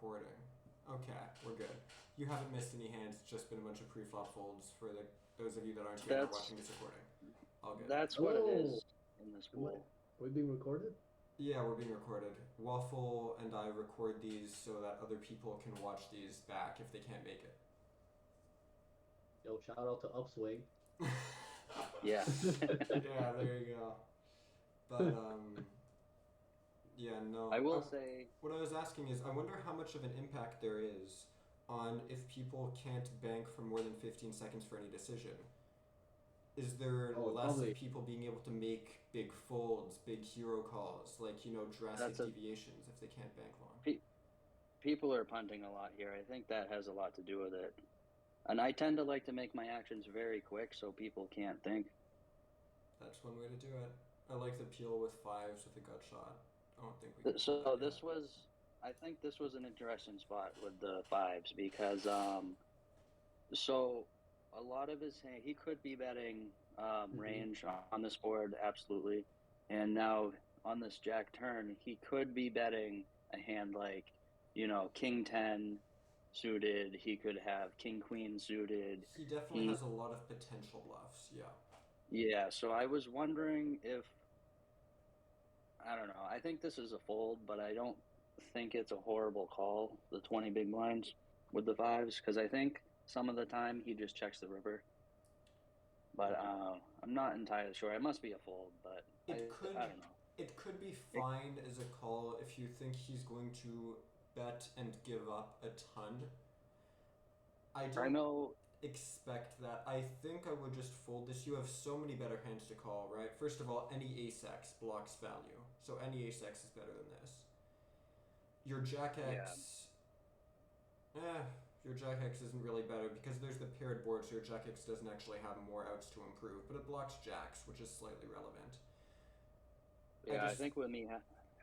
recording. Okay, we're good. You haven't missed any hands. It's just been a bunch of pre-flop folds for those of you that aren't here and are That's watching this recording. All good. that's what it Hello. is in this Am I, pool. are we being recorded? Yeah, we're being recorded. Waffle and I record these so that other people can watch these back if they can't make it. Yo, shout out to Upswing. Yeah. Yeah, there you go. But yeah, no. I will say, What I was asking is, I wonder how much of an impact there is on if people can't bank for more than 15 seconds for any decision. Is there Oh, less probably. of people being able to make big folds, big hero calls, like, drastic that's a deviations if they can't bank long? pe- people are punting a lot here. I think that has a lot to do with it. And I tend to like to make my actions very quick so people can't think. That's one way to do it. I like the peel with fives with a gut shot. I don't think we can do So that yet. I think this was an interesting spot with the fives because so a lot of his hand, he could be betting range on this board, absolutely. And now on this jack turn, he could be betting a hand like, King 10 suited. He could have King Queen suited. He definitely He, has a lot of potential bluffs, yeah. yeah, so I was wondering if, I don't know, I think this is a fold, but I don't think it's a horrible call, the 20 big blinds with the fives, because I think some of the time he just checks the river. But I'm not entirely sure. It must be a fold, but It I could don't know. it could be It, fine as a call if you think he's going to bet and give up a ton. I I don't know, expect that. I think I would just fold this. You have so many better hands to call, right? First of all, any ace x blocks value, so any ace x is better than this. Your jack yeah, x, eh, your jack x isn't really better because there's the paired board, so your jack x doesn't actually have more outs to improve, but it blocks jacks, which is slightly relevant. I yeah. I just think with me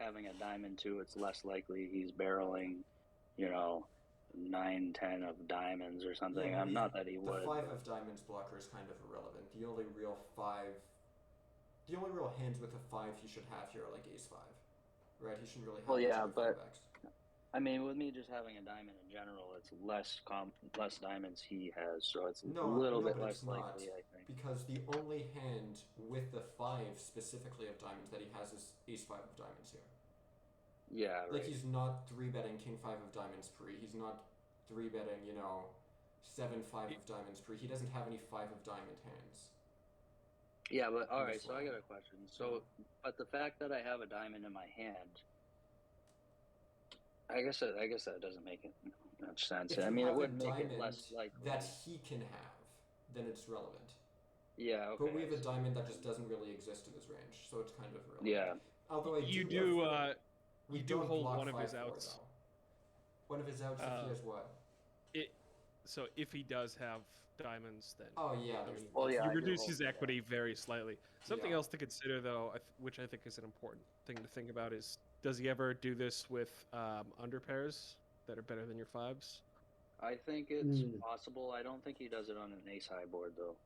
having a diamond too, it's less likely he's barreling, you know, 9, 10 of diamonds or Yeah, something. but I'm not that he the would, five but of diamonds blocker is kind of irrelevant. The only real hands with a five he should have here are like ace five, right? He shouldn't really well, have much of yeah, a but five x. I mean, with me just having a diamond in general, it's less diamonds he has, so it's a No, little no, bit but it's less not likely, I think. because the only hand with the five specifically of diamonds that he has is ace five of diamonds here. Yeah, Like right. he's not three betting king five of diamonds pre. He's not three betting seven five of diamonds pre. He doesn't have any five of diamond hands Yeah, but all in right, this so I got line. a question. You know. So, but the fact that I have a diamond in my hand, I guess that doesn't make it much sense. If I you mean, it have a would make it less diamond that likely. he can have, then it's relevant. Yeah, But okay, we I have a see what diamond that you're just saying. doesn't really exist in his range, so it's kind of irrelevant. Yeah, Although I You do do love we you do don't hold block one of his 5-4 outs. though. One of his outs if he Uh, has what? it so if he does have diamonds, then Oh yeah, I there's mean well, that's yeah, you I do reduce hold his the equity very slightly. Something yeah. else to consider, though, which I think is an important thing to think about, is does he ever do this with underpairs that are better than your fives? I think it's Mm. possible. I don't think he does it on an ace high board though.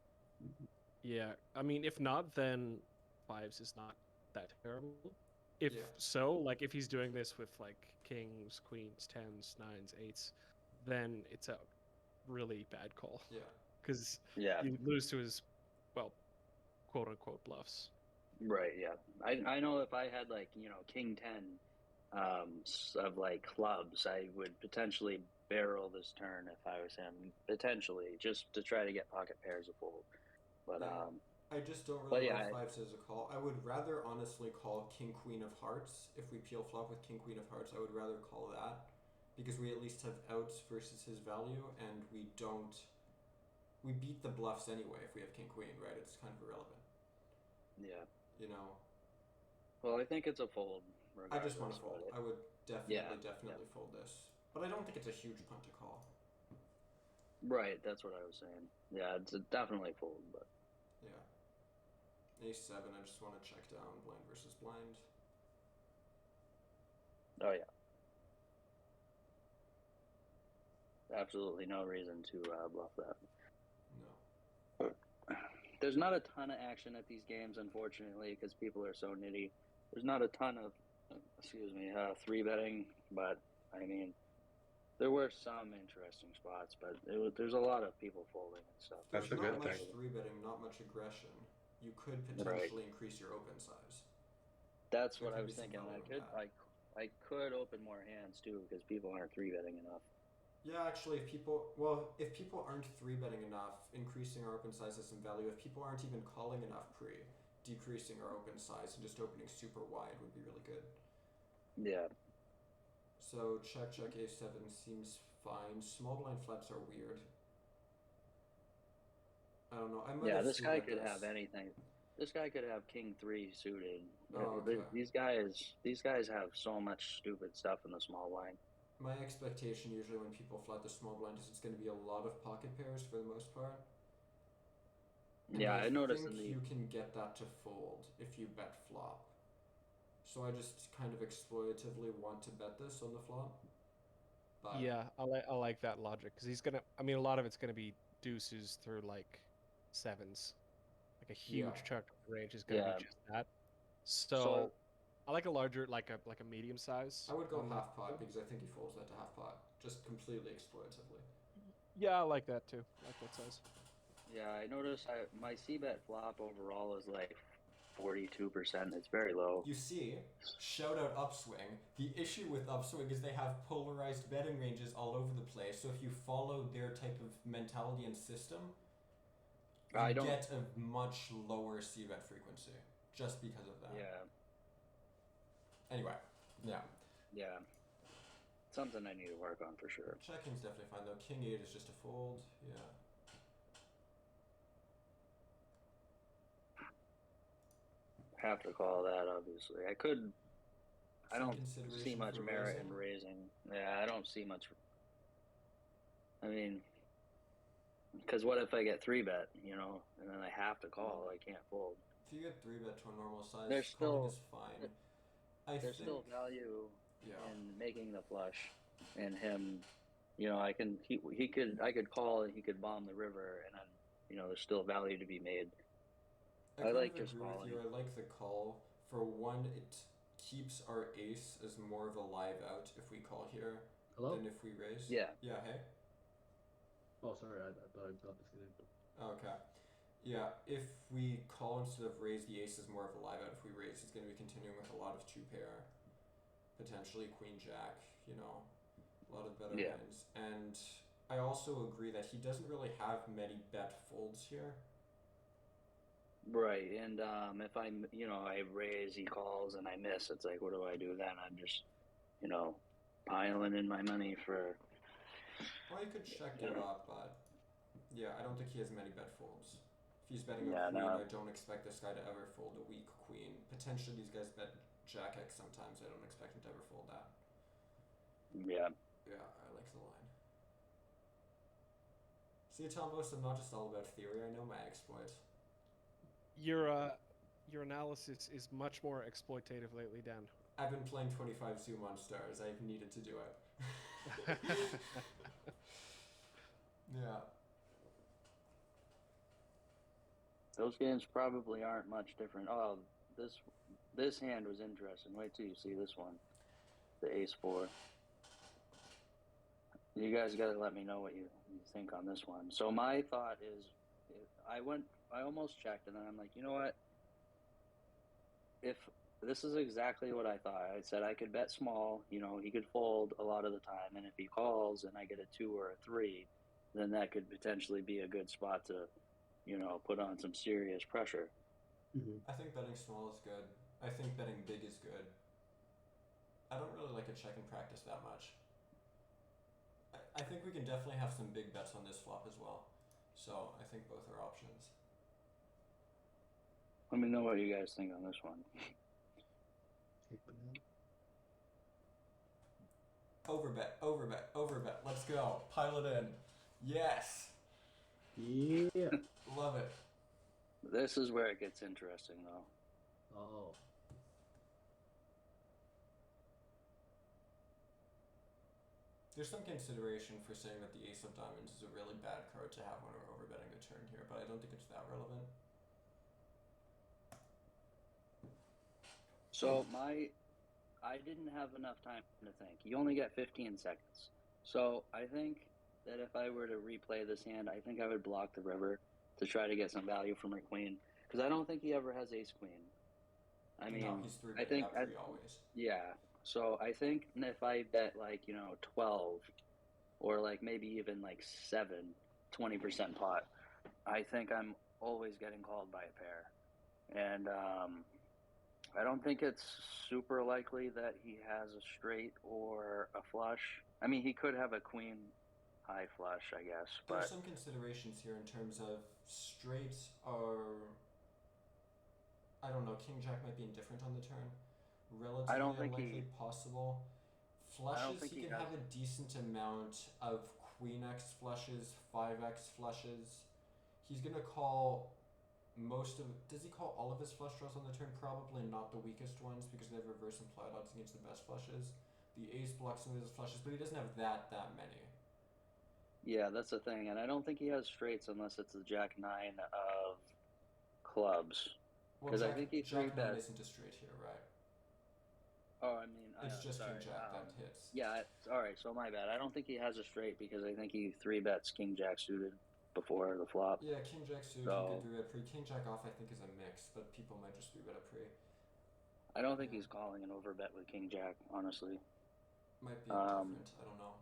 Yeah, I mean, if not, then fives is not that terrible. Yeah. If so, like if he's doing this with like kings, queens, tens, nines, eights, then it's a really bad call Yeah. because Yeah, you lose to his, well, quote unquote bluffs. right. Yeah, I know if I had like king 10 of like clubs, I would potentially barrel this turn if I was him, potentially just to try to get pocket pairs of fold. But Yeah. I just don't really but love yeah, fives as a call. I would rather honestly call king queen of hearts if we peel flop with king queen of hearts. I would rather call that because we at least have outs versus his value, and we beat the bluffs anyway if we have king queen, right? It's kind of irrelevant, yeah. you know. Well, I think it's a fold I just want to regardless, but fold. I would yeah, yeah. definitely fold this, but I don't think it's a huge punt to call. Right, that's what I was saying. Yeah, it's a definitely fold, but Yeah. Ace seven. I just want to check down blind versus blind. oh yeah, absolutely no reason to bluff that. No. There's not a ton of action at these games, unfortunately, because people are so nitty. There's not a ton of, excuse me, three betting, but I mean, There were some interesting spots, but there's a lot of people folding and stuff. That's There's a not good much thing. 3-betting, not much aggression. You could Right. potentially increase your open size. That's There what I could was be some thinking. value in that. I could open more hands too because people aren't 3-betting enough. Yeah, actually, if people aren't 3-betting enough, increasing our open size has some value. If people aren't even calling enough pre, decreasing our open size and just opening super wide would be really good. Yeah. So check a7 seems fine. Small blind flats are weird. I don't know. I might Yeah, have this guy three-bet could this. have anything. This guy could have king 3 suited. Oh, okay. These guys have so much stupid stuff in the small line. My expectation usually when people flat the small blind is it's going to be a lot of pocket pairs for the most part. And Yeah, I noticed think in the you can get that to fold if you bet flop. So I just kind of exploitatively want to bet this on the flop. But Yeah, I like that logic because he's gonna. I mean, a lot of it's gonna be deuces through like sevens, like a huge Yeah. chunk of the range is gonna Yeah. be just that. So, I like a larger, like a medium size. I would go on the- half pot because I think he folds that to half pot, just completely exploitatively. Yeah, I like that too. I like that size. Yeah, I noticed my c-bet flop overall is like 42%. It's very low. You see, shout out Upswing. The issue with Upswing is they have polarized betting ranges all over the place. So if you follow their type of mentality and system, you get a much lower c-bet frequency just because of that. Yeah. Anyway, yeah. Yeah. Something I need to work on for sure. Checking's definitely fine though. King 8 is just a fold. Yeah. Have to call that, obviously. I don't Consideration see much for merit raising? in raising. Yeah, I don't see much. I mean, because what if I get 3-bet, and then I have to call? I can't fold. If you get 3-bet to a normal size, There's calling still- is fine. There's still value Yeah. in making the flush, and him. I could call and he could bomb the river, and then there's still value to be made. I kind like of just agree with calling. you. I like the call. For one, it keeps our ace as more of a live out if we call here Hello? than if we raise. Yeah. Yeah, hey? Oh, sorry. I thought I got disconnected. Okay. Yeah, if we call instead of raise, the ace is more of a live out. If we raise, it's going to be continuing with a lot of 2-pair. Potentially queen jack, a lot of better Yeah. hands. And I also agree that he doesn't really have many bet folds here. Right, and if I raise, he calls, and I miss, it's like, what do I do then? I'm just, piling in my money for. Well, you could check it up, but yeah, I don't think he has many bet folds. If he's betting a Yeah, queen, no. I don't expect this guy to ever fold a weak queen. Potentially, these guys bet jack X sometimes. I don't expect him to ever fold that. Yeah. Yeah, I like the line. See, Tombos, I'm not just all about theory. I know my exploits. Your analysis is much more exploitative lately, Dan. I've been playing 25 Zoom on Stars. I've needed to do it. Yeah. Those games probably aren't much different. Oh, this hand was interesting. Wait till you see this one. The ace 4. You guys got to let me know what you think on this one. So my thought is, I almost checked, and then I'm like, you know what? If this is exactly what I thought, I said I could bet small. He could fold a lot of the time, and if he calls and I get a 2 or a 3, then that could potentially be a good spot to, put on some serious pressure. Mm-hmm. I think betting small is good. I think betting big is good. I don't really like a check in practice that much. I think we can definitely have some big bets on this flop as well. So I think both are options. Let me know what you guys think on this one. Overbet. Let's go. Pile it in. Yes. Yeah. Love it. This is where it gets interesting, though. Oh. There's some consideration for saying that the ace of diamonds is a really bad card to have when we're overbetting the turn here, but I don't think it's that relevant. So I didn't have enough time to think. You only get 15 seconds. So I think that if I were to replay this hand, I think I would block the river to try to get some value from her queen, because I don't think he ever has ace queen. I No, mean, he's three I bet think gap free always. yeah. So I think if I bet like 12 or like maybe even like 20% pot, I think I'm always getting called by a pair, and I don't think it's super likely that he has a straight or a flush. I mean, he could have a queen high flush, I guess, There's but some considerations here in terms of straights are, I don't know, king jack might be indifferent on the turn. I Relatively don't think unlikely possible. I don't Flushes, think he he can has. have a decent amount of queen x flushes, 5x flushes. He's gonna call most of. Does he call all of his flush draws on the turn? Probably not the weakest ones because they have reverse implied odds against the best flushes. The ace blocks some of his flushes, but he doesn't have that many. Yeah, that's the thing, and I don't think he has straights unless it's the jack nine of clubs, Well, because I think he three Jack 9 bet. isn't a straight here, right? Oh, I mean, It's just sorry. King Jack that hits. Yeah, all right. So my bad. I don't think he has a straight because I think he three bets king jack suited before the flop. Yeah, King Jack suited, So you could 3 bet pre. King Jack off, I think, is a mix, but people might just 3 bet a pre. I don't think Yeah. he's calling an overbet with king jack, honestly. Might be different, I don't know.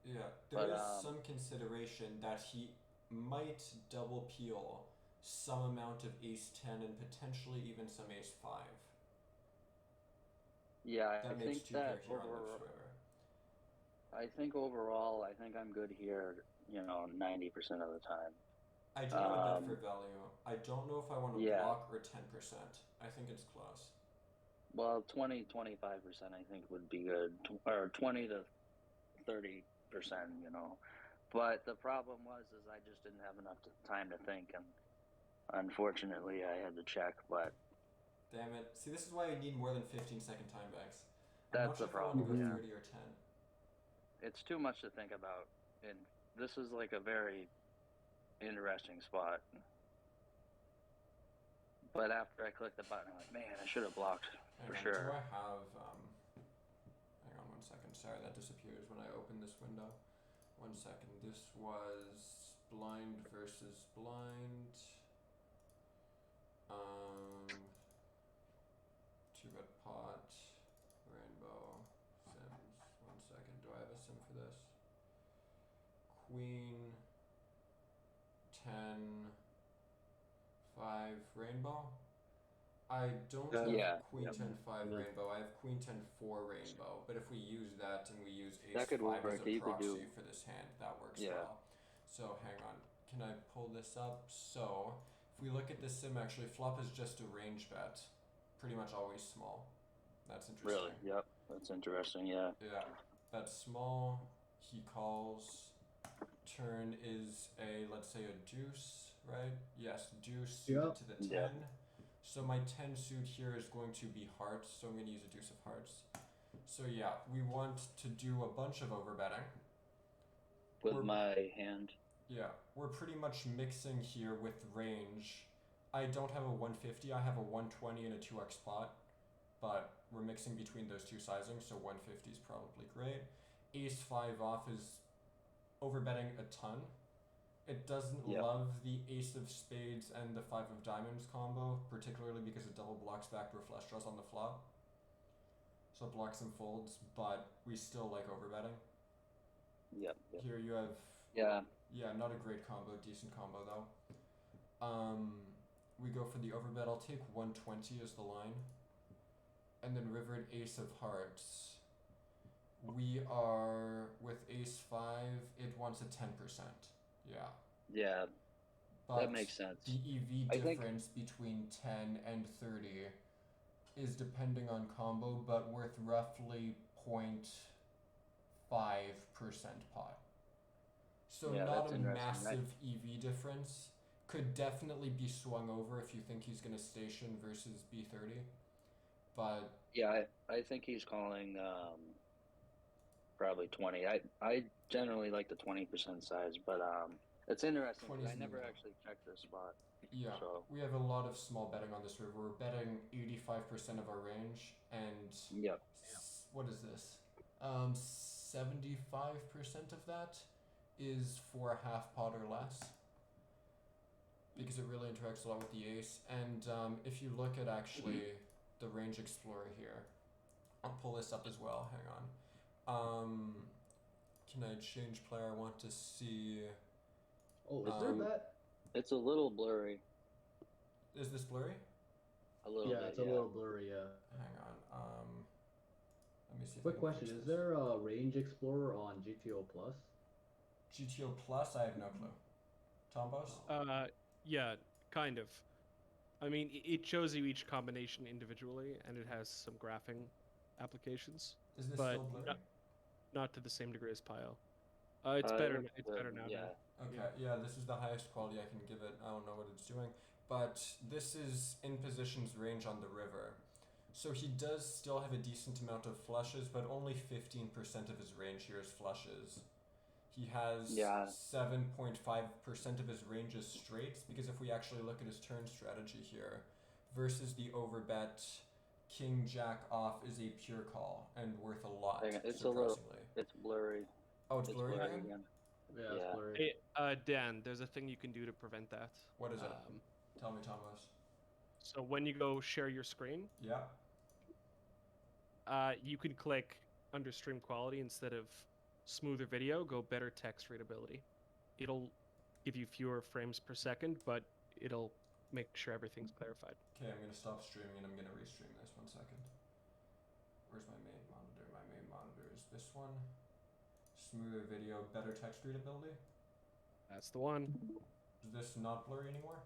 Yeah, there But is some consideration that he might double peel some amount of ace 10 and potentially even some ace 5. yeah, That I makes think 2 pair that here on Lips River. I think overall, I think I'm good here. 90% of the time. I do want to bet for value. I don't know if I want to Yeah. block or 10%. I think it's close. Well, 20-25% I think would be good, or 20 to 30%. But the problem is I just didn't have enough time to think, and unfortunately, I had to check. But Damn it. See, this is why I need more than 15-second time banks. I'm that's not sure the if I want to problem. go Yeah, 30 or 10. it's too much to think about, and this is like a very interesting spot. But after I clicked the button, I'm like, man, I should have blocked Hang for on, sure. do I have, hang on 1 second. Sorry, that disappears when I open this window. 1 second. This was blind versus blind. 2-bet pot, rainbow, sims. 1 second. Do I have a sim for this? Queen, 10, 5, rainbow. I don't have Yeah, queen 10 5 Yeah. rainbow. I have queen 10 4 rainbow. But if we use that and we use ace that could 5 work. as a You could proxy do. for this hand, that works Yeah. well. So hang on. Can I pull this up? So if we look at this sim, actually, flop is just a range bet. Pretty much always small. That's interesting. Really? Yep. That's interesting. Yeah. Yeah. That's small. He calls. Turn is a, let's say, a deuce, right? Yes, deuce suited Yep. to the 10. Yeah. So my 10 suit here is going to be hearts, so I'm going to use a deuce of hearts. So yeah, we want to do a bunch of overbetting. With my hand. Yeah, we're pretty much mixing here with range. I don't have a 150, I have a 120 and a 2x pot, but we're mixing between those two sizings, so 150 is probably great. Ace 5 off is overbetting a ton. It doesn't love the ace of spades and the 5 of diamonds combo, particularly because it double blocks backdoor flush draws on the flop. So it blocks and folds, but we still like overbetting. Yep. Here you have... Yeah, not a great combo, decent combo though. We go for the overbet. I'll take 120 as the line. And then river and ace of hearts. We are with ace 5, it wants a 10%. Yeah. Yeah. But that makes sense. The EV difference between 10 and 30 is depending on combo, but worth roughly 0.5% pot. So not a massive EV difference. Could definitely be swung over if you think he's going to station versus B30. But yeah, I think he's calling probably 20. I generally like the 20% size, but it's interesting because I never actually checked this spot. Yeah, so. We have a lot of small betting on this river. We're betting 85% of our range, and what is this? 75% of that is for a half pot or less, because it really interacts a lot with the ace. And if you look at actually the range explorer here, I'll pull this up as well. Hang on. Can I change player? I want to see. Oh, is there that? It's a little blurry. Is this blurry? A little Yeah, bit. it's a little blurry. Yeah. Hang on. Let me see. Quick if I can question: fix is this. there a range explorer on GTO Plus? GTO Plus? I have no clue. Tombos? Yeah, kind of. I mean, it shows you each combination individually, and it has some graphing applications, Is this but still blurry? not to the same degree as Pio. It's better. It's better now. Yeah. Okay, yeah, this is the highest quality I can give it. I don't know what it's doing. But this is in positions range on the river. So he does still have a decent amount of flushes, but only 15% of his range here is flushes. He has 7.5% of his range is straights, because if we actually look at his turn strategy here, versus the overbet, King Jack off is a pure call and worth a lot, It's surprisingly. It's blurry. Oh, it's blurry again? Yeah, it's Yeah. blurry. Hey, Dan, there's a thing you can do to prevent that. What is it? Tell me, Thomas. So when you go share your screen, Yeah. you can click under stream quality instead of smoother video, go better text readability. It'll give you fewer frames per second, but it'll make sure everything's clarified. Okay, I'm gonna stop streaming and I'm gonna restream this. 1 second. Where's my main monitor? My main monitor is this one. Smoother video, better text readability. That's the one. Is this not blurry anymore?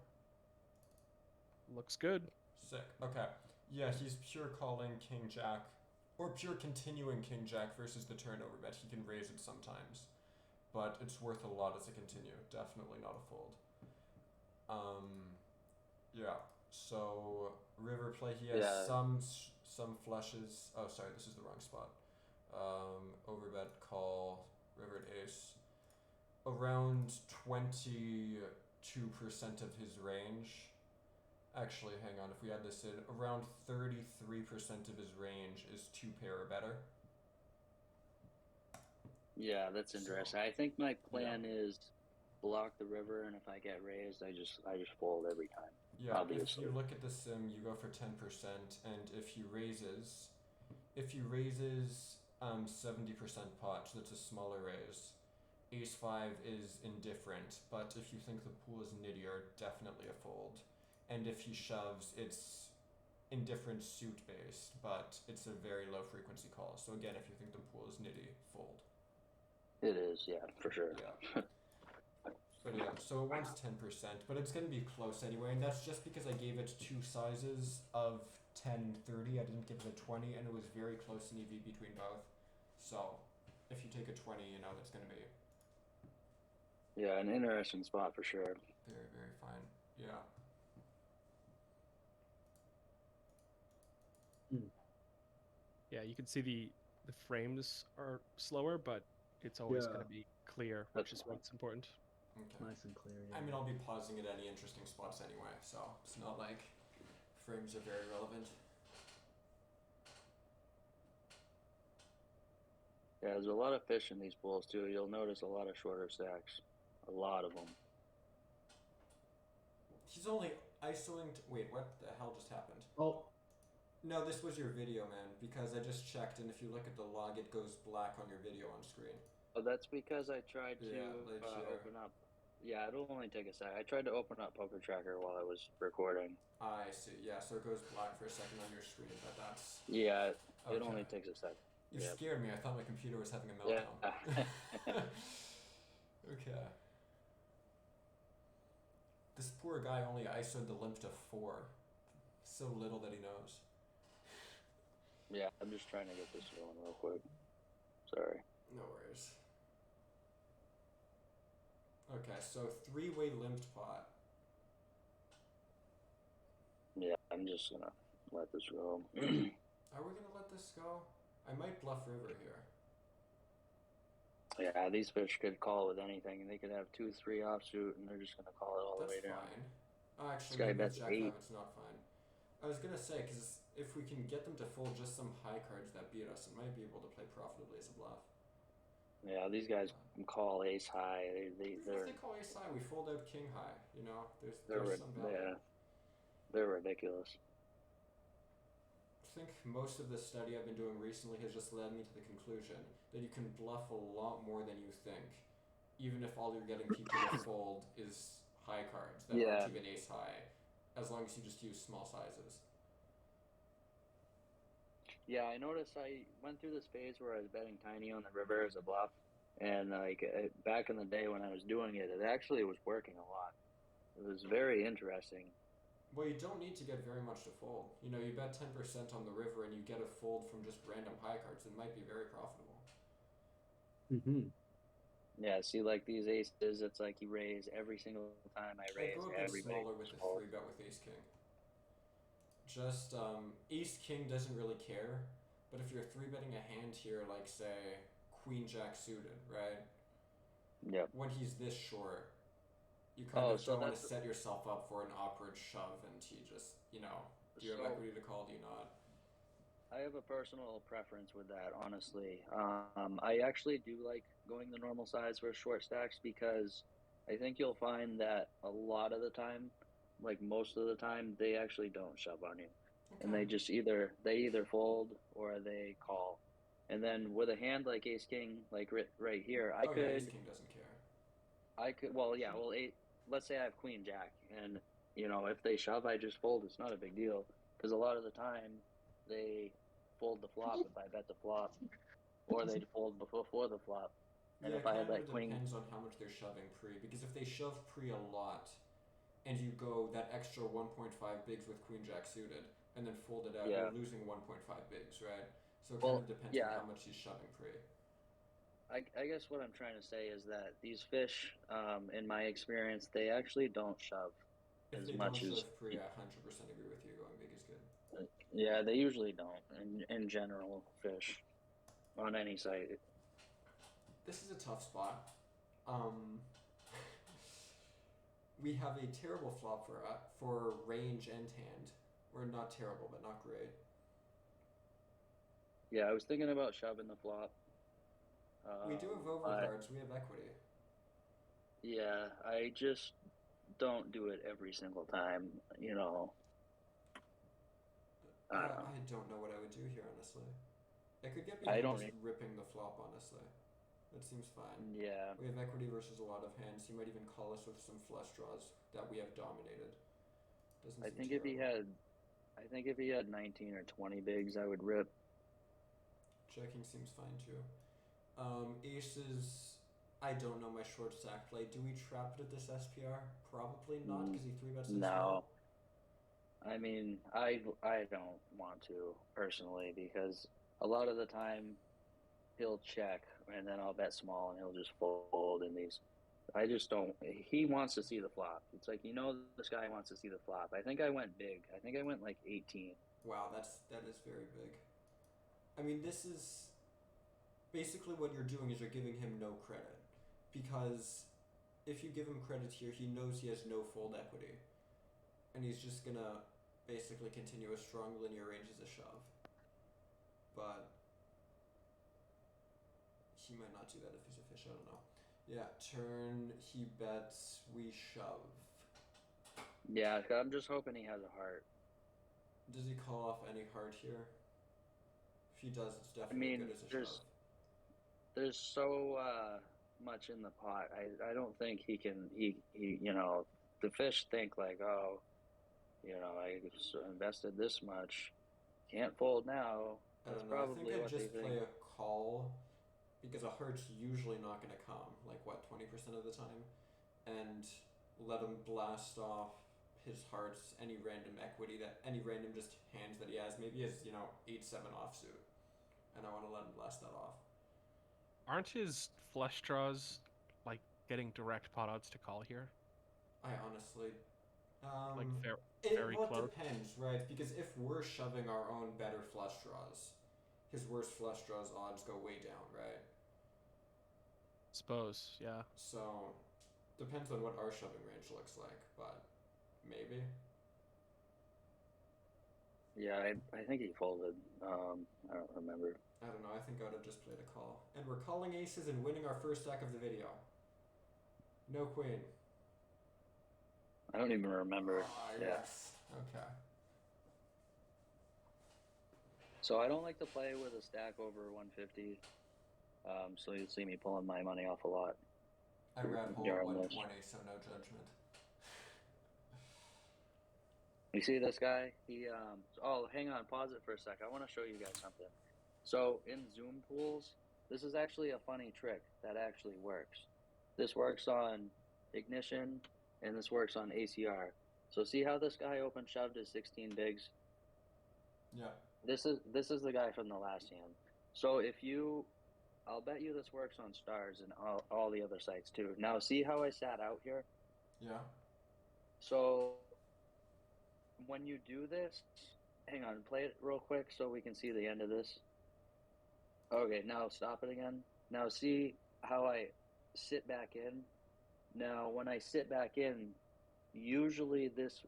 Looks good. Sick. Okay. Yeah, he's pure calling King Jack, or pure continuing King Jack versus the turnover bet. He can raise it sometimes, but it's worth a lot as a continue. Definitely not a fold. Yeah. So river play. He has some flushes. Oh, sorry, this is the wrong spot. Overbet call river at ace. Around 22% of his range. Actually, hang on, if we add this in, around 33% of his range is 2 pair or better. Yeah, that's interesting. I think my plan is block the river, and if I get raised, I just fold every time. Yeah, obviously. If you look at the sim, you go for 10%, and if he raises 70% pot, so that's a smaller raise. Ace 5 is indifferent, but if you think the pool is nittier, definitely a fold. And if he shoves, it's indifferent suit based, but it's a very low frequency call. So again, if you think the pool is nitty, fold. It is, yeah, for sure. Yeah. But yeah, so it wants 10%, but it's going to be close anyway, and that's just because I gave it 2 sizes of 10 and 30. I didn't give it a 20, and it was very close in EV between both. So if you take a 20, you know that's going to be yeah, an interesting spot for sure. very, very fine. Yeah. Yeah, you can see the frames are slower, but it's always going to be clear, which is what's important. Okay. Nice and clear. Yeah. I mean, I'll be pausing at any interesting spots anyway, so it's not like frames are very relevant. Yeah, there's a lot of fish in these pools too. You'll notice a lot of shorter stacks. A lot of them. He's only ISOing. Wait, what the hell just happened? Oh. No, this was your video, man, because I just checked, and if you look at the log, it goes black on your video on screen. Oh, that's because I tried to open up. Yeah, it'll only take a sec. I tried to open up Poker Tracker while I was recording. I see. Yeah, so it goes black for a second on your screen, but that's... Yeah, okay. It only takes a sec. You scared me. I thought my computer was having a meltdown. Yeah. Okay. This poor guy only ISO'd the limp to 4. So little that he knows. Yeah, I'm just trying to get this going real quick. Sorry. No worries. Okay, so 3-way limped pot. Yeah, I'm just gonna let this go. Are we gonna let this go? I might bluff river here. Yeah, these fish could call with anything. They could have 2-3 offsuit, and they're just gonna call it all the way down. That's fine. Oh, actually, This guy maybe bets Jack 8. 5, it's not fine. I was gonna say, because if we can get them to fold just some high cards that beat us, it might be able to play profitably as a bluff. Yeah, these guys call ace high. Even if they call ace high, we fold out king high. You know, They're there's some value. yeah, they're ridiculous. I think most of the study I've been doing recently has just led me to the conclusion that you can bluff a lot more than you think, even if all you're getting people to fold is high cards that Yeah, aren't even ace high, as long as you just use small sizes. yeah. I noticed I went through this phase where I was betting tiny on the river as a bluff, and like back in the day when I was doing it, it actually was working a lot. It was very interesting. Well, you don't need to get very much to fold. You know, you bet 10% on the river and you get a fold from just random high cards. It might be very profitable. Mm-hmm. Yeah, see, like these aces, it's like you raise every single time I I raise, go a bit everybody smaller with just the folds. 3 bet with ace king. Just, ace king doesn't really care, but if you're 3 betting a hand here, like say, queen jack suited, right? Yep. When he's this short, you kind Oh, of so don't want to that's set yourself up for an awkward shove and he just, you know, do you have so. equity to call, do you not? I have a personal preference with that, honestly. I actually do like going the normal size for short stacks because I think you'll find that a lot of the time, like most of the time, they actually don't shove on you, and Okay. they either fold or they call. And then with a hand like Ace King, like right here, Oh yeah, ace king doesn't care. well, yeah, well, let's say I have Queen Jack, and if they shove, I just fold. It's not a big deal because a lot of the time they fold the flop if I bet the flop, or they'd fold before the flop. And Yeah, if it I had kind like of Queen, depends on how much they're shoving pre, because if they shove pre a lot, and you go that extra 1.5 bigs with queen jack suited, and then fold it out, yeah, you're losing 1.5 bigs, right? So it kind well, of depends on yeah, how much he's shoving pre. I guess what I'm trying to say is that these fish, in my experience, they actually don't shove If as they don't much as, shove pre, I 100% agree with you, going big is good. yeah, they usually don't in general, fish on any site. This is a tough spot. Um, we have a terrible flop for range and hand. Or not terrible, but not great. Yeah, I was thinking about shoving the flop. We do have But overcards, we have equity. yeah, I just don't do it every single time. I don't know. I don't know what I would do here, honestly. I could get I behind don't. just ripping the flop, honestly. That seems fine. Yeah, We have equity versus a lot of hands. He might even call us with some flush draws that we have dominated. Doesn't I seem think if he terrible. had, I think if he had 19 or 20 bigs, I would rip. Checking seems fine too. Aces. I don't know my short stack play. Do we trap it at this SPR? Probably not, because he 3 bets in No, small. I mean, I don't want to personally because a lot of the time he'll check and then I'll bet small and he'll just fold in these. I just don't. He wants to see the flop. It's like this guy wants to see the flop. I think I went big. I think I went like 18. Wow, that is very big. I mean, this is basically what you're doing is you're giving him no credit, because if you give him credit here, he knows he has no fold equity, and he's just gonna basically continue a strong linear range as a shove. But he might not do that if he's a fish. I don't know. Yeah, turn. He bets. We shove. Yeah, I'm just hoping he has a heart. Does he call off any heart here? If he does, it's I definitely mean, good as a shove. there's so much in the pot. I don't think he can. The fish think like, oh, I invested this much, can't fold now. I That's don't know. I think probably I'd what they just think. play a call, because a heart's usually not going to come, like what, 20% of the time, and let him blast off his hearts, any random equity any random just hands that he has. Maybe he has, 8-7 offsuit, and I want to let him blast that off. Aren't his flush draws like getting direct pot odds to call here? I honestly, Like it very well, it close. depends, right? Because if we're shoving our own better flush draws, his worst flush draws odds go way down, right? Suppose, yeah. So depends on what our shoving range looks like, but maybe. Yeah, I think he folded. I don't remember. I don't know. I think I would have just played a call. And we're calling aces and winning our first stack of the video. No queen. I don't even remember. Ah, Yeah. yes. Okay. So I don't like to play with a stack over 150. So you'll see me pulling my money off a lot. I ran hole You're at on this. 120, so no judgment. You see this guy? He oh, hang on, pause it for a sec. I want to show you guys something. So in Zoom pools, this is actually a funny trick that actually works. This works on ignition and this works on ACR. So see how this guy open shoved his 16 bigs? Yeah. This is the guy from the last hand. So if you, I'll bet you this works on stars and all the other sites too. Now see how I sat out here? Yeah. So when you do this, hang on, play it real quick so we can see the end of this. Okay, now stop it again. Now see how I sit back in? Now when I sit back in, usually this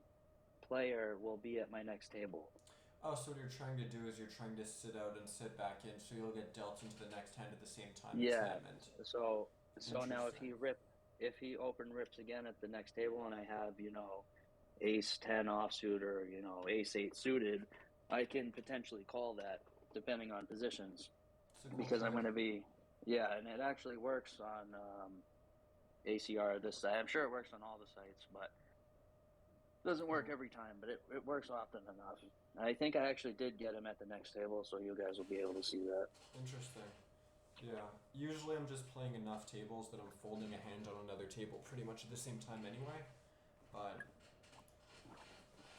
player will be at my next table. Oh, so what you're trying to do is you're trying to sit out and sit back in, so you'll get dealt into the next hand at the same time Yeah. as him. So now Interesting. if he open rips again at the next table and I have, ace 10 offsuit or, ace 8 suited, I can potentially call that depending on positions It's a cool because I'm trick. going to be, yeah, and it actually works on ACR this side. I'm sure it works on all the sites, but it doesn't work every time, but it works often enough. And I think I actually did get him at the next table, so you guys will be able to see that. Interesting. Yeah. Usually I'm just playing enough tables that I'm folding a hand on another table pretty much at the same time anyway. But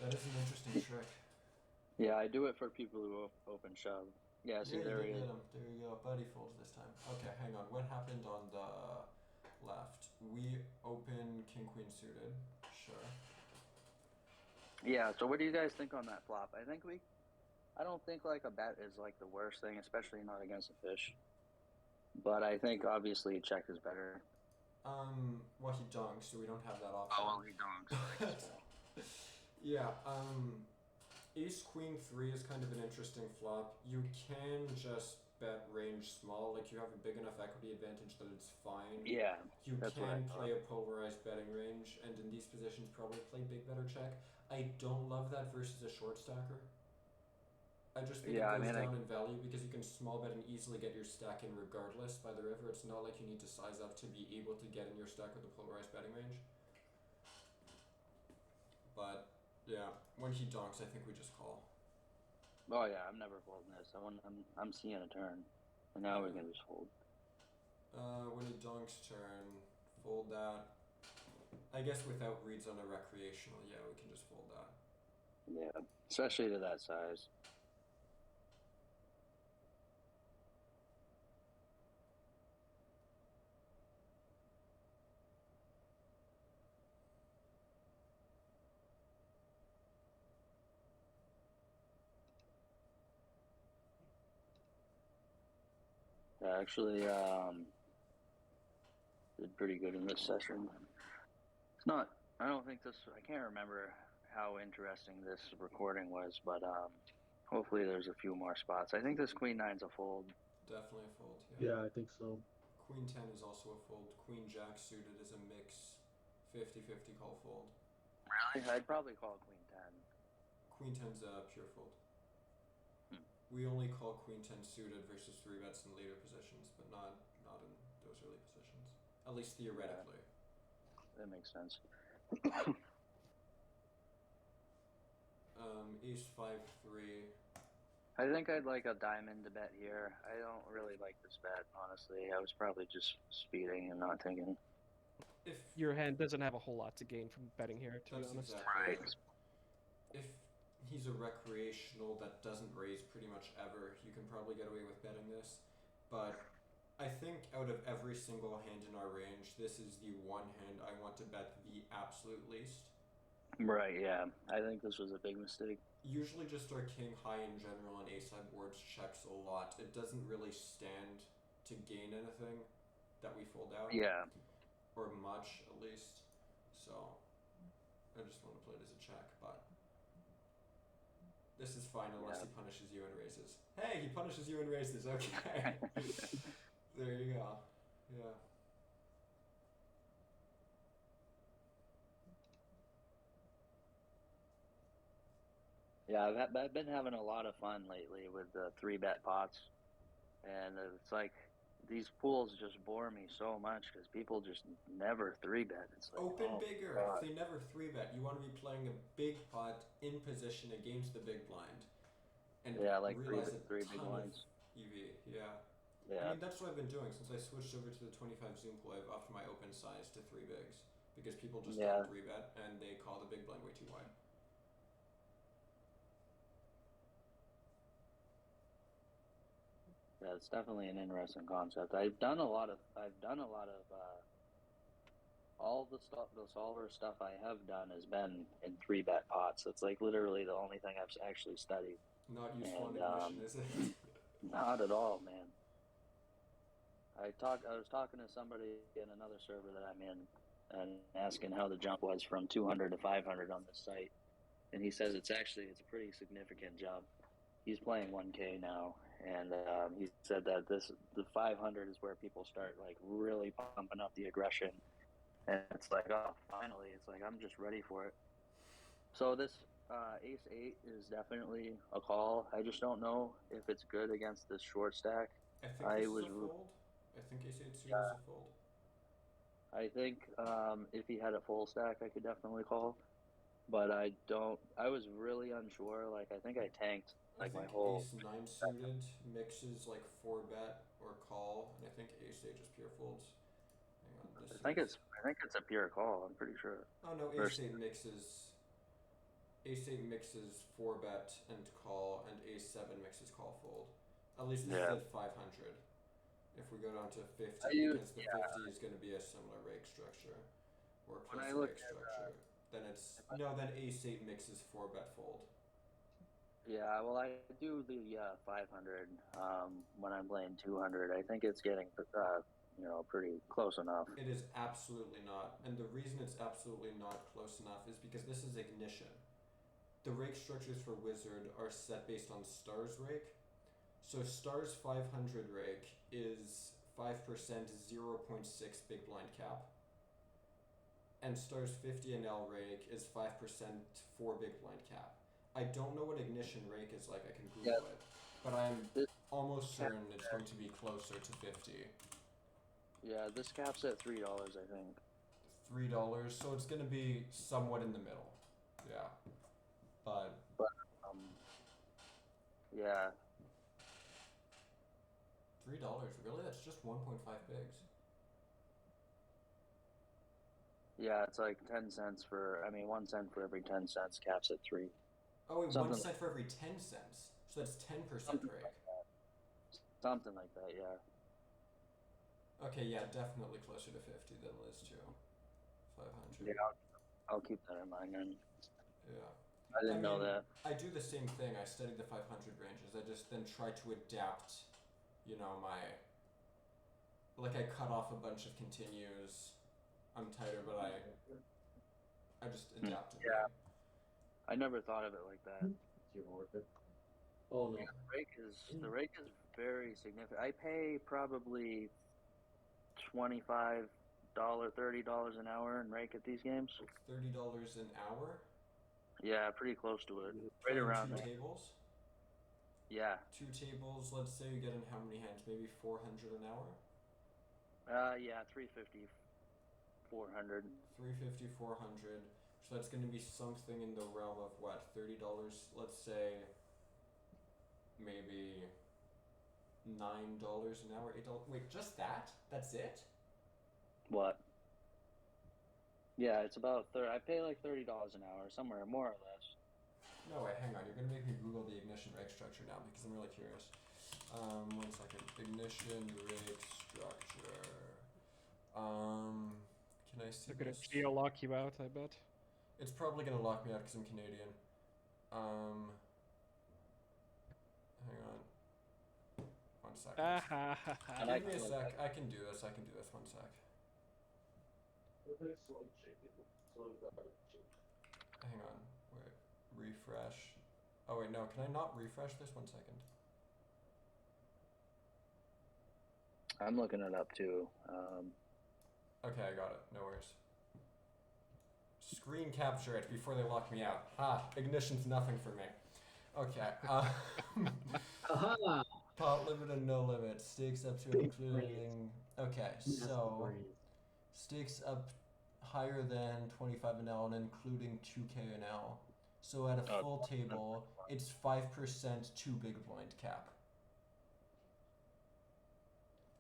that is an interesting trick. Yeah, I do it for people who open shove. Yeah, see, Yeah, there you he did is. get him. There you go. Buddy folds this time. Okay, hang on. What happened on the left? We open king queen suited. Sure. Yeah, so what do you guys think on that flop? I don't think like a bet is like the worst thing, especially not against a fish. But I think obviously check is better. Well, he dunks, so we don't have that option. Oh, well, he dunks. Yeah, ace queen 3 is kind of an interesting flop. You can just bet range small, like you have a big enough equity advantage that it's fine. Yeah, You that's what I can thought. play a polarized betting range, and in these positions probably play big bet or check. I don't love that versus a short stacker. I just think Yeah, it I goes mean, down in value because you can small bet and easily get your stack in regardless by the river. It's not like you need to size up to be able to get in your stack with a polarized betting range. But yeah, when he donks, I think we just call. Oh yeah, I'm never folding this. I'm seeing a turn, and now we can just fold. When he donks turn, fold that. I guess without reads on a recreational, yeah, we can just fold that. Yeah, especially to that size. I actually did pretty good in this session. It's not. I don't think this. I can't remember how interesting this recording was, but hopefully there's a few more spots. I think this queen 9's a fold. Definitely a fold, Yeah, I think so. Queen 10 is also a fold. Queen jack suited is a mix 50-50 call fold. Really? I'd probably call queen 10. Queen 10's a pure fold. We only call queen 10 suited versus 3 bets in later positions, but not in those early positions. At least theoretically. That makes sense. Ace 5-3. I think I'd like a diamond to bet here. I don't really like this bet, honestly. I was probably just speeding and not thinking. If Your hand doesn't have a whole lot to gain from betting here, to be that's honest. exactly Right. it. If he's a recreational that doesn't raise pretty much ever, you can probably get away with betting this. But I think out of every single hand in our range, this is the one hand I want to bet the absolute least. Right, yeah. I think this was a big mistake. Usually just our king high in general on ace high boards checks a lot. It doesn't really stand to gain anything that we fold out. Yeah. Or much, at least. So I just want to play it as a check, but This is fine unless Yeah. he punishes you and raises. Hey, he punishes you and raises. Okay. There you go. Yeah. Yeah, I've been having a lot of fun lately with the 3-bet pots, and it's like these pools just bore me so much because people just never 3-bet. It's like, Open oh bigger. god, If they never 3-bet, you want to be playing a big pot in position against the big blind and yeah, like realize a three big ton of blinds. EV. Yeah. I Yeah, mean, that's what I've been doing since I switched over to the 25 zoom pool. I've upped my open size to 3 bigs because people just yeah, don't 3-bet and they call the big blind way too wide. yeah. It's definitely an interesting concept. I've done a lot of all the stuff, the solver stuff I have done has been in 3-bet pots. It's like literally the only thing I've actually studied, Not useful on and ignition, is it? not at all, man. I was talking to somebody in another server that I'm in, and asking how the jump was from 200 to 500 on this site, and he says it's a pretty significant jump. He's playing 1K now, and he said that the 500 is where people start like really pumping up the aggression, and it's like, oh, finally, it's like I'm just ready for it. So this Ace 8 is definitely a call. I just don't know if it's good against this short stack. I think I this was is a fold. I think Ace 8 suited Yeah. is a fold. I think if he had a full stack, I could definitely call. But I don't. I was really unsure. Like I think I tanked I like my think whole. Ace 9 suited mixes like 4-bet or call, and I think Ace 8 just pure folds. Hang on, this is. I think it's a pure call. I'm pretty sure. Oh no, Ace 8 mixes. Ace 8 mixes 4-bet and call, and Ace 7 mixes call fold. At least this is Yeah. at 500. If we go down to 50, I use because the 50 is going to be a similar rake structure, or When close I to look rake structure, then it's no. Then Ace 8 mixes 4-bet fold. Yeah, well, I do the 500 when I'm playing 200. I think it's getting pretty close enough. It is absolutely not, and the reason it's absolutely not close enough is because this is ignition. The rake structures for Wizard are set based on Star's rake. So Star's 500 rake is 5% 0.6 big blind cap. And Star's 50 NL rake is 5% 4 big blind cap. I don't know what ignition rake is like, I can Google it. But I'm almost certain it's going to be closer to 50. Yeah, this cap's at $3, I think. $3, so it's gonna be somewhat in the middle. Yeah. But Yeah, $3, really? That's just 1.5 bigs. yeah, it's like 10 cents for. I mean, 1 cent for every 10 cents. Caps at 3. Oh wait, Something 1 cent for every 10 cents. So that's 10% rake. Something like that. Yeah. Okay, yeah, definitely closer to 50 than Liz too. 500. Yeah, I'll keep that in mind then. Yeah. I didn't know mean, that. I do the same thing. I study the 500 ranges. I just then try to adapt, like I cut off a bunch of continues. I'm tighter, but I just adapted. Yeah. I never thought of it like that. It's even worth it. Oh no. Yeah, the rake is very significant. I pay probably $25, $30 an hour in rake at these games. $30 an hour. Yeah, pretty close to it. Right Playing around two there. tables. Yeah. 2 tables. Let's say you get in how many hands? Maybe 400 an hour. Yeah, 350, 400. 350, 400. So that's going to be something in the realm of what? $30. Let's say maybe $9 an hour, $8. Wait, just that? That's it? What? Yeah, it's about I pay like $30 an hour, somewhere more or less. No, wait, hang on. You're going to make me Google the ignition rake structure now because I'm really curious. 1 second. Ignition rake structure. Can I see They're gonna this? geo-lock you out, I bet. It's probably going to lock me out because I'm Canadian. Hang on. 1 second. Give me a sec. I can do this. 1 sec. Hang on. Wait. Refresh. Oh wait, no. Can I not refresh this? 1 second. I'm looking it up too. Okay, I got it. No worries. Screen capture it before they lock me out. Ha! Ignition's nothing for me. Okay. Aha! Pot limit and no limit. Stakes up to Big including. Okay, Massive so brains. stakes up higher than 25 an L and including 2K an L. So at a Oh. full table, it's 5% too big blind cap.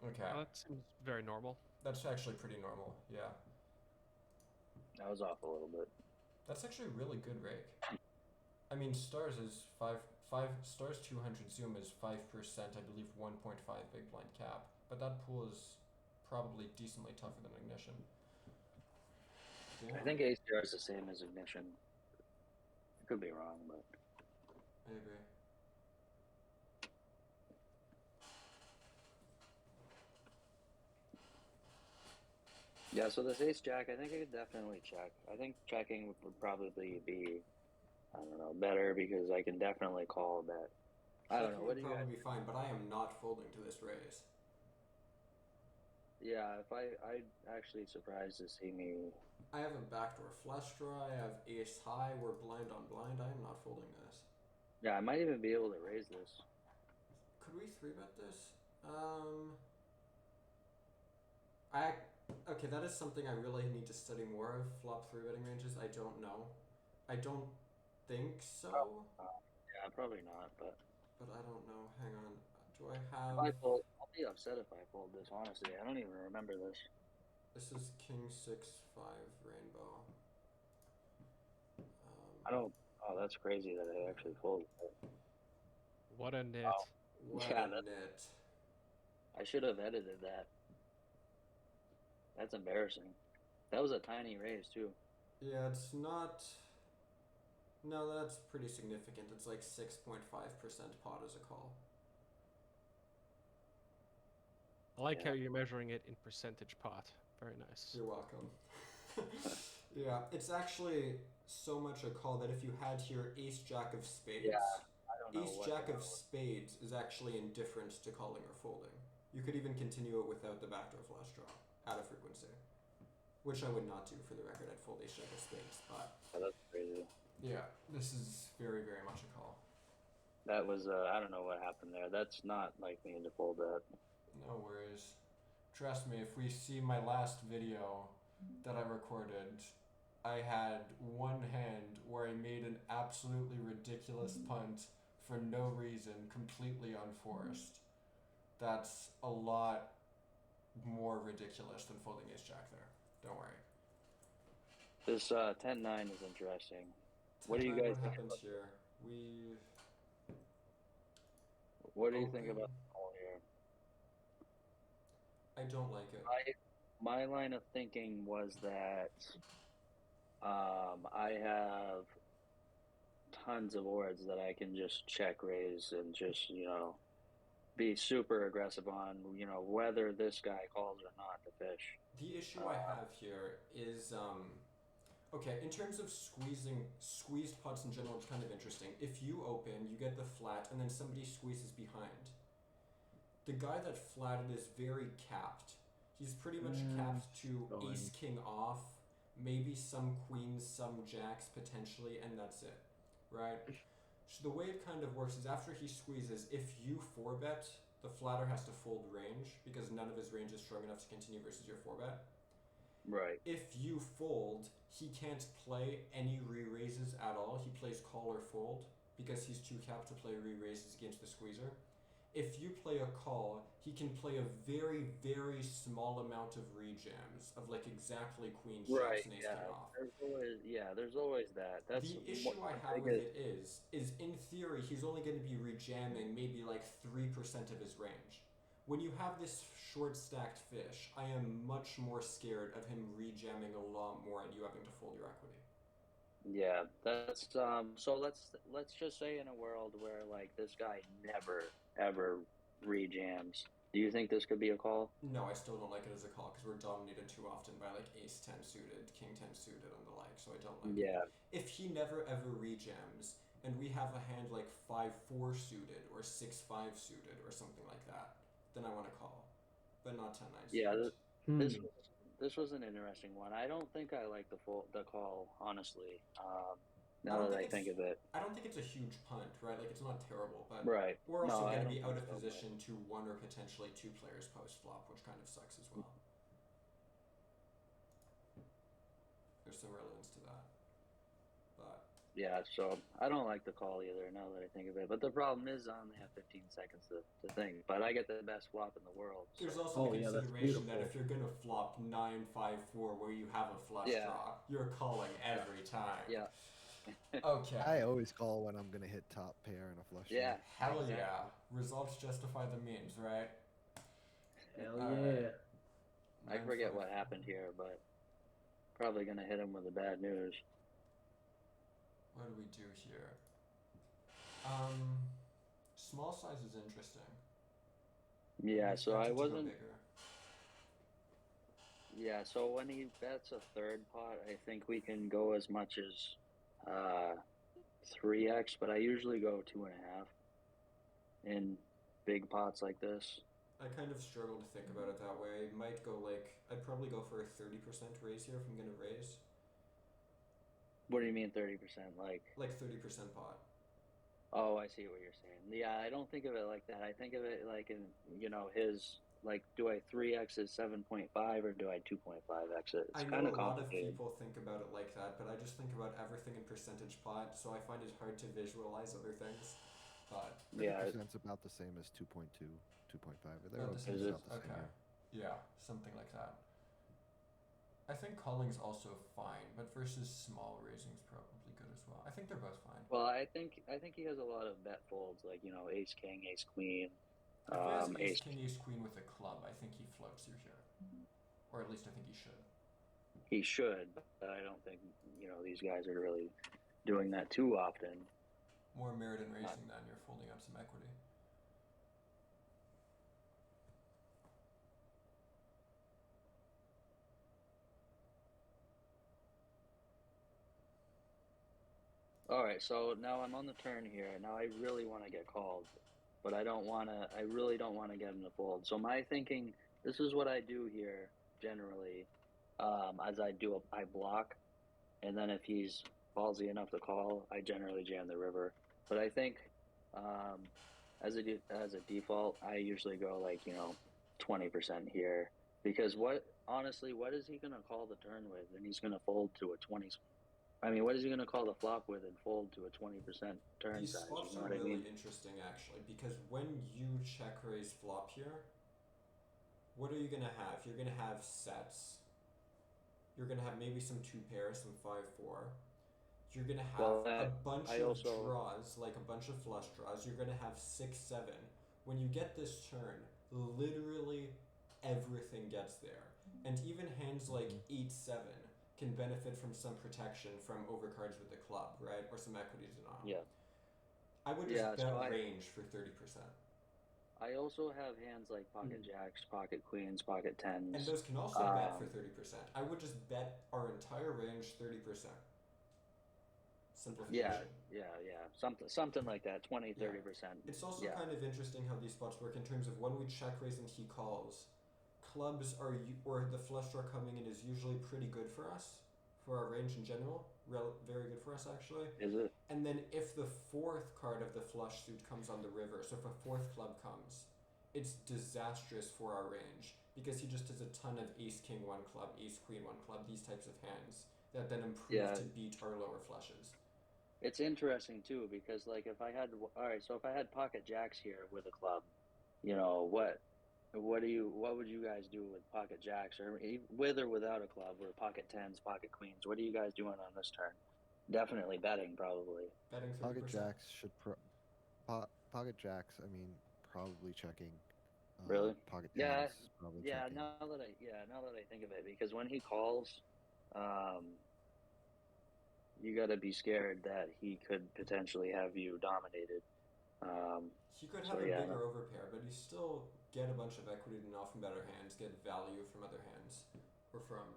Okay, That seems very normal. that's actually pretty normal. Yeah, I was off a little bit. that's actually a really good rake. I mean, stars is five stars 200 zoom is 5%. I believe 1.5 big blind cap, but that pool is probably decently tougher than ignition. Yeah, I think ACR is the same as ignition. I could be wrong, but I agree. yeah. So this ace jack, I think I could definitely check. I think checking would probably be, I don't know, better because I can definitely call a bet. I don't know. What Checking would do you guys? probably be fine, but I am not folding to this raise. Yeah, if I'd actually surprised to see me. I have a backdoor flush draw. I have ace high. We're blind on blind. I am not folding this. Yeah, I might even be able to raise this. Could we 3-bet this? Okay, that is something I really need to study more of. Flop 3-betting ranges. I don't know. I don't think so, Yeah, probably not. But but I don't know. Hang on. Do I have? I'll be upset if I fold this. Honestly, I don't even remember this. This is King 6-5 rainbow. I don't. Oh, that's crazy that I actually folded it. What a nit. Wow. What Yeah, a nit. I should have edited that. That's embarrassing. That was a tiny raise too. Yeah, it's not. No, that's pretty significant. It's like 6.5% pot as a call. I like Yeah. how you're measuring it in percentage pot. Very nice. You're welcome. Yeah, it's actually so much a call that if you had here ace jack of spades, Yeah, I don't know ace what jack the of hell. spades is actually indifferent to calling or folding. You could even continue it without the backdoor flush draw at a frequency, which I would not do for the record. I'd fold ace jack of spades, but Oh, that's crazy. yeah, this is very, very much a call. That was I don't know what happened there. That's not like me to fold that. No worries. Trust me, if we see my last video that I recorded, I had one hand where I made an absolutely ridiculous punt for no reason, completely unforced. That's a lot more ridiculous than folding ace jack there. Don't worry. This 10-9 is interesting. What do you 10-9, guys what think happens about- here? We What do you think open. about the call here? I don't like it. My line of thinking was that I have tons of boards that I can just check raise and just be super aggressive on whether this guy calls or not to fish. The issue I have here is okay, in terms of squeezed pots in general, it's kind of interesting. If you open, you get the flat, and then somebody squeezes behind. The guy that flatted is very capped. He's pretty much capped to fine. ace king off, maybe some queens, some jacks potentially, and that's it, right? So the way it kind of works is after he squeezes, if you 4-bet, the flatter has to fold range because none of his range is strong enough to continue versus your 4-bet. Right. If you fold, he can't play any re-raises at all. He plays call or fold because he's too capped to play re-raises against the squeezer. If you play a call, he can play a very, very small amount of rejams of like exactly queen Right. shots and ace Yeah. king off. There's always that. That's The issue I have with it is in theory he's only going to be rejamming maybe like 3% of his range. When you have this short stacked fish, I am much more scared of him rejamming a lot more and you having to fold your equity. Yeah, that's so let's just say in a world where like this guy never ever rejams. Do you think this could be a call? No, I still don't like it as a call because we're dominated too often by like ace 10 suited, king 10 suited, and the like. So I don't like it. Yeah. If he never ever rejams and we have a hand like 5-4 suited or 6-5 suited or something like that, then I want to call, but not 10-9 Yeah, suited. this this was an interesting one. I don't think I like the call, honestly. Now that I think of it. I don't think it's a huge punt, right? Like, it's not terrible, but Right. we're also No, I going to don't be out think of so, but- position to one or potentially two players post flop, which kind of sucks as well. There's some relevance to that, but Yeah, so I don't like the call either. Now that I think of it, but the problem is I only have 15 seconds to think. But I get the best flop in the world. So. there's also Oh, the yeah, that's consideration that beautiful. if you're going to flop 9-5-4 where you have a flush Yeah. draw, you're calling every time. Yeah. Okay. I always call when I'm gonna hit top pair and a flush draw. Yeah. Hell exactly. yeah. Results justify the means, right? Hell All yeah. right. I forget 9-5-4. what happened here, but probably gonna hit him with the bad news. What do we do here? Small size is interesting. Yeah, We so I expect it to go wasn't. bigger. Yeah, so when he bets a third pot, I think we can go as much as 3x, but I usually go 2.5 in big pots like this. I kind of struggle to think about it that way. Might go like, I'd probably go for a 30% raise here if I'm gonna raise. What do you mean 30%? Like, 30% pot. oh, I see what you're saying. Yeah, I don't think of it like that. I think of it like in, his, like, do I 3x is 7.5 or do I 2.5x it? It's I kind know of a lot of complicated. people think about it like that, but I just think about everything in percentage pot, so I find it hard to visualize other things. But 30%'s about the same as 2.2, 2.5. They're about the same Is it? about the same Okay. here. Yeah, something like that. I think calling's also fine, but versus small raising's probably good as well. I think they're both fine. Well, I think he has a lot of bet folds, like, ace king, ace queen, If he has ace. ace king, ace queen with a club, I think he floats you here. Or at least I think he should. He should, but I don't think these guys are really doing that too often. More merit in raising than you're folding up some equity. All right, so now I'm on the turn here. Now I really want to get called, but I really don't want to get him to fold. So my thinking, this is what I do here generally. As I block, and then if he's ballsy enough to call, I generally jam the river. But I think, as a default, I usually go like 20% here, because what is he gonna call the turn with? And he's gonna fold to a 20. I mean, what is he gonna call the flop with and fold to a 20% turn These size? spots You know are what I really mean? interesting actually, because when you check raise flop here, what are you gonna have? You're gonna have sets. You're gonna have maybe some 2 pairs, some 5-4. You're gonna have a bunch of draws, like a bunch of flush draws. You're gonna have 6-7. When you get this turn, literally everything gets there, and even hands like 8-7 can benefit from some protection from overcards with the club, right, or some equity denial. Yeah. I would just bet range for 30%. I also have hands like pocket jacks, pocket queens, pocket tens. And those can also bet for 30%. I would just bet our entire range 30%. Simplification. Yeah. Something like that, 20, 30%. It's also kind of interesting how these spots work in terms of when we check raise and he calls, clubs or the flush draw coming in is usually pretty good for us, for our range in general. Very good for us actually. Is it? And then if the 4th card of the flush suit comes on the river, so if a 4th club comes, it's disastrous for our range, because he just has a ton of ace king 1 club, ace queen 1 club, these types of hands that then improve to beat our lower flushes. It's interesting too, because like if I had pocket jacks here with a club, what would you guys do with pocket jacks, or with or without a club, or pocket tens, pocket queens? What are you guys doing on this turn? Definitely betting, probably. Betting 30%. Pocket jacks should pocket jacks. I mean, probably checking. Really? Pocket Yeah. tens, probably checking. Now that I think of it, because when he calls, you got to be scared that he could potentially have you dominated. He could have a bigger overpair, but you still get a bunch of equity and often better hands, get value from other hands, or from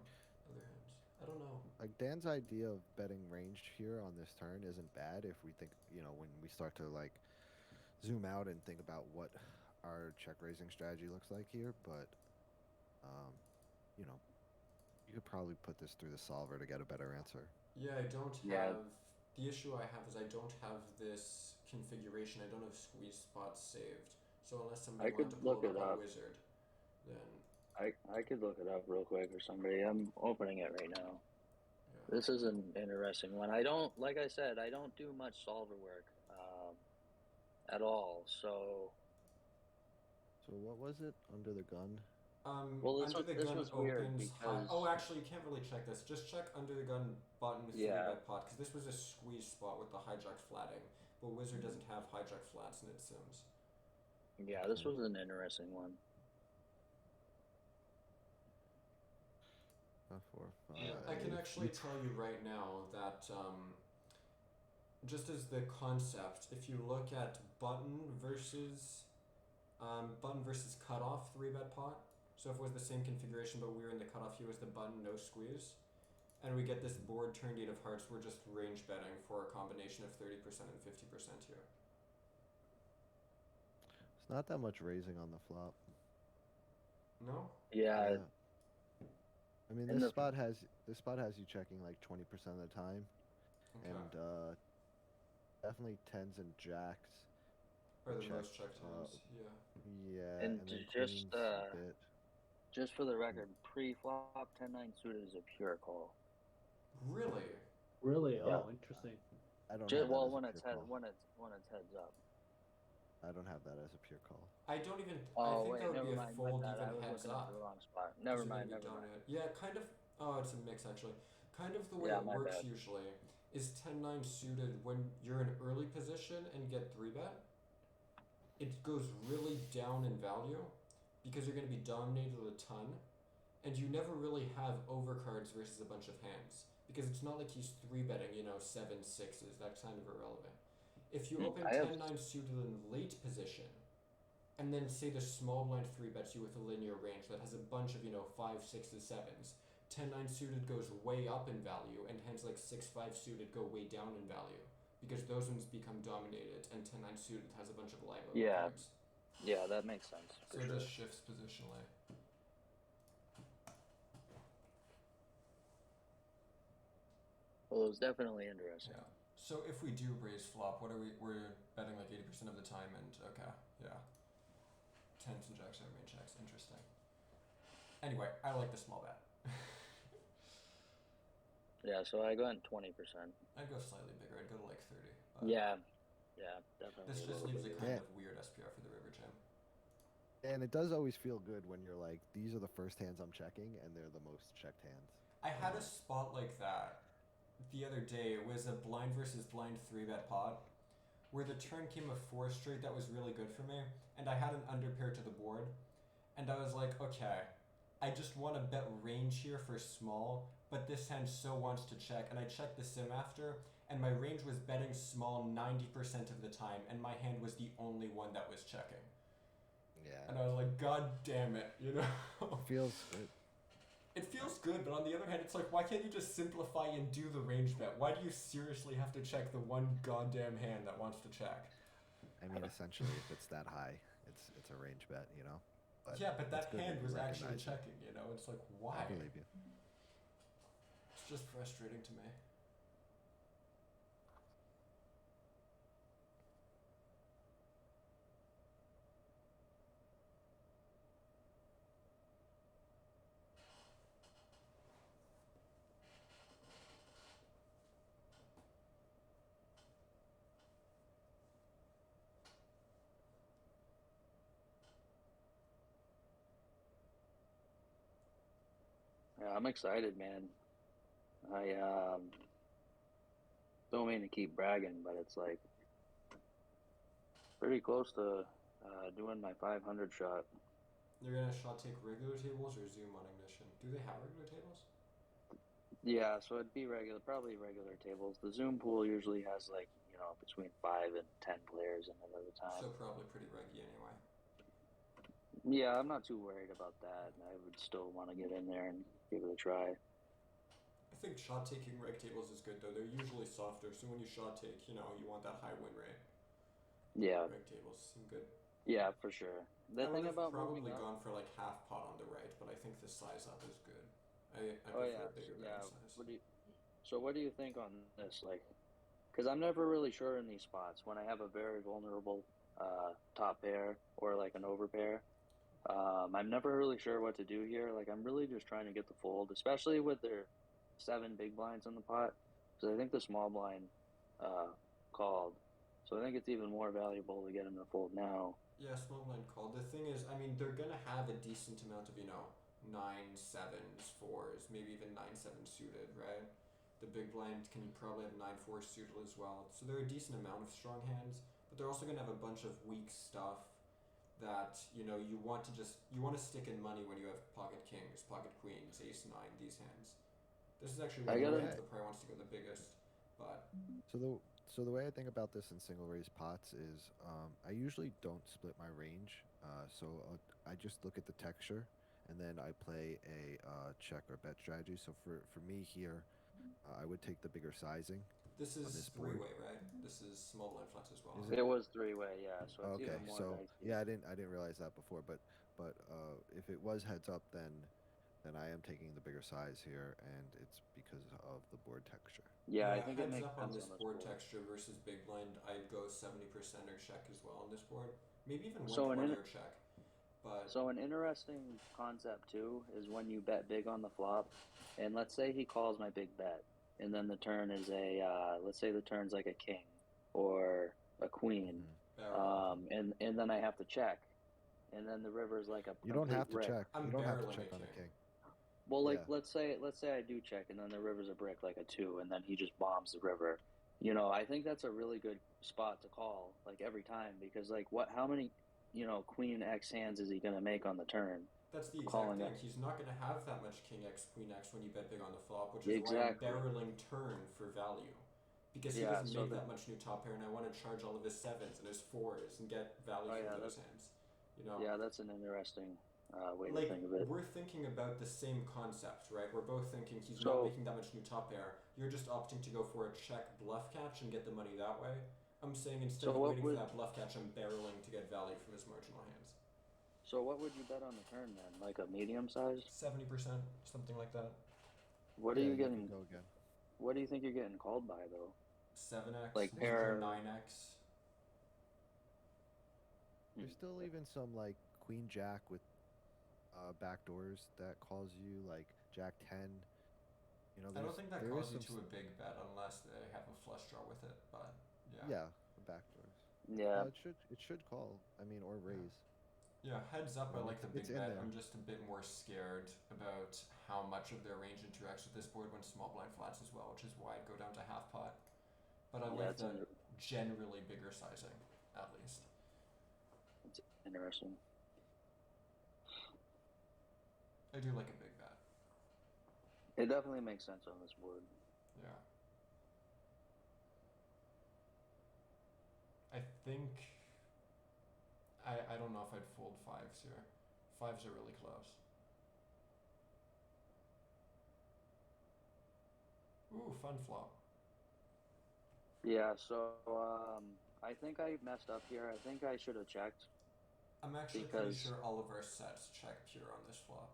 other hands. I I don't know. Like Dan's idea of betting ranged here on this turn isn't bad if we think, when we start to like zoom out and think about what our check raising strategy looks like here, but um, you know, you could probably put this through the solver to get a better answer. Yeah, I don't Yeah. have. The issue I have is I don't have this configuration. I don't have squeeze spots saved. So unless somebody I could wanted to pull look it it up on up. Wizard, then I could look it up real quick or somebody. I'm opening it right now. yeah. This is an interesting one. I don't, like I said, I don't do much solver work at all. So So what was it? Under the gun? well, Under the this gun was weird opens high. because Oh, actually, you can't really check this. Just check under the gun button with yeah, 3-bet pot, because this was a squeeze spot with the hijack flatting. But Wizard doesn't have hijack flats in its sims. yeah, this was an interesting one. 5, 4, 5. Yeah, I can actually tell you right now that just as the concept, if you look at button versus cutoff 3-bet pot. So if it was the same configuration but we were in the cutoff, here was the button no squeeze, and we get this board turn 8 of hearts, we're just range betting for a combination of 30% and 50% here. It's not that much raising on the flop. Yeah, Yeah. I mean, In this the- spot has you checking like 20% of the time, Okay. and definitely tens and jacks. Or the check, most checked hands. Yeah. Yeah, And and then just, queens a bit. just for the record, pre-flop 10-9 suited is a pure call. Really? Really? Yeah. Oh, interesting. I don't Just, have that well, as when a it's pure head, call. when it's heads up. I don't have that as a pure call. I don't even. Oh I think wait, that would never be a mind. fold My bad. I even was heads looking up. at the wrong spot. 'Cause Never you're mind. gonna be Never mind. dominated. Yeah, kind of. Oh, it's a mix actually. Kind of the way Yeah, it my works bad. usually is 10-9 suited when you're in early position and get 3-bet. It goes really down in value because you're going to be dominated a ton, and you never really have overcards versus a bunch of hands because it's not like he's 3-betting, 7-6s. That's kind of irrelevant. If you open I have 10-9 suited in late position, and then say the small blind 3-bets you with a linear range that has a bunch of 5, 6s, 7s. 10-9 suited goes way up in value, and hands like 6-5 suited go way down in value because those ones become dominated, and 10-9 suited has a bunch of live Yeah, cards. yeah, that makes sense So for it sure. just shifts positionally. Well, it was definitely interesting. Yeah. So if we do raise flop, what are we're betting like 80% of the time, and okay, yeah. Tens and jacks are main checks. Interesting. Anyway, I like the small bet. Yeah, so I went 20%. I'd go slightly bigger. I'd go to like 30. But Yeah, definitely. This a just little leaves a bit. kind Yeah. of weird SPR for the river jam. And it does always feel good when you're like, these are the first hands I'm checking, and they're the most checked hands. I had a spot like that the other day. It was a blind versus blind 3-bet pot where the turn came a 4 straight that was really good for me, and I had an underpair to the board, and I was like, okay, I just want to bet range here for small, but this hand so wants to check, and I checked the sim after, and my range was betting small 90% of the time, and my hand was the only one that was checking. Yeah. And I was like, God damn it, Feels good. It feels good, but on the other hand, it's like, why can't you just simplify and do the range bet? Why do you seriously have to check the one goddamn hand that wants to check? I mean, essentially, if it's that high, it's a range bet, But yeah, but that it's good hand that was you actually recognize it. checking, It's like, why? I believe you. It's just frustrating to me. Yeah, I'm excited, man. I don't mean to keep bragging, but it's like pretty close to doing my 500 shot. You're gonna shot take regular tables or zoom on ignition? Do they have regular tables? Yeah, so it'd be probably regular tables. The Zoom pool usually has like between 5 and 10 players in it at a time. So probably pretty reggy anyway. Yeah, I'm not too worried about that. I would still want to get in there and give it a try. I think shot taking reg tables is good though. They're usually softer, so when you shot take, you know, you want that high win rate. Yeah, Reg tables seem good. yeah, for sure. The I thing would have about probably moving up. gone for like half pot on the right, but I think the size up is good. I Oh prefer yeah, bigger yeah. betting size. What do you think on this? Like, because I'm never really sure in these spots when I have a very vulnerable top pair or like an overpair. I'm never really sure what to do here. Like, I'm really just trying to get the fold, especially with their 7 big blinds in the pot, because I think the small blind called. So I think it's even more valuable to get him to fold now. Yeah, small blind call. The thing is, I mean, they're gonna have a decent amount of, you know, 9-7s, 4s, maybe even 9-7 suited, right? The big blind can probably have 9-4 suited as well. So they're a decent amount of strong hands, but they're also gonna have a bunch of weak stuff that, you know, you want to stick in money when you have pocket kings, pocket queens, ace 9, these hands. This is actually I one of the gotta. hands that probably wants to go the biggest, but So the way I think about this in single raise pots is I usually don't split my range. I just look at the texture, and then I play a check or bet strategy. So for me here, I would take the bigger sizing. this is this board. three-way, right? This is small blind flex as well. Is It was 3-way, yeah. So it's Okay, even more so dicey. yeah, I didn't realize that before, but if it was heads up, then I am taking the bigger size here, and it's because of the board texture. Yeah, I think it heads makes up on sense this on this board board. texture versus big blind, I'd go 70% or check as well on this board. Maybe even So 120 or check. But So an interesting concept too is when you bet big on the flop, and let's say he calls my big bet, and then the turn is let's say the turn's like a king or a queen, barrel. and then I have to check, and then the river's like a You don't complete have to brick. check. I'm You don't have to barreling check a on a king. king. Well, like Yeah. let's say I do check, and then the river's a brick like a 2, and then he just bombs the river. You know, I think that's a really good spot to call like every time because like how many queen X hands is he gonna make on the turn? That's the exact Calling thing. it He's not going to have that much king X, queen X when you bet big on the flop, which is why I'm exactly. barreling turn for value. Because he Yeah, doesn't so make that much new top pair, and I want to charge all of his 7s and his 4s and get value Oh, yeah, from those hands. You know? Yeah, that's an interesting way to Like, think of it. we're thinking about the same concept, right? We're both thinking he's So- not making that much new top pair. You're just opting to go for a check bluff catch and get the money that way. I'm saying instead So of what waiting for would- that bluff catch, I'm barreling to get value from his marginal hands. So what would you bet on the turn then? Like a medium size? 70%, something like that. What Yeah, are you you getting? can go again. What do you think you're getting called by though? 7x, Like maybe pair- 9x. There's still even some like queen jack with backdoors that calls you, like jack 10. You know, I don't think that there calls is you some to a big bet unless they have a flush draw with it, but yeah. yeah, backdoors. Yeah. It should call. I mean, or raise. Yeah, heads up, I Well, like the it's big in bet. there. I'm just a bit more scared about how much of their range interacts with this board when small blind flats as well, which is why I'd go down to half pot. But I Yeah, like it's the generally bigger sizing, at least. It's interesting. I do like a big bet. It definitely makes sense on this board. Yeah. I think I don't know if I'd fold 5s here. 5s are really close. Ooh, fun flop. Yeah, so I think I messed up here. I think I should have checked. I'm actually pretty Because- sure all of our sets check pure on this flop.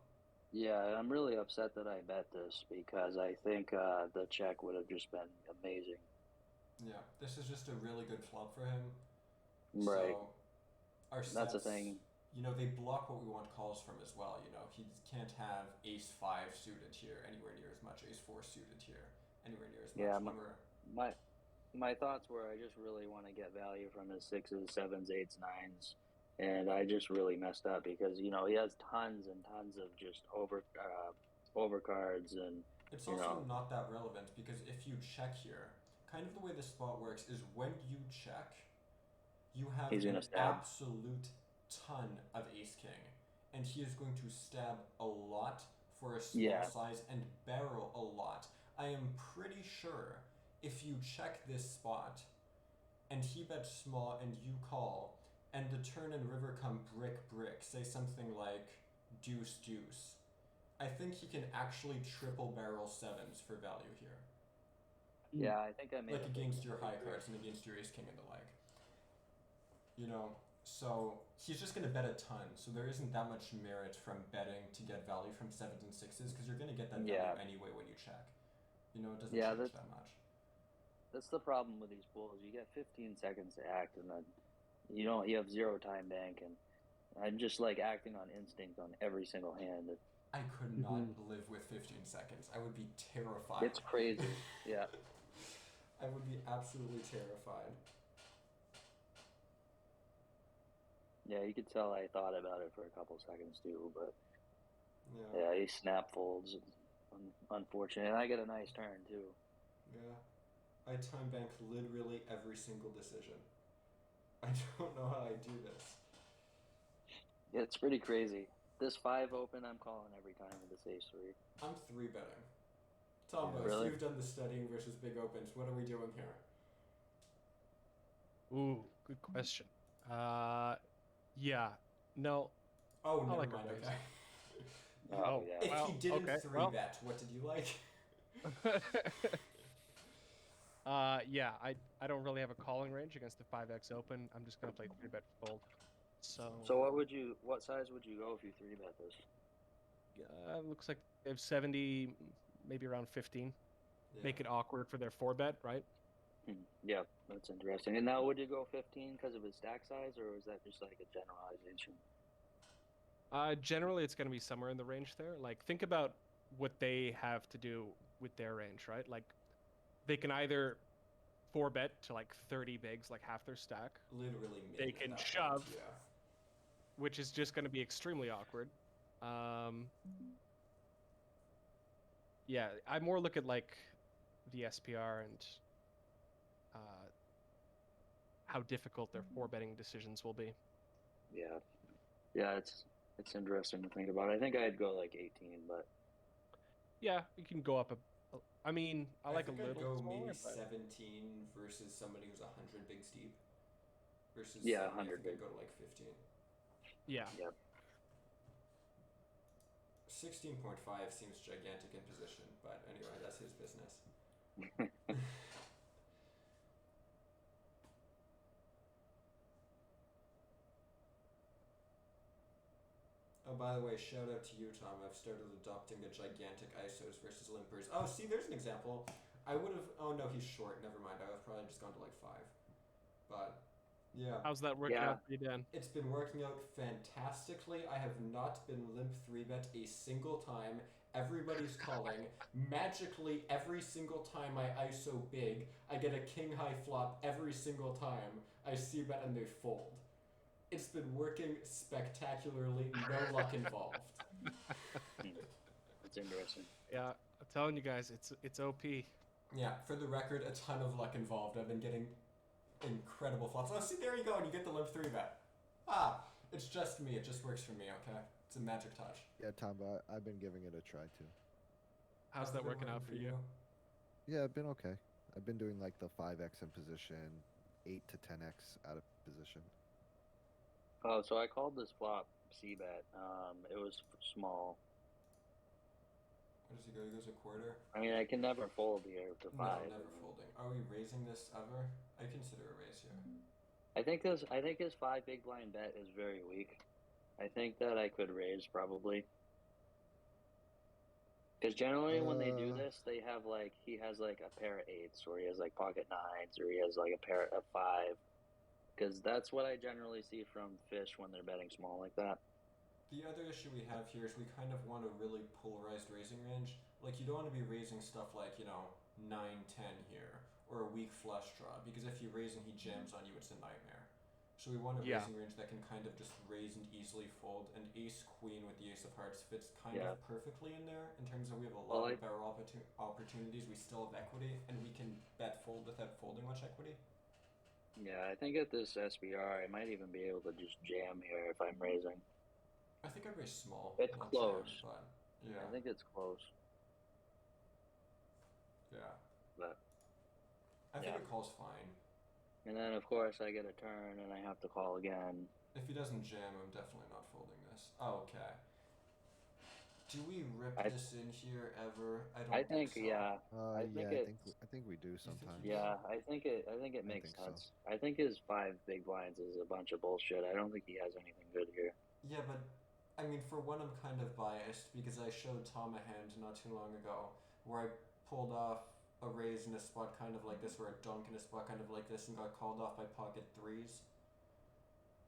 Yeah, I'm really upset that I bet this because I think the check would have just been amazing. Yeah, this is just a really good flop for him. Right. So our sets, That's the thing. You know, they block what we want calls from as well. You know, he can't have ace 5 suited here anywhere near as much, ace 4 suited here anywhere near as much. Yeah, When we're- My thoughts were I just really want to get value from his 6s, 7s, 8s, 9s, and I just really messed up because he has tons and tons of just overcards and It's you also know. not that relevant because if you check here, kind of the way the spot works is when you check, you have He's an gonna stab. absolute ton of ace king, and he is going to stab a lot for a small Yeah. size and barrel a lot. I am pretty sure if you check this spot and he bets small and you call and the turn and river come brick brick, say something like deuce deuce, I think he can actually triple barrel sevens for value here. Yeah, I think I made Like a big against your high mistake here. cards and against your ace king and the like. You know, so he's just gonna bet a ton. So there isn't that much merit from betting to get value from sevens and sixes because you're gonna get that value Yeah. anyway when you check. You know, it doesn't Yeah, change that much. That's the problem with these pools. You get 15 seconds to act, and then you have 0 time bank, and I'm just like acting on instinct on every single hand. I could not live with 15 seconds. I would be terrified. It's crazy. Yeah. I would be absolutely terrified. Yeah, you could tell I thought about it for a couple seconds too, but Yeah. yeah, he snap folds. Unfortunate. And I get a nice turn too. Yeah. I time bank literally every single decision. I don't know how I do this. It's pretty crazy. This 5 open, I'm calling every time with this ace 3. I'm 3 betting. Tombos, Really? you've done the studying versus big opens. What are we doing here? Ooh, good question. Yeah, no. Oh, I never like a mind. raise. Okay. Oh, If yeah. Well, he didn't okay, 3 well. bet, what did you like? Yeah, I don't really have a calling range against the 5x open. I'm just gonna play 3-bet fold. So What size would you go if you 3-bet this? looks like they have 70, maybe around 15. Yeah. Make it awkward for their 4-bet, right? Yeah, that's interesting. And now would you go 15 because of his stack size, or is that just like a generalization? Generally, it's going to be somewhere in the range there. Like, think about what they have to do with their range, right? Like, they can either 4-bet to like 30 bigs, like half their stack, Literally min They at can that point, shove. Yeah. which is just going to be extremely awkward. Yeah, I more look at like the SPR and how difficult their 4-betting decisions will be. Yeah, it's interesting to think about. I think I'd go like 18, but Yeah, you can go up I mean, I like a think I'd little go smaller, maybe but 17 versus somebody who's 100 bigs deep. Versus Yeah, 70, 100 I think big. I'd go to like 15. yeah. 16.5 seems gigantic in position, but anyway, that's his business. Oh, by the way, shout out to you, Tom. I've started adopting the gigantic ISOs versus limpers. Oh, see, there's an example. I would have. Oh no, he's short. Never mind. I would have probably just gone to like 5. But yeah, How's that working Yeah. out for you, Dan? it's been working out fantastically. I have not been limp 3-bet a single time. Everybody's calling. Magically, every single time I ISO big, I get a king high flop every single time I c-bet and they fold. It's been working spectacularly. No luck involved. It's interesting. Yeah, I'm telling you guys, it's OP. Yeah, for the record, a ton of luck involved. I've been getting incredible flops. Oh, see, there you go, and you get the limp 3-bet. Ah, it's just me. It just works for me, okay? It's a magic touch. Yeah, Tom, I've been giving it a try too. How's that it been working out for you? Yeah, I've been okay. I've been doing like the 5x in position, 8 to 10x out of position. Oh, so I called this flop c-bet. It was small. What does he go? He goes a quarter? I mean, I can never fold here to 5. No, never folding. Are we raising this ever? I consider a raise here. I think his 5 big blind bet is very weak. I think that I could raise probably. Because generally when they do this, they have like he has like a pair of 8s, or he has like pocket 9s, or he has like a pair of 5. Because that's what I generally see from fish when they're betting small like that. The other issue we have here is we kind of want a really polarized raising range. Like, you don't want to be raising stuff like, 9-10 here, or a weak flush draw, because if you raise and he jams on you, it's a nightmare. So we want a Yeah. raising range that can kind of just raise and easily fold, and ace-queen with the ace of hearts fits kind Yeah. of perfectly in there, in terms of we have a lot of barrel opportunities, we still have equity, and we can bet fold without folding much equity. Yeah, I think at this SBR, I might even be able to just jam here if I'm raising. I think I'd raise small. It's not close. Jam, but yeah. I think it's close. Yeah. But I think Yeah. it calls fine. and then of course I get a turn and I have to call again. If he doesn't jam, I'm definitely not folding this. Oh, okay. Do we rip I- this in here ever? I don't I think so. yeah. I Yeah, think I think we do think you sometimes. do? Yeah, I think it I makes think so. sense. I think his 5 big blinds is a bunch of bullshit. I don't think he has anything good here. Yeah, but I mean, for one, I'm kind of biased because I showed Tom a hand not too long ago where I pulled off a raise in a spot kind of like this, or a dunk in a spot kind of like this, and got called off by pocket threes.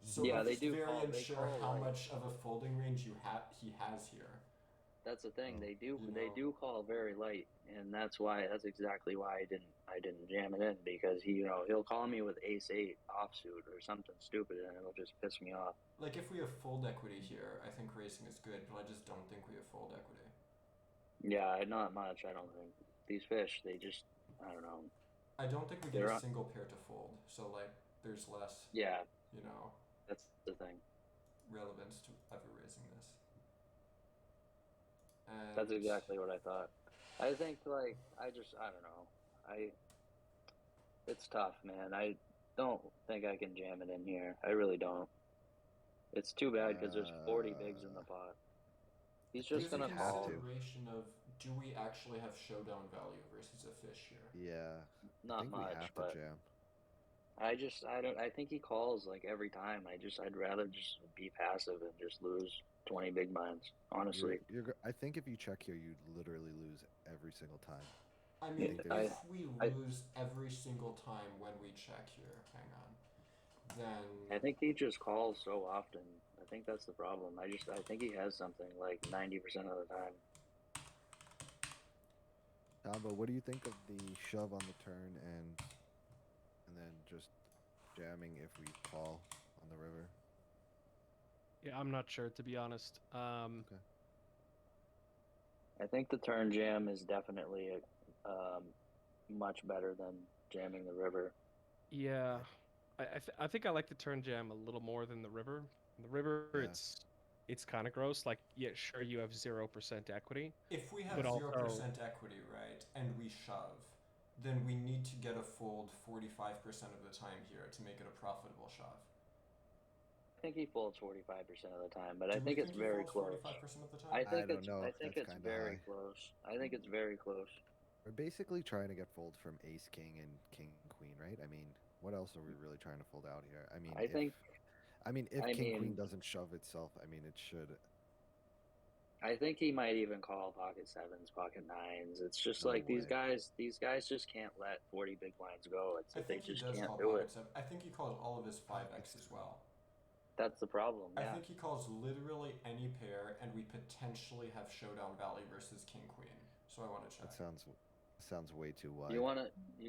So Yeah, I'm they just do very call- they unsure call, how like- much of a folding range he has here. That's the thing. Oh, They do you they know. do call very light, and that's exactly why I didn't jam it in, because he'll call me with ace 8 offsuit or something stupid, and it'll just piss me off. Like if we have fold equity here, I think racing is good, but I just don't think we have fold equity. Yeah, not much. I don't think these fish. They just I don't know. I don't think we get They're a on- single pair to fold, so like there's less, Yeah, that's the thing. relevance to ever raising this. And That's exactly what I thought. I think I don't know. It's tough, man. I don't think I can jam it in here. I really don't. It's too bad because there's 40 bigs in the pot. He's just there's gonna a call. consideration of, do we actually have showdown value versus a fish here? Yeah, I Not think we much, have but to jam. I think he calls like every time. I'd rather just be passive and just lose 20 big blinds. Honestly, I think if you check here, you'd literally lose every single time. I mean, think if there's- we I- lose every single time when we check here, hang on, then I think he just calls so often. I think that's the problem. I think he has something like 90% of the time. But what do you think of the shove on the turn and then just jamming if we call on the river? Yeah, I'm not sure to be honest. I think the turn jam is definitely much better than jamming the river. Yeah, I think I like the turn jam a little more than the river. The river, Yeah. it's kind of gross. Like, yeah, sure, you have 0% equity. if we have But 0% equity, right, and we shove, then we need to get a fold 45% of the time here to make it a profitable shove. I think he folds 45% of the time, but Do I we think it's he very folds close. 45% of the time? I think don't know I if think that's it's kinda very high. close. I think it's very close. We're basically trying to get fold from ace king and king queen, right? I mean, what else are we really trying to fold out here? I mean, if king queen doesn't shove itself, I mean, it should. I think he might even call pocket sevens, pocket nines. It's just No like these way. guys just can't let 40 big blinds go. I They think he just does can't call do it. pocket seven. I think he calls all of his 5x as well. That's the problem. I Yeah. think he calls literally any pair, and we potentially have showdown value versus king queen. So I want to check. That sounds way too wide. You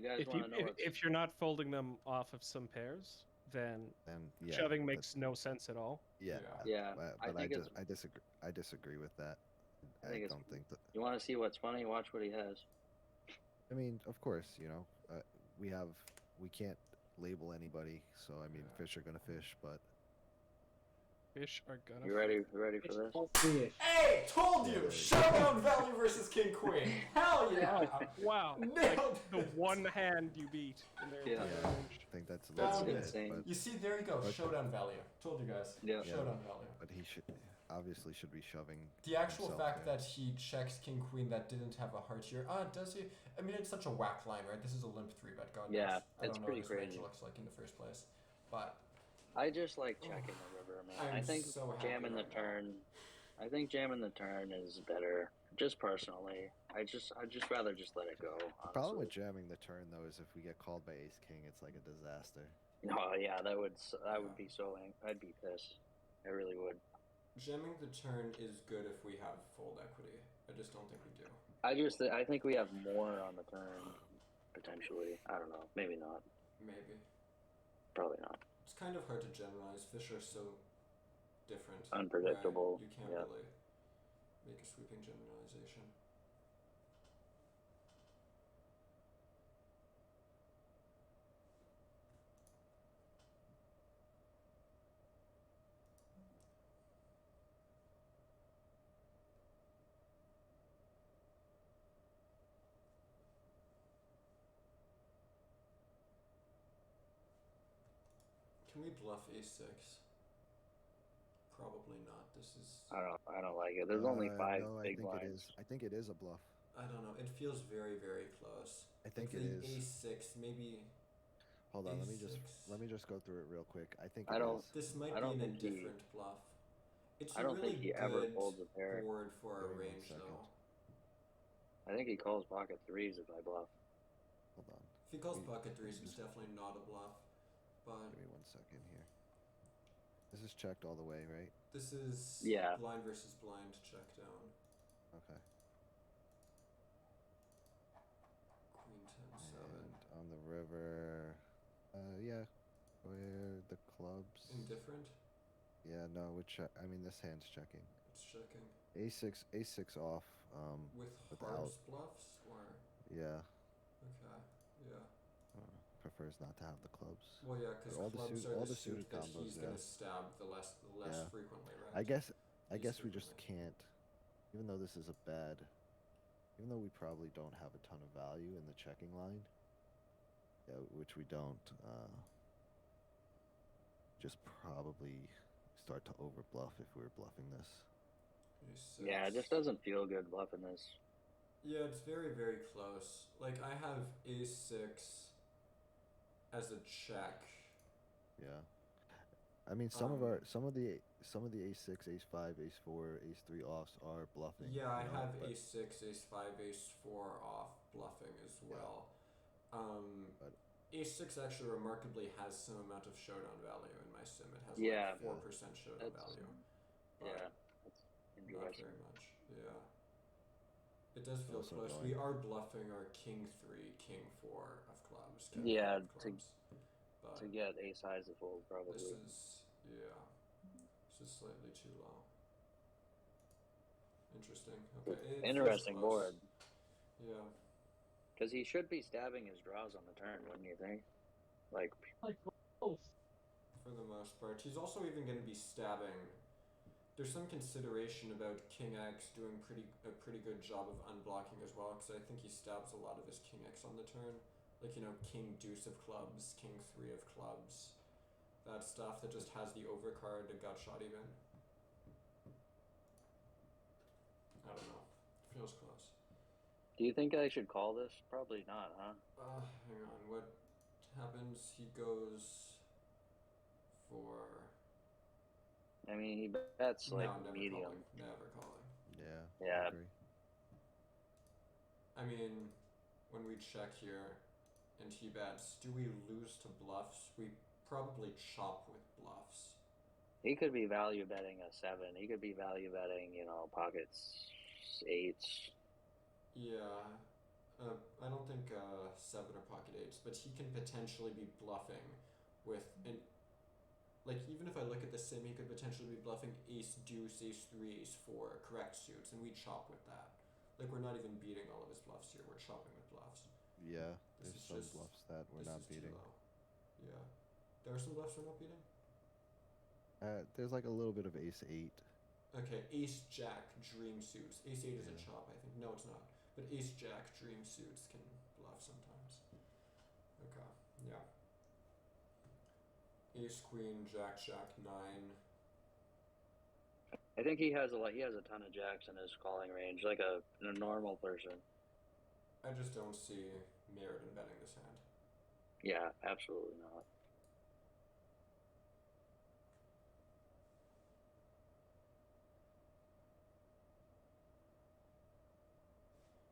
guys If want to know? if you're not folding them off of some pairs, then And yeah, shoving makes no sense at all. yeah. Yeah, But I think I disagree. I disagree with that. I think it's- don't think that. You want to see what's funny? Watch what he has. I mean, of course, we can't label anybody, so I mean, Yeah. fish are gonna fish, but Fish are gonna. You ready? You ready for this? Fish. Hey, told you! Yeah. Showdown value versus king queen. Hell yeah! Wow, Nailed the it. one hand you beat in their Yeah. entire yeah, range. I think that's a That's little bit. insane. But, You see, there you go. But- Showdown value. Told you guys. Yeah. Showdown value. but he should be shoving. The actual himself fact there. that he checks king queen that didn't have a heart here. Does he? I mean, it's such a whack line, right? This is a limp 3-bet. God knows. Yeah, I it's don't know pretty what his range crazy. looks like in the first place, but I just like checking the river, man. I'm I think so happy jamming the right now. turn. I think jamming the turn is better. Just personally, I'd just rather just let it go. The problem with honestly. jamming the turn though is if we get called by ace king, it's like a disaster. Oh yeah, that would be so. I'd be pissed. I really would. jamming the turn is good if we have fold equity. I just don't think we do. I think we have more on the turn potentially. I don't know. Maybe not. Maybe. Probably not. It's kind of hard to generalize. Fish are so different. Unpredictable. Right? You can't Yeah. really make a sweeping generalization. Can we bluff a6? probably not. This is. I don't like it. There's only 5 No, I big think it blinds. is. I think it is a bluff. I don't know. It feels very, very close. I think like it the is. A6, maybe. Hold on, let me A6. just go through it real quick. I think I it don't- is. This might I be don't an think he- indifferent bluff. It's I a don't really think he ever good folds a pair. board for our Give me 1 range, second. though. I think he calls pocket 3s if I bluff. Hold on. If he calls We- pocket threes, it's just- definitely not a bluff. But Give me 1 second here. This is checked all the way, right? this is Yeah. blind versus blind check down. Okay. Queen 10-7. And on the river, yeah, where the clubs. Indifferent? Yeah, no, I mean, this hand's checking. It's checking. A6 off. With without. hearts bluffs? Or. Yeah, Okay. Yeah. prefers not to have the clubs. Well, yeah, because All clubs the are all the the suit suited that combos. he's Yeah. going to stab the less Yeah. frequently, right? I guess Least we just frequently. can't. Even though this is a bad, even though we probably don't have a ton of value in the checking line. Yeah, which we don't. Just probably start to overbluff if we were bluffing this. A6. Yeah, it just doesn't feel good bluffing this. Yeah, it's very, very close. Like, I have A6 as a check. Yeah. I mean, some of the A6, Ace5, Ace4, Ace3 offs are bluffing. Yeah, I you know, have but- A6, Ace5, Ace4 off bluffing as Yeah. well. But- A6 actually remarkably has some amount of showdown value in my sim. It has Yeah. like 4% showdown That's- value. But Yeah, that's not interesting. very much. Yeah. It does feel Also close. going- We are bluffing our King 3, King 4 of clubs. King Yeah, 4 of clubs. But To get ace highs to fold, this probably. is, yeah. This is slightly too low. Interesting. Okay. it feels Interesting close. board. Yeah. Because he should be stabbing his draws on the turn, wouldn't you think? Like, For the most part. He's also even going to be stabbing. There's some consideration about King X doing a pretty good job of unblocking as well, because I think he stabs a lot of his King X on the turn. Like, you know, King Deuce of clubs, King 3 of clubs. That stuff that just has the overcard, a gut shot even. I don't know. Feels close. do you think I should call this? Probably not, huh? Hang on. What happens? He goes for. I mean, he bets like no, never medium. calling. Never calling. Yeah. Yeah. I agree. I mean, when we check here and he bets, do we lose to bluffs? We probably chop with bluffs. He could be value betting a 7. He could be value betting, pockets 8s. Yeah. I don't think 7 or pocket 8s, but he can potentially be bluffing with an. Like, even if I look at the sim, he could potentially be bluffing ace deuce, ace 3, ace 4, correct suits, and we chop with that. Like, we're not even beating all of his bluffs here, we're chopping with bluffs. Yeah. This There's is some just- bluffs that we're This not is too beating. low. Yeah. There are some bluffs we're not beating? There's like a little bit of Ace8. Okay, ace jack, dream suits. Ace 8 is a Yeah. chop, I think. No, it's not. But ace jack, dream suits can bluff sometimes. Okay, yeah. Ace queen, jack, jack, 9. I think he has a ton of jacks in his calling range, like a normal person. I just don't see merit in betting this hand. Yeah, absolutely not.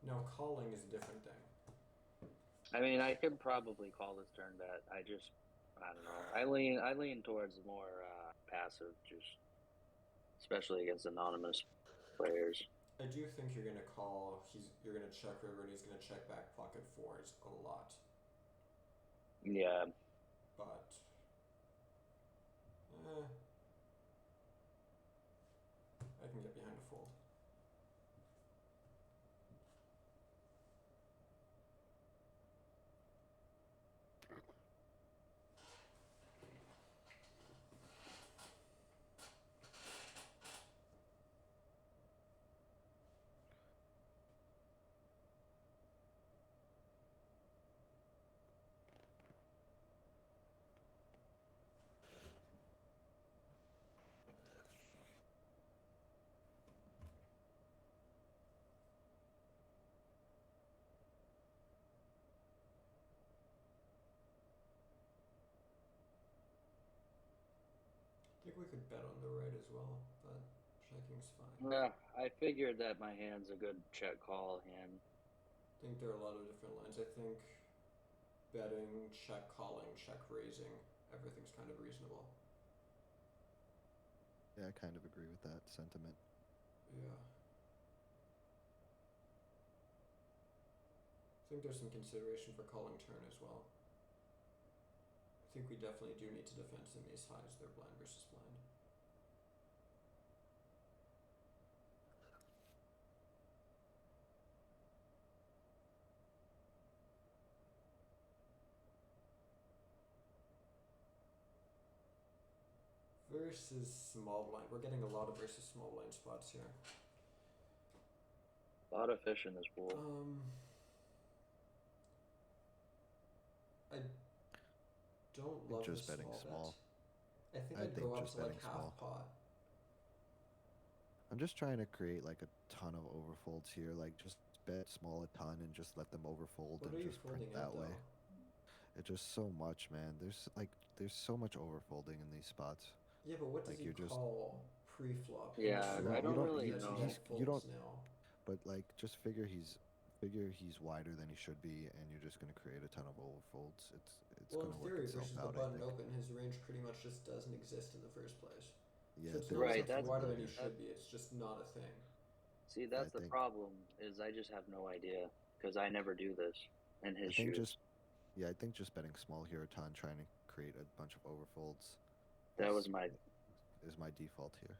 Now, calling is a different thing. I mean, I could probably call this turn bet. I don't know. I lean towards more passive, just especially against anonymous players. I do think you're gonna call. You're gonna check river, and he's gonna check back pocket 4s a lot. Yeah, But I can get behind a fold. think we could bet on the right as well, but checking's fine. Yeah, I figured that my hand's a good check call hand. I think there are a lot of different lines. I think betting, check calling, check raising, everything's kind of reasonable. Yeah, I kind of agree with that sentiment. Yeah. I think there's some consideration for calling turn as well. I think we definitely do need to defend some ace highs. They're blind versus blind. Versus small blind. We're getting a lot of versus small blind spots here. A lot of fish in this pool. I don't love just the betting small small. bet. I think I I'd think go up just to like betting half small. pot. I'm just trying to create like a ton of overfolds here. Like just bet small a ton and just let them overfold What and are you just print folding that out way. though? It's just so much, man. There's so much overfolding in these spots. Yeah, but what does Like, he you're just- call pre-flop? Yeah, I don't really That know. he You don't- folds now. But like, just figure he's wider than he should be, and you're just gonna create a ton of overfolds. It's Well, gonna in work theory, itself versus the out. I button think. open, his range pretty much just doesn't exist in the first place. Yeah, So it's there not is Right, like a he's wider than he possibility. should be. It's just not a thing. See, that's the think- problem. Is I just have no idea because I never do this in his I think shoes. I think just betting small here a ton, trying to create a bunch of overfolds. That is- was my is my default here.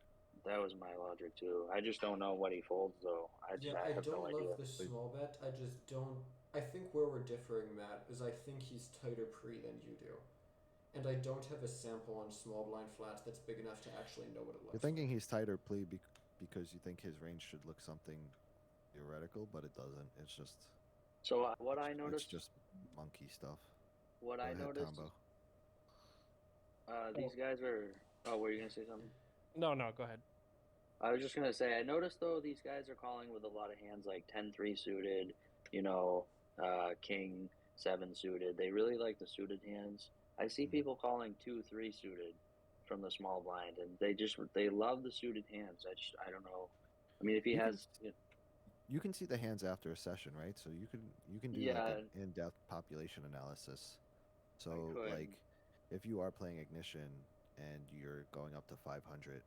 logic too. I just don't know what he folds though. I have don't no idea. love the small bet. I just don't. I think where we're differing, Matt, is I think he's tighter pre than you do. And I don't have a sample on small blind flats that's big enough to actually know what it looks You're thinking like. he's tighter plea because you think his range should look something theoretical, but it doesn't. It's just So what I it's noticed, just monkey stuff. what Go I ahead, noticed, Tombo. these guys are. Oh, were you gonna say something? No, go ahead. I was just gonna say I noticed though these guys are calling with a lot of hands like 10-3 suited, King 7 suited. They really like the suited hands. I see people calling 2-3 suited from the small blind, and they love the suited hands. I don't know. I mean, if he You can- has, You can see the hands after a session, right? So you can do Yeah. like an in-depth population analysis. So could. like, if you are playing ignition and you're going up to 500,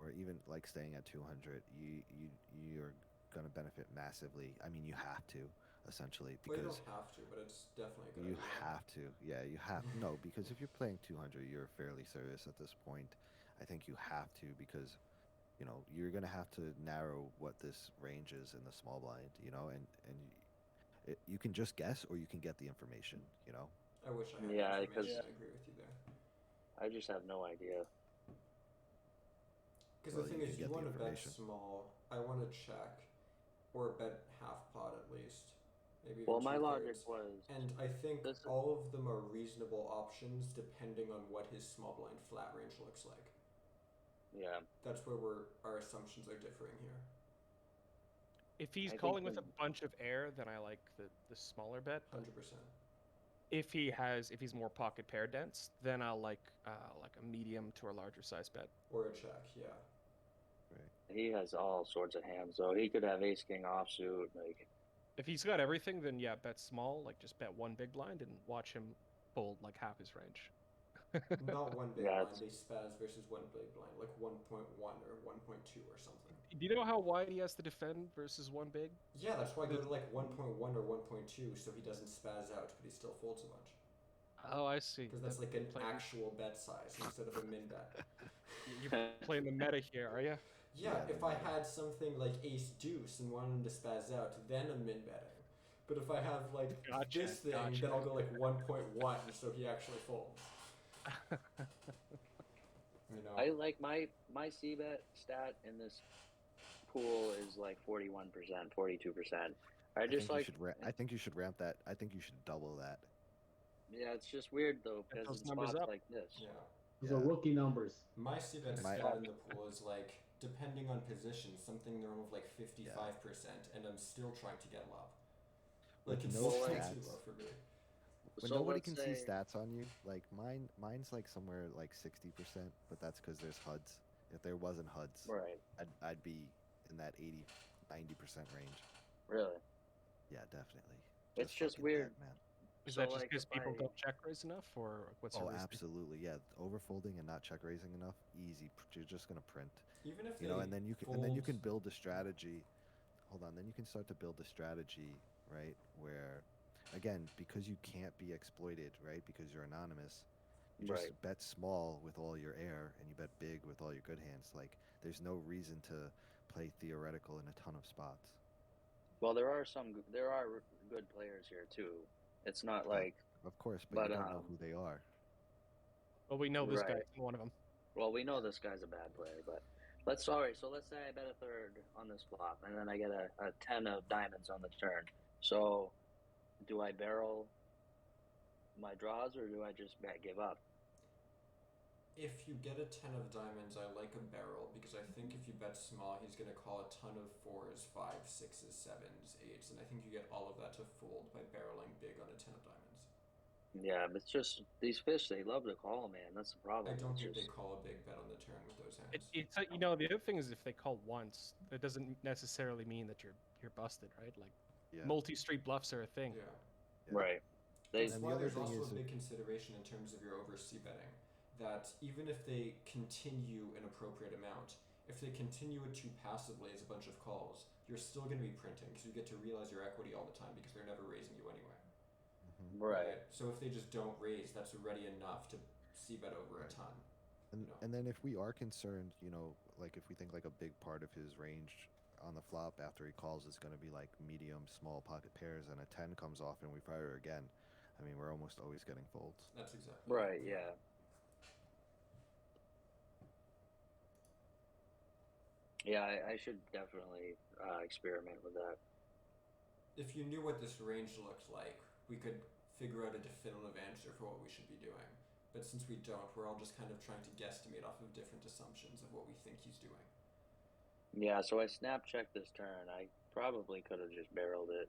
or even like staying at 200, you're gonna benefit massively. I mean, you have to essentially Well, you because don't have to, but it's definitely a good you idea. have to. Yeah, you have no because if you're playing 200, you're fairly serious at this point. I think you have to because you're gonna have to narrow what this range is in the small blind, you can just guess or you can get the information. I wish I had Yeah, information. 'cause- I agree with you there. I just have no idea. Because Well, the thing you is, can you get the want to bet information. small. I want to check, or bet half pot at least. Maybe even Well, my logic 2/3. was And I think This is- all of them are reasonable options depending on what his small blind flat range looks like. yeah. That's where our assumptions are differing here. If he's I think calling with a the- bunch of air, then I like the smaller bet. But 100%. if he's more pocket pair dense, then I'll like a medium to a larger size bet. Or a check, yeah. He has all sorts of hands, so he could have ace king offsuit. Like, If he's got everything, then yeah, bet small. Like just bet one big blind and watch him fold like half his range. Not one big Yeah, blind, they spaz versus one big blind, like 1.1 or 1.2 or something. Do you know how wide he has to defend versus one big? Yeah, that's why I go to like 1.1 or 1.2 so he doesn't spaz out, but he still folds a bunch. Oh, I see. Because that's That- like an playing- actual bet size instead of a min bet. You're playing the meta here, are you? Yeah, Yeah, if I had something like ace deuce and wanted him to spaz out, then I'm min betting. But if I have like Gotcha, this thing, gotcha. then I'll go like 1.1 so he actually folds. I like my c bet stat in this pool is like 41%, 42%. I just like. I think you should ramp that. I think you should double that. Yeah, it's just weird though Get because those in numbers spots up. like this. Yeah. Those are rookie numbers. My c-bet My- stat in the pool is like, depending on position, something in the realm of like 55%, and I'm still trying to get love. Like, With it's no still too stats. low for me. when So nobody let's can see say, stats on you, like mine's like somewhere like 60%, but that's because there's HUDs. If there wasn't HUDs, right? I'd be in that 80-90% range. Really, Yeah, definitely. it's just Fucking weird. dead, man. Is So that just like because if people I don't check raise enough, or what's your Oh, reason? absolutely. Yeah, overfolding and not check raising enough, easy. You're just gonna print. Even if You know, they and then you fold, can build a strategy. Hold on, then you can start to build a strategy, right? Where, again, because you can't be exploited, right? Because you're anonymous, you just right. bet small with all your air, and you bet big with all your good hands. Like, there's no reason to play theoretical in a ton of spots. Well, there are good players here too. It's not But like, of course, but you but don't know who they are. Well, we know this guy's right. one of them. Well, we know Yeah. this guy's a bad player, but let's all right. So let's say I bet a third on this flop, and then I get a 10 of diamonds on the turn. So do I barrel my draws, or do I just give up? if you get a 10 of diamonds, I like a barrel because I think if you bet small, he's going to call a ton of 4s, 5s, 6s, 7s, 8s, and I think you get all of that to fold by barreling big on a 10 of diamonds. Yeah, but it's just these fish. They love to call, man. That's the I problem. don't It's think they just call a big bet on the turn with those hands. You know, the other thing is if they call once, that doesn't necessarily mean that you're busted, right? Like Yeah. multi-street bluffs are a thing. Yeah. Yeah. right. They That's And the why other there's thing also is, a big consideration in terms of your over C betting. That even if they continue an appropriate amount, if they continue it too passively as a bunch of calls, you're still going to be printing because you get to realize your equity all the time because they're never raising you anyway. right. So if they just don't raise, that's already enough to C bet over a Right. ton. and then if we are concerned, you know, like if we think like a big part of his range on the flop after he calls is going to be like medium small pocket pairs, and a 10 comes off and we fire again, I mean, we're almost always getting folds. That's exactly Right. Yeah. Yeah. I should definitely experiment with that. If you knew what this range looked like, we could figure out a definitive answer for what we should be doing. But since we don't, we're all just kind of trying to guesstimate off of different assumptions of what we think he's doing. Yeah. So I snap checked this turn. I probably could have just barreled it.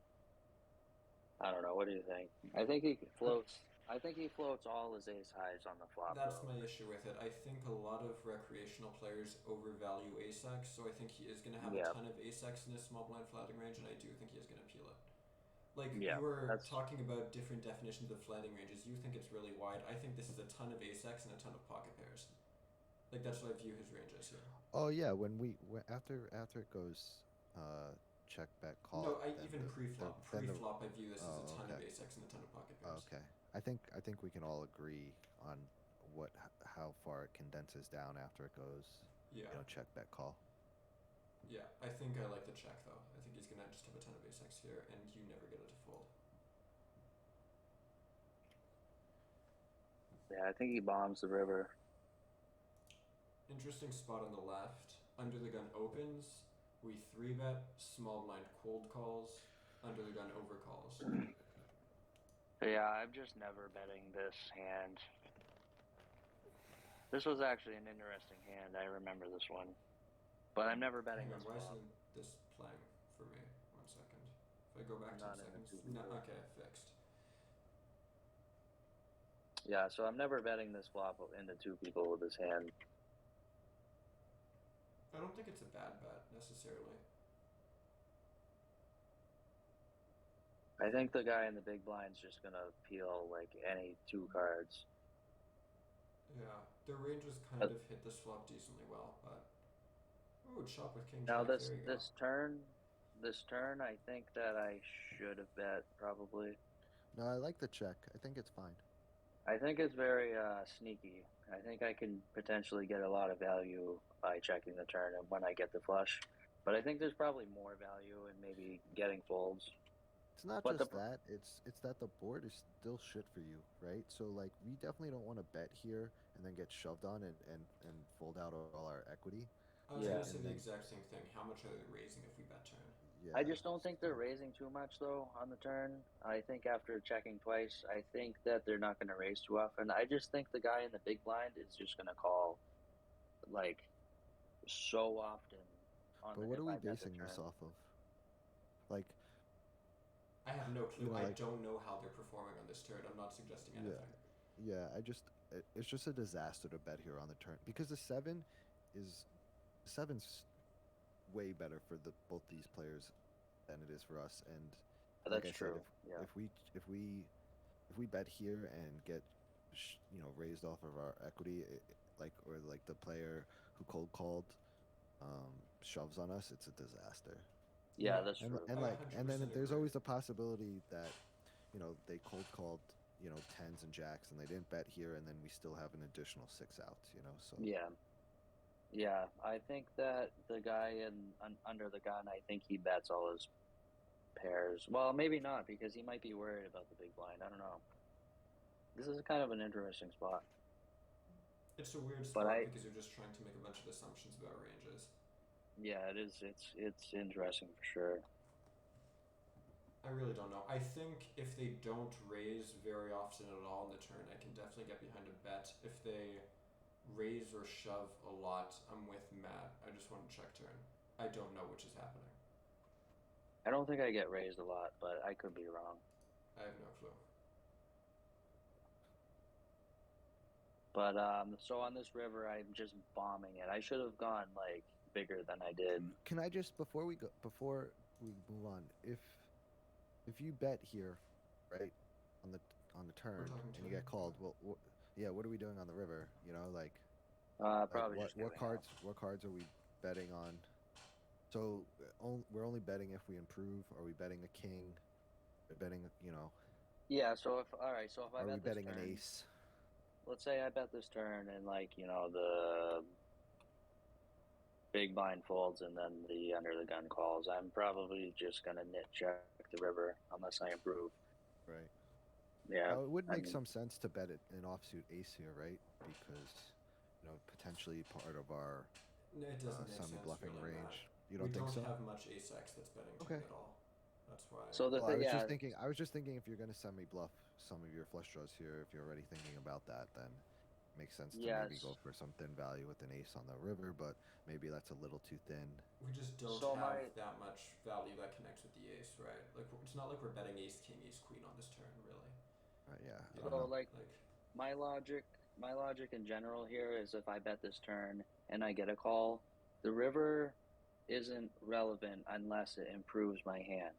I don't know. What do you think? I think he floats. I think he floats all his ace highs on the flop. That's though. my issue with it. I think a lot of recreational players overvalue ace-x, so I think he is going to have a Yeah. ton of ace-x in his small blind flatting range, and I do think he is going to peel it. Like, Yeah, you were that's talking about different definitions of flatting ranges. You think it's really wide. I think this is a ton of ace-x and a ton of pocket pairs. Like, that's what I view his range as here. Oh yeah, after it goes check bet call. No, then even the- pre-flop. then the- Pre-flop, I view this as a oh, ton of okay. ace-x and a ton of pocket Oh, pairs. okay. I think we can all agree on how far it condenses down after it goes, Yeah. you know, check bet call. Yeah, I think I like the check, though. I think he's going to just have a ton of ace-x here, and you never get it to fold. yeah. I think he bombs the river. Interesting spot on the left. Under the gun opens. We 3-bet, small blind cold calls. Under the gun overcalls. Yeah, I'm just never betting this hand. This was actually an interesting hand. I remember this one, but I'm never betting Hang on, this why flop. isn't this playing for me? 1 second. If I go back Not 10 in the seconds. two No, people. okay, fixed. Yeah, so I'm never betting this flop into two people with this hand. I don't think it's a bad bet, necessarily. I think the guy in the big blind's just gonna peel like any two cards. Yeah, the ranges kind of hit this flop decently well, but... Ooh, chop with king Now jack, this there you go. this turn, I think that I should have bet probably. No, I like the check. I think it's fine. I think it's very sneaky. I think I can potentially get a lot of value by checking the turn and when I get the flush. But I think there's probably more value in maybe getting folds. It's not But just that. It's that the board is still shit for you, right? So like we definitely don't want to bet here and then get shoved on and fold out all our equity. I was Yeah. going to say And the then- exact same thing. How much are they raising if we bet turn? Yeah. I just don't think they're so- raising too much though on the turn. I think after checking twice, I think that they're not going to raise too often. I just think the guy in the big blind is just going to call like so often on But the what if are we I bet the basing this turn. off of? Like, I have no clue. You know, I like- don't know how they're performing on this turn. I'm not suggesting Yeah. anything. Yeah, it's just a disaster to bet here on the turn because the seven's way better for both these players than it is for us. And like That's I said, true. Yeah. if we bet here and get raised off of our equity, or the player who cold called shoves on us, it's a disaster. Yeah, Yeah, that's And true. and I like and then 100% there's agree. always the possibility that they cold called tens and jacks and they didn't bet here, and then we still have an additional 6 outs. So Yeah. Yeah, I think that the guy under the gun, I think he bets all his pairs. Well, maybe not, because he might be worried about the big blind. I don't know. This is kind of an interesting spot. It's a weird But spot because you're just trying to make a bunch of assumptions about ranges. Yeah, it is. It's interesting for sure. I really don't know. I think if they don't raise very often at all in the turn, I can definitely get behind a bet. If they raise or shove a lot, I'm with Matt. I just want to check turn. I don't know which is happening. I don't think I get raised a lot, but I could be wrong. I have no clue. But so on this river, I'm just bombing it. I should have gone like bigger than I did. Can I just before we move on, if you bet here, right, on the turn talking and you turn, get called, well, yeah, what are we doing on the river? Probably Like just what giving cards? up. What cards are we betting on? So we're only betting if we improve. Are we betting a king? We're betting, Yeah. So if all right, so if I are we bet this betting turn, an ace? let's say I bet this turn and the big blind folds and then the under the gun calls, I'm probably just gonna nit check the river unless I improve. Right. Yeah. Now, it would I make mean- some sense to bet it an offsuit ace here, right? Because potentially part of our No, it doesn't make sense. semi-bluffing really, Matt. range. You don't we think don't so? have much ace X that's betting turn Okay. at all. That's why. So the Well, thing, yeah, I was just thinking if you're going to semi-bluff some of your flush draws here, if you're already thinking about that, then it makes sense to maybe Yes. go for some thin value with an ace on the river, but maybe that's a little too thin. We just don't So have my- that much value that connects with the ace, right? Like it's not like we're betting ace king, ace queen on this turn, really. Yeah. I Yeah. don't So know. like my logic in general here is if I bet this turn and I get a call, the river isn't relevant unless it improves my hand.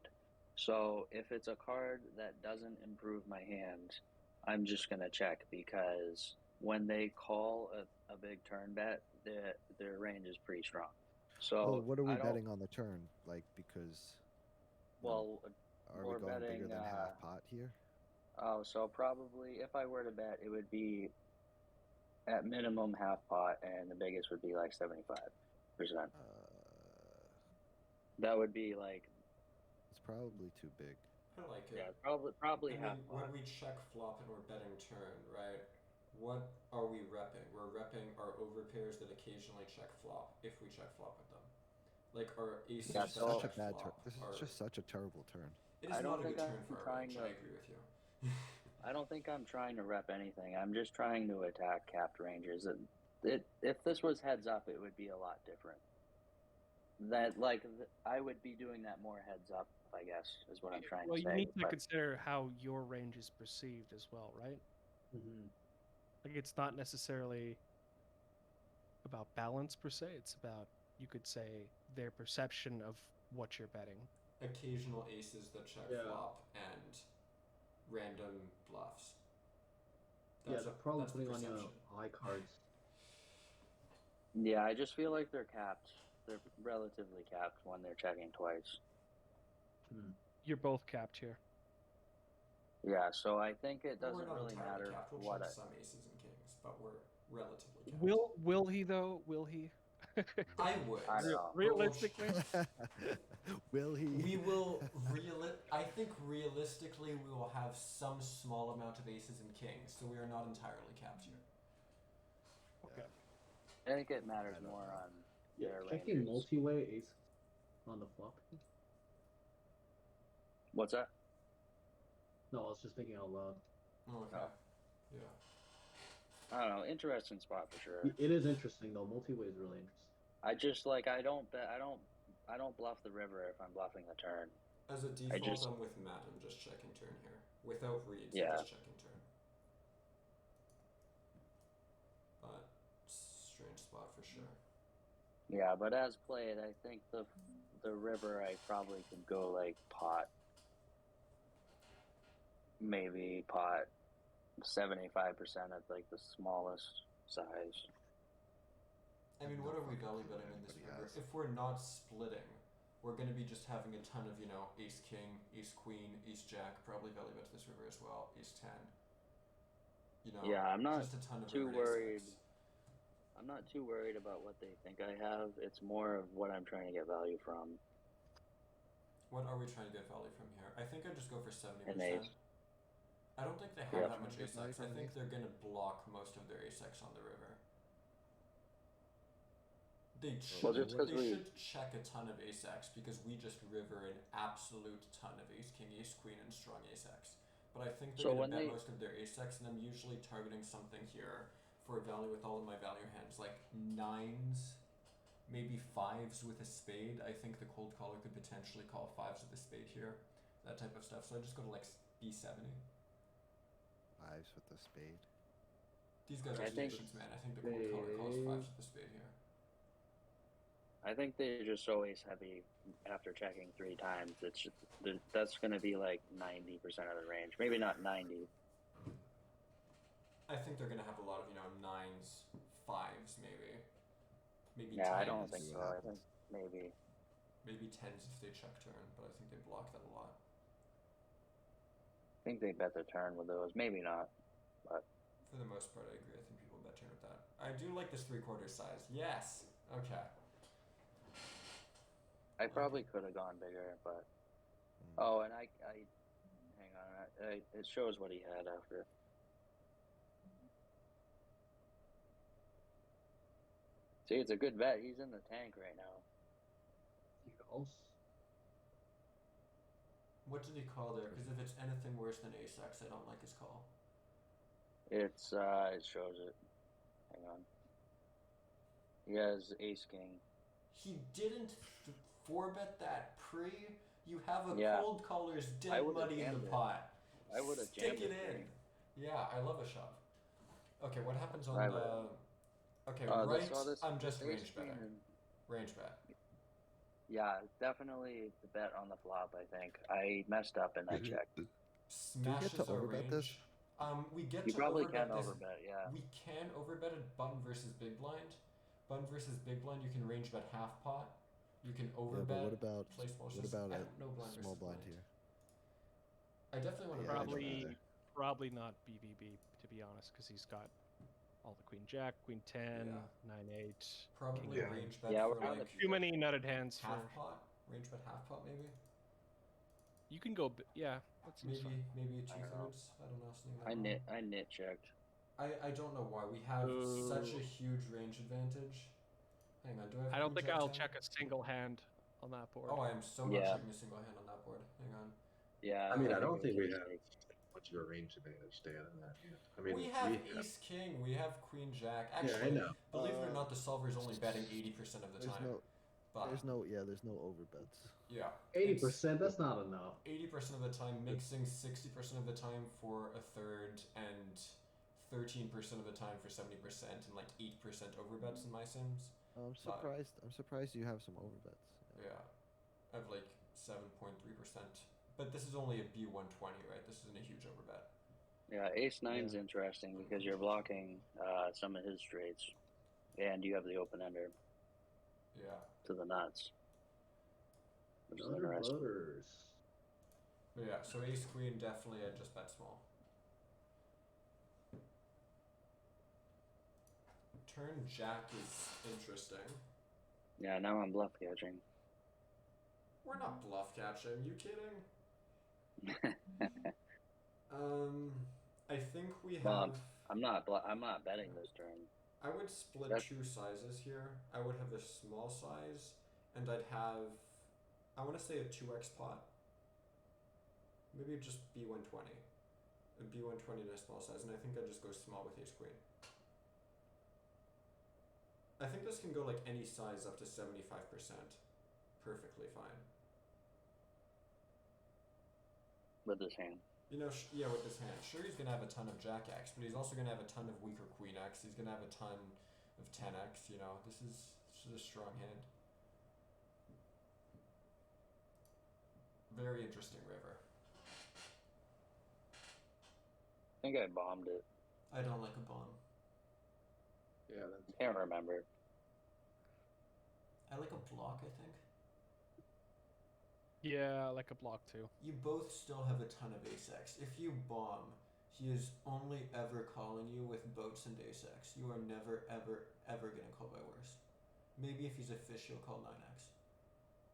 So if it's a card that doesn't improve my hand, I'm just gonna check, because when they call a big turn bet, their range is pretty strong. So Well, what are we I don't- betting on the turn? Like, because Well, are we're we going bigger betting, than half pot here? oh, so probably if I were to bet, it would be at minimum half pot, and the biggest would be like 75%. That would be like, It's probably too big. I like it. yeah, probably I half mean, pot. when we check flop and we're betting turn, right? What are we repping? We're repping our overpairs that occasionally check flop if we check flop with them. Like our aces Yeah, that so- Such a check bad turn. flop This is are- just such a terrible turn. It is I don't not a good think turn I'm for our trying range. to- I agree with you. I don't think I'm trying to rep anything. I'm just trying to attack capped ranges. If this was heads up, it would be a lot different. I would be doing that more heads up, I guess, is what I'm trying Well, to you say. need to but- consider how your range is perceived as well, right? Mm-hmm. Like, it's not necessarily about balance per se. It's about, you could say, their perception of what you're betting. Occasional aces that check Yeah. flop and random bluffs. Yeah, they're probably that's the putting on your perception. high cards. Yeah, I just feel like they're capped. They're relatively capped when they're checking twice. You're both capped here. Yeah, so I think it Well, doesn't we're not really entirely matter capped. We'll what check I. some aces and kings, but we're relatively capped. Will he though? Will he? I would. I don't know. Realistically, Will he? We will I think realistically we will have some small amount of aces and kings, so we are not entirely capped here. okay. I think it matters I don't more know. on Yeah, their checking ranges. multi-way ace on the flop. What's that? No, I was just thinking out loud. Oh, okay. Oh. Yeah. I don't know. Interesting spot for sure. It is interesting though. Multi-way is really interesting. I just I don't bluff the river if I'm bluffing the turn. As a default, just- I'm with Matt. I'm just checking turn here. Without reads, Yeah. I'm just checking turn. But strange spot for sure. Yeah, but as played, I think the river I probably could go like pot, maybe pot 75% at like the smallest size. I mean, No what are we fucking value clue what betting in this anybody river? has. If we're not splitting, we're going to be just having a ton of, you know, ace king, ace queen, ace jack, probably value bet to this river as well, ace 10. You know, Yeah, I'm not just a ton of too river worried. ace-X. I'm not too worried about what they think I have. It's more of what I'm trying to get value from. What are we trying to get value from here? I think I'd just go for 70%. An ace. I don't think they have Yep. that much Trying to get value ace-X. I from think ace? they're going to block most of their ace-X on the river. They should, Well, just 'cause they we- should check a ton of ace-X because we just river an absolute ton of ace-king, ace-queen, and strong ace-X. But I think they're So going when to bet they- most of their ace-X, and I'm usually targeting something here for value with all of my value hands, like 9s, maybe 5s with a spade. I think the cold caller could potentially call 5s with a spade here, that type of stuff. So I just go to like B70. 5s with the spade. These guys are I think- stations, man. I think the cold caller calls 5s with a spade here. I think they're just so ace heavy after checking 3 times. It's just, that's going to be like 90% of the range. Maybe not 90. I think they're gonna have a lot of, you know, 9s, 5s, maybe. Maybe Yeah, 10s. I don't think See so. what I think maybe. Maybe 10s if they check turn, but I think they block that a lot. I think they bet the turn with those. Maybe not. For the most part, I agree. I think people bet turn with that. I do like this 3/4 size. Yes! Okay. I probably could have gone bigger, but Mm. oh, and I hang on. It shows what he had after. See, it's a good bet. He's in the tank right now. He calls. What did he call there? Because if it's anything worse than ace-X, I don't like his call. It's it shows it. Hang on. He has ace king. He didn't 4-bet that pre. You have a Yeah. cold caller's I dead would've money in the jammed it. pot. I would have Stick jammed it it. in. Yeah, I love a shove. Okay, what happens on I the... would've. Okay, This, right, oh, this, I'm just this range ace king betting. and- Range bet. Yeah, definitely the bet on the flop. I think I messed up and I Do- checked. do- Smashes to a overbet range. this? We get You to probably overbet can this. overbet. Yeah. We can overbet it button versus big blind. Button versus big blind, you can range bet half pot. You can Yeah, overbet. but what about play small. what about I a don't know blind small versus blind here? I definitely want to Yeah, I don't range bet. either. Probably not BBB to be honest, because he's got all the queen jack, queen 10, Yeah. 9-8. Probably Yeah. range bet Yeah, for we're on like the- Too many nutted hands for. half pot. Range bet half pot maybe. You can go. Yeah, that seems fine. Maybe I don't know. 2/3. I don't know. Something I like that. nit checked. I don't know why we have such a Ooh. huge range advantage. Hang on, do I have I don't queen think jack I'll 10? check a single hand on that board. Oh, I am so Yeah. not checking a single hand on that board. Hang on. Yeah. I mean, I don't it think was a we have mistake. much of a range advantage to in that hand. I mean, we have ace king, we have queen jack. Yeah, I Actually, know. believe it or not, the solver is only betting 80% of the There's time. no but there's no overbets. yeah, 80%. That's not enough. 80% of the time, mixing 60% of the time for a third, and 13% of the time for 70%, and like 8% overbets in my sims. I'm surprised you have some overbets. Yeah, I have like 7.3%. But this is only a B120, right? This isn't a huge overbet. Yeah, ace nine's Yeah. interesting because you're blocking some of his straights, and you have the open ender Yeah. to the nuts, which is Butter interesting. butters. But yeah, so ace queen, definitely I'd just bet small. Turn jack is interesting. Yeah, now I'm bluff catching. We're not bluff catching, you kidding? I think we have. Well, I'm not betting this turn. I would split That's- 2 sizes here. I would have a small size, and I'd have. I want to say a 2x pot. Maybe just B120. A B120 and a small size, and I think I'd just go small with ace queen. I think this can go like any size up to 75%. Perfectly fine. with his hand. You know, yeah, with his hand. Sure, he's gonna have a ton of Jack X, but he's also gonna have a ton of weaker Queen X. He's gonna have a ton of 10X. You know, this is a strong hand. Very interesting river. I think I bombed it. I don't like a bomb. Yeah, that's Can't remember. I like a block, I think. Yeah, I like a block too. You both still have a ton of ace-X. If you bomb, he is only ever calling you with boats and ace-X. You are never, ever, ever getting called by worse. Maybe if he's a fish, he'll call 9X.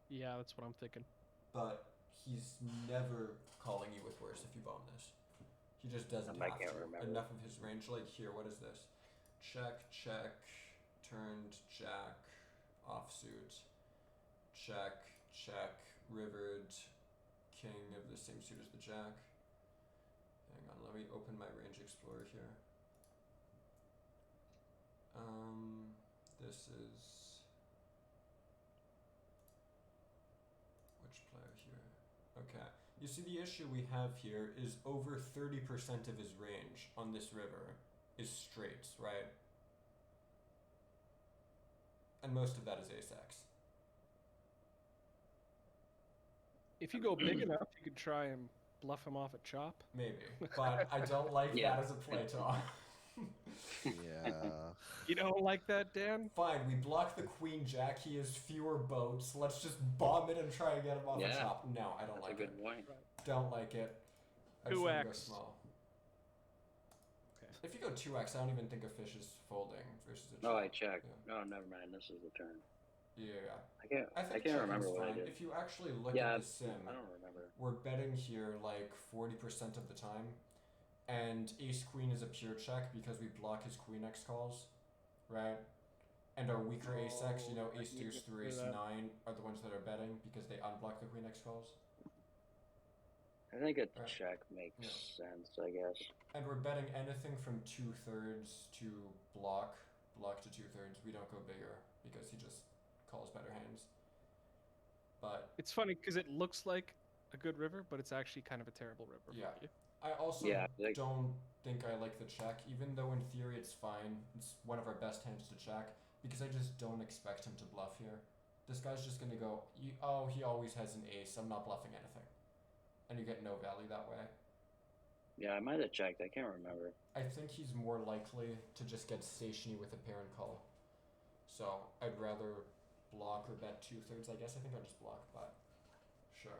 Yeah, that's what I'm thinking. But he's never calling you with worse if you bomb this. He just doesn't I have can't to. remember. Enough of his range. Like here, what is this? Check, check, turned, jack, offsuit, check, check, rivered, king of the same suit as the jack. Hang on, let me open my range explorer here. This is which player here? Okay. You see, the issue we have here is over 30% of his range on this river is straights, right? And most of that is ace-X. If you go big enough, you could try and bluff him off at chop. Maybe. But I don't like Yeah. that as a play talk. Yeah. You don't like that, Dan? Fine, we block the queen jack, he has fewer boats, let's just bomb it and try and get him off a Yeah. chop. No, I don't That's a like good it. point. Don't like it. I just want to go 2x. small. Okay. If you go 2x, I don't even think a fish is folding versus a chop. No, I checked. Yeah. No, never mind. This is the turn. Yeah. I can't. I think can't checking's remember what I fine. did. If you actually look Yeah, at the sim, I don't remember. we're betting here like 40% of the time, and ace queen is a pure check because we block his queen x calls, right? And our weaker ace x, you know, Oh, ace you deuce just through do ace that. 9 are the ones that are betting because they unblock the queen x calls. I think a Right. check makes Yeah. sense. I guess. And we're betting anything from 2/3 to block to 2/3. We don't go bigger because he just calls better hands. But It's funny because it looks like a good river, but it's actually kind of a terrible river Yeah. for you. I also Yeah, like- don't think I like the check, even though in theory it's fine. It's one of our best hands to check, because I just don't expect him to bluff here. This guy's just gonna go, oh, he always has an ace, I'm not bluffing anything. And you get no value that way. Yeah, I might have checked. I can't remember. I think he's more likely to just get stationy with a pair and call. So I'd rather block or bet 2/3. I guess I think I'll just block, but sure.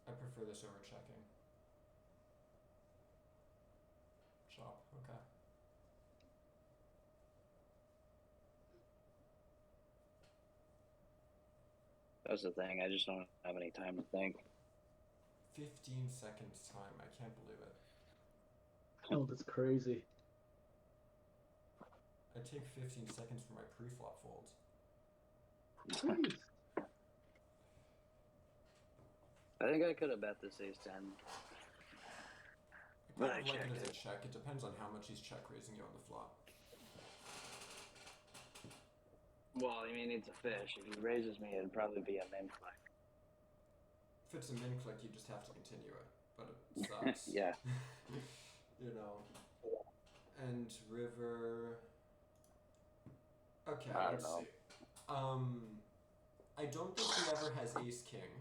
I prefer this over checking. Chop, okay. That's the thing. I just don't have any time to think. 15 seconds time, I can't believe it. Oh, that's crazy. I take 15 seconds for my pre-flop folds. Jeez. I think I could have bet this ace 10. I But I kind of like it checked as a it. check. It depends on how much he's check raising you on the flop. Well, I mean, it's a fish. If he raises me, it'd probably be a min click. If it's a min click, you just have to continue it, but it sucks. Yeah. You know. And river. Okay, I don't let's know. see. I don't think he ever has ace king.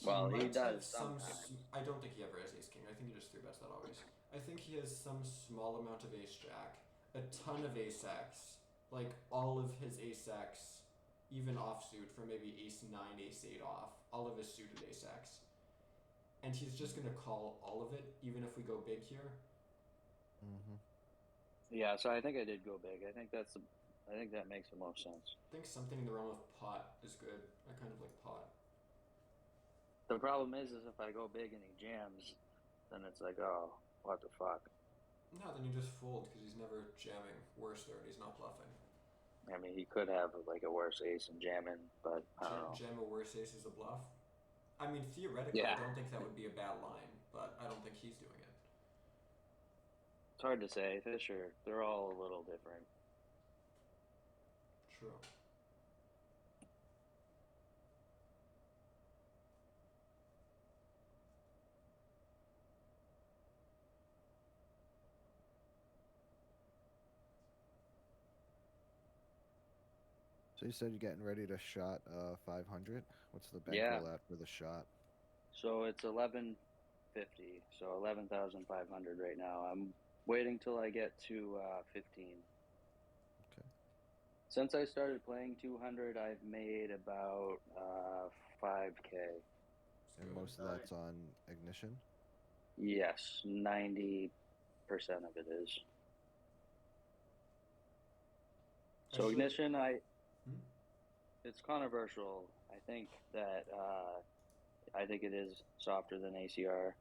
Well, he might does have some sometimes. I don't think he ever has ace king. I think he just 3-bets that always. I think he has some small amount of ace jack, a ton of ace x, like all of his ace x, even offsuit for maybe ace 9, ace 8 off, all of his suited ace x. And he's just gonna call all of it, even if we go big here. Mm-hmm. Yeah, so I think I did go big. I think that makes the most sense. I think something in the realm of pot is good. I kind of like pot. The problem is if I go big and he jams, then it's like, oh, what the fuck? No, then you just fold because he's never jamming worse there and he's not bluffing. I mean, he could have like a worse ace and jamming, but I don't know. Jam a worse ace is a bluff. I mean, theoretically, Yeah. I don't think that would be a bad line, but I don't think he's doing it. It's hard to say. Fisher, they're all a little different. True. So you said you're getting ready to shot 500. What's the Yeah. bankroll at for the shot? So it's 1150, so 11,500 right now. I'm waiting till I get to 15. Okay. Since I started playing 200, I've made about 5K. It's And good. most of that's on ignition. Yes, 90% of it is. So should- ignition, Hmm? it's controversial. I think that I think it is softer than ACR,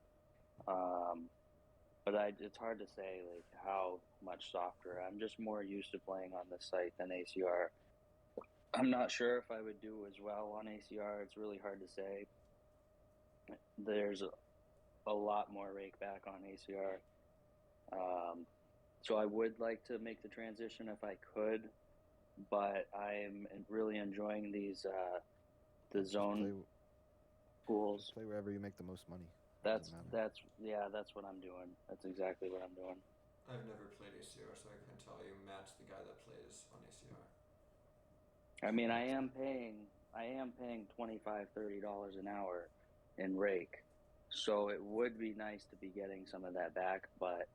but it's hard to say like how much softer. I'm just more used to playing on this site than ACR. I'm not sure if I would do as well on ACR. It's really hard to say. There's a lot more rake back on ACR. So I would like to make the transition if I could, but I'm really enjoying these the Just zone pools. Just play wherever you make the most money. That's Doesn't matter. that's what I'm doing. That's exactly what I'm doing. I've never played ACR, so I couldn't tell you. Matt's the guy that plays on ACR. I mean, I am paying $25-$30 an hour in rake, so it would be nice to be getting some of that back. But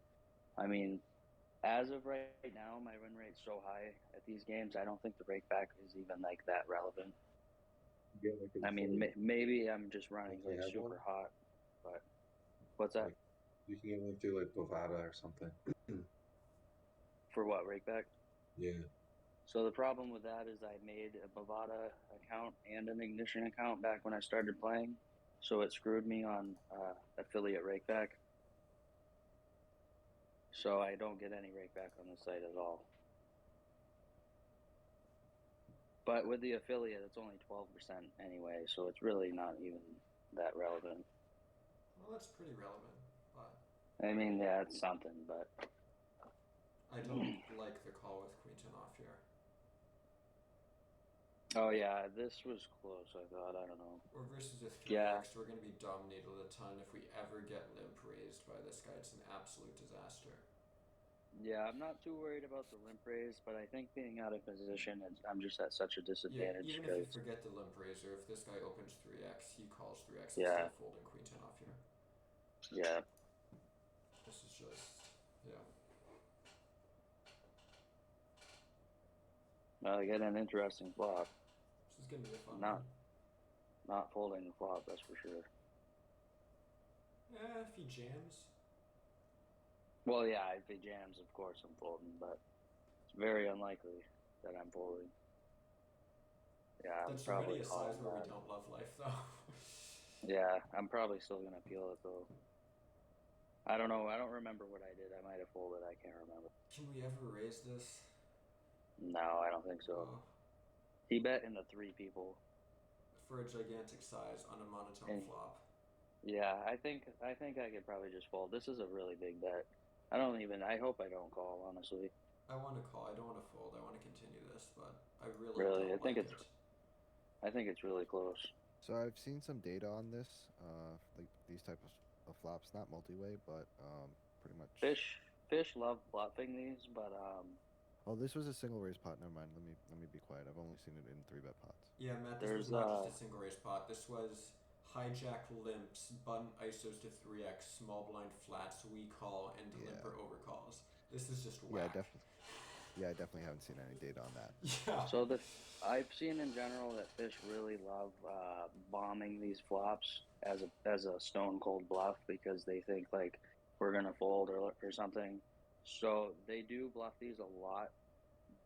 I mean, as of right now, my win rate's so high at these games. I don't think the rake back is even like that relevant. You get, like, a I mean, full- maybe I'm just running Like, you like have super one? hot. But what's that Like, you can even do like Bovada or something. for? What rake back? Yeah. So the problem with that is I made a Bovada account and an Ignition account back when I started playing, so it screwed me on affiliate rakeback. So I don't get any rakeback on the site at all. But with the affiliate, it's only 12% anyway, so it's really not even that relevant. Well, that's pretty relevant, but I mean, yeah, it's something, but I don't like the call with Queen 10 off here. oh yeah, this was close. I thought. I don't know. Or versus a 3x, Yeah. we're going to be dominated a ton. If we ever get limp raised by this guy, it's an absolute disaster. Yeah, I'm not too worried about the limp raise, but I think being out of position, I'm just at such a Yeah, disadvantage even if because you forget the limp raiser, if this guy opens 3x, he calls 3x Yeah. instead of folding Queen 10 off here. yeah. This is just, yeah. I get an interesting flop. This is going to be a fun Not- one. Not folding the flop, that's for sure. Yeah, if he jams. Well, yeah, if he jams, of course I'm folding, but it's very unlikely that I'm folding. Yeah, I'm That's probably already a size calling where that. we don't love life, though. Yeah, I'm probably still gonna peel it though. I don't know. I don't remember what I did. I might have folded. I can't remember. Can we ever raise this? No, I don't think so. Oh, He bet in the 3 people. for a gigantic size on a monotone And- flop. Yeah, I think I could probably just fold. This is a really big bet. I hope I don't call, honestly. I want to call. I don't want to fold. I want to continue this, but I really Really, don't I think like it's- it. I think it's really close. So I've seen some data on this, like these type of flops, not multi-way, but pretty much. Fish love bluffing these, but Oh, this was a single raise pot. Never mind. Let me be quiet. I've only seen it in 3-bet pots. Yeah, Matt, this There's, was not just a single raise pot. This was hijack limps, button ISOs to 3x, small blind flats, we call, and Yeah. limper overcalls. This is just Yeah, whack. I definitely haven't seen any data on that. Yeah. so I've seen in general that fish really love bombing these flops as a stone cold bluff because they think like we're gonna fold or something. So they do bluff these a lot,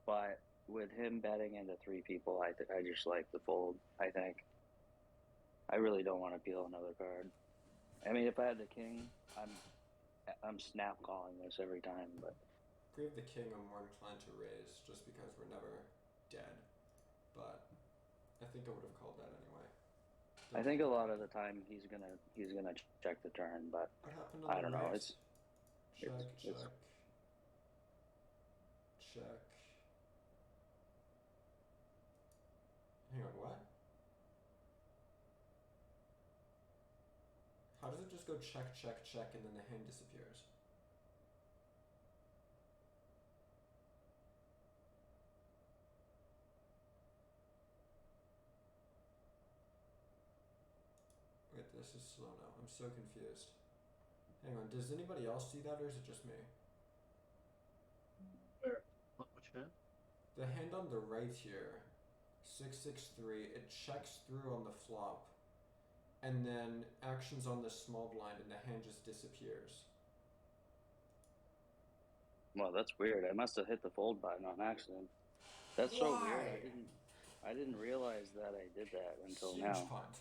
but with him betting into 3 people, I just like the fold. I think I really don't want to peel another card. I mean, if I had the king, I'm snap calling this every time, but. If we have the king, I'm more inclined to raise just because we're never dead. But I think I would have called that anyway. I think a lot of the time he's gonna check the turn, but What happened on I the don't know. right? It's check, it's- check, check. Hang on, what? How does it just go check, check, check, and then the hand disappears? I'm so confused. Hang on, does anybody else see that or is it just me? Where? Which hand? The hand on the right here, 663, it checks through on the flop, and then actions on the small blind, and the hand just disappears. Well, that's weird. I must have hit the fold button on accident. That's so weird. Why? I didn't realize that I did that until Huge now. punt.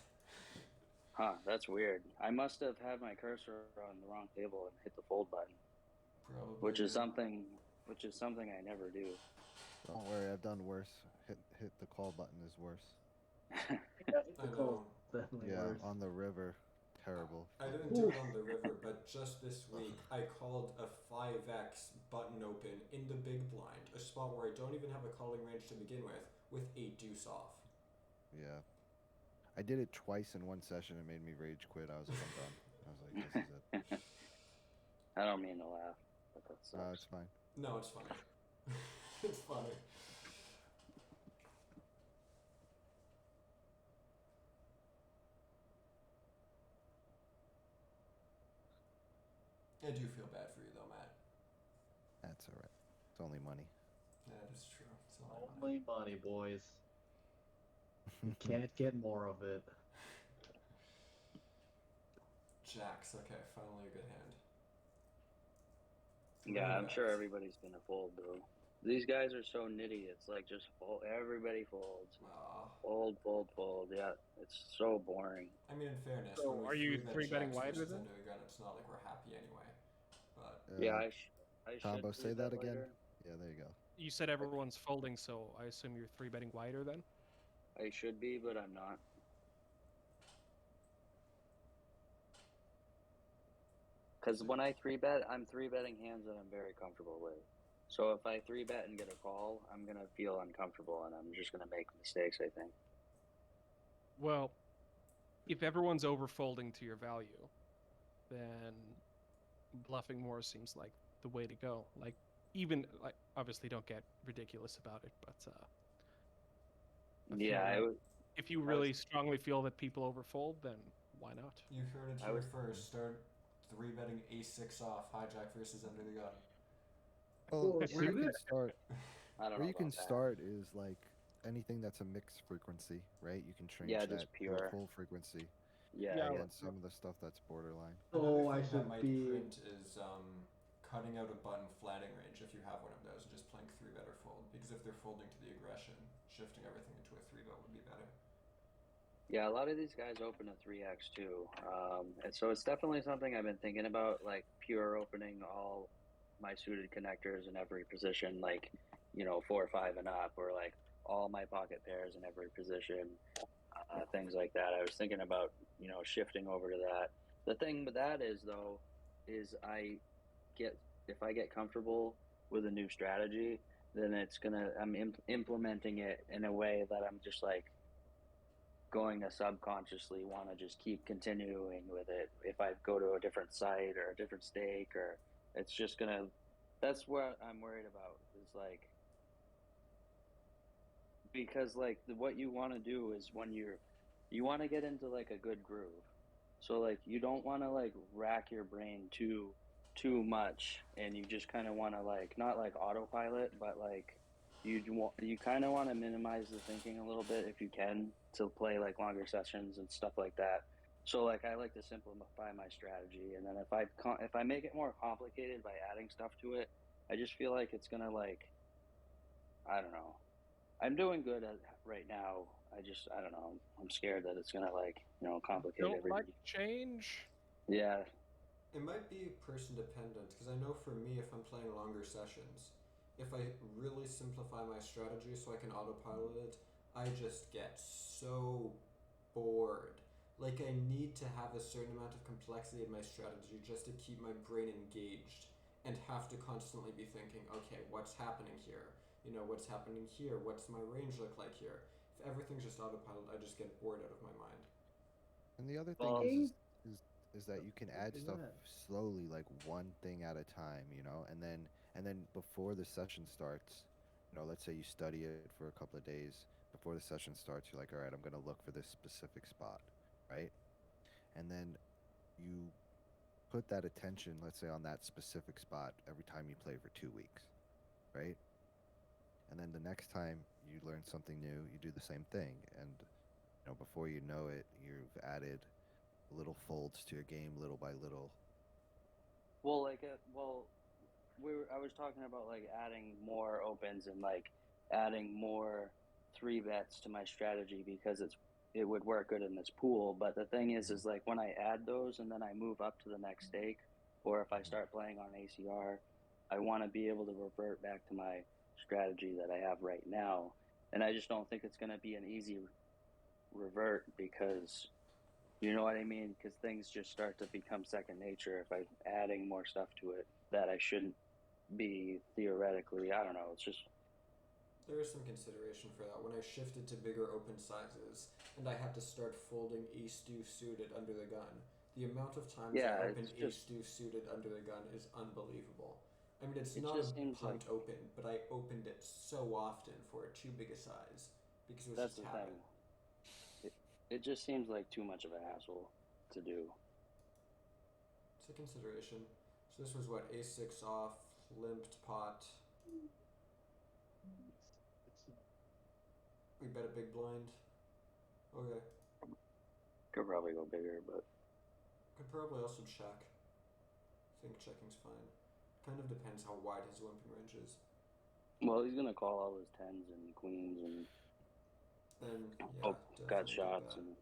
Huh, that's weird. I must have had my cursor on the wrong table and hit the fold button, Probably. which is did. something I never do. Don't worry, I've done worse. Hit the call button is worse. Yeah, it's I the call. know. Definitely Yeah, worse. on the river, terrible. I didn't do it on the river, but just this week I called a 5x button open in the big blind, a spot where I don't even have a calling range to begin with a deuce off. Yeah, I did it twice in one session. It made me rage quit. I was like, I'm done. I was like, this is it. I don't mean to laugh, but that sucks. No, it's fine. No, it's funny. It's funny. I do feel bad for you though, Matt. That's all right. It's only money. That is true. It's only money. Only money, boys. You can't get more of it. Jacks. Okay, finally a good hand. Yeah, I'm sure 3x. everybody's gonna fold though. These guys are so nitty. It's like just fold. Everybody folds. Aw. Fold, fold, fold. Yeah, it's so boring. I mean, in fairness, So when we are you threw that three-betting jacks wider versus then? into a gun, it's not like we're happy anyway. But Yeah, I should. Combo, say three-bet that again. later. Yeah, there you go. You said everyone's folding, so I assume you're three-betting wider then? I should be, but I'm not. Because when I three-bet, I'm three-betting hands that I'm very comfortable with. So if I three-bet and get a call, I'm gonna feel uncomfortable, and I'm just gonna make mistakes, I think. Well, if everyone's overfolding to your value, then bluffing more seems like the way to go. Like, even like obviously don't get ridiculous about it, but I feel Yeah, like if you really strongly feel that people overfold, then why not? you heard it I here was- first. Start 3-betting ace-6 off, hijack versus under the gun. Well, Well, where see you can that? start, I don't where know you can about that. start is like anything that's a mixed frequency, right? You can change Yeah, that just to pure. a full frequency, Yeah, Yeah, and yeah. then some of the stuff that's borderline. Oh, I Another thing that should might be. print is cutting out a button flatting range if you have one of those, and just playing 3-bet or fold. Because if they're folding to the aggression, shifting everything into a 3-bet would be better. Yeah, a lot of these guys open a 3x too. And so it's definitely something I've been thinking about, like pure opening all my suited connectors in every position, like, 4 or 5 and up, or like all my pocket pairs in every position, things like that. I was thinking about, shifting over to that. The thing with that is, though, is if I get comfortable with a new strategy, then I'm implementing it in a way that I'm just like, going to subconsciously want to just keep continuing with it if I go to a different site or a different stake, or it's just gonna, that's what I'm worried about, is like, because like what you want to do is when you want to get into like a good groove, so like you don't want to like rack your brain too much, and you just kind of want to like not like autopilot, but like you kind of want to minimize the thinking a little bit if you can, to play like longer sessions and stuff like that. So like I like to simplify my strategy, and then if I make it more complicated by adding stuff to it, I just feel like it's gonna like, I don't know. I'm doing good at right now. I don't know. I'm scared that it's gonna like complicate Don't everything. like change. Yeah, It might be person dependent, because I know for me, if I'm playing longer sessions, if I really simplify my strategy so I can autopilot it, I just get so bored. Like, I need to have a certain amount of complexity in my strategy just to keep my brain engaged, and have to constantly be thinking, okay, what's happening here? What's happening here? What's my range look like here? If everything's just autopilot, I just get bored out of my mind. And the other thing Well, is that you can add is stuff that? slowly, like one thing at a time, and then before the session starts, let's say you study it for a couple of days. Before the session starts, you're like, all right, I'm gonna look for this specific spot, right? And then you put that attention, let's say, on that specific spot every time you play for 2 weeks, right? And then the next time you learn something new, you do the same thing, and before you know it, you've added little folds to your game little by little. Well, I was talking about like adding more opens and like adding more 3-bets to my strategy because it would work good in this pool. But the thing is like when I add those and then I move up to the next stake, or if I start playing on ACR, I want to be able to revert back to my strategy that I have right now. And I just don't think it's going to be an easy revert because, you know what I mean? Because things just start to become second nature if I'm adding more stuff to it that I shouldn't be theoretically. I don't know. It's just. There is some consideration for that. When I shifted to bigger open sizes and I had to start folding ace-deuce suited under the gun, the amount of times I opened ace-deuce suited under the gun is unbelievable. I mean, it's not a punt open, but I opened it so often for too big a size because it was That's just the habit. thing. It just seems like too much of a hassle to do. It's a consideration. So this was what, ace-6 off, limped pot. We bet a big blind. Okay. Could probably go bigger, but Could probably also check. I think checking's fine. Kind of depends how wide his limping range is. well, he's gonna call all his 10s and queens and Then yeah, got definitely shots bet. and.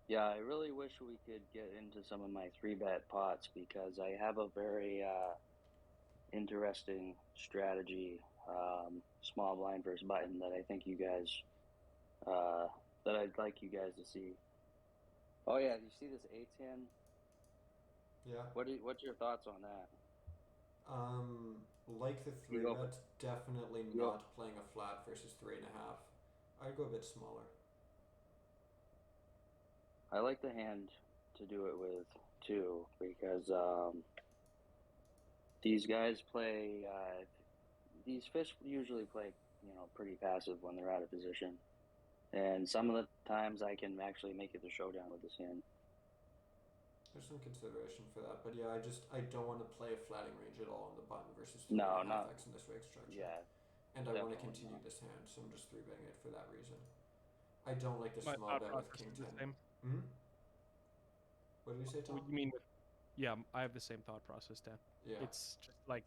Yeah, I really wish we could get into some of my 3-bet pots because I have a very interesting strategy, small blind versus button that I think you guys, that I'd like you guys to see. Oh yeah, you see this 8-10? Yeah. What's your thoughts on that? Like the You 3-bet, definitely not playing a flat versus 3.5. I'd go a bit smaller. I like the hand to do it with too because these guys play. These fish usually play, pretty passive when they're out of position, and some of the times I can actually make it the showdown with this hand. There's some consideration for that, but yeah, I don't want to play a flatting range at all on the button versus No, 3.5x in this reg structure. Yeah, and I want to definitely continue not. this hand, so I'm just 3-betting it for that reason. I don't like the My small thought bet with process king is the 10. same. Hmm? What did you say, Tom? What you mean with? Yeah, I have the same thought process, Dan. Yeah. It's just like,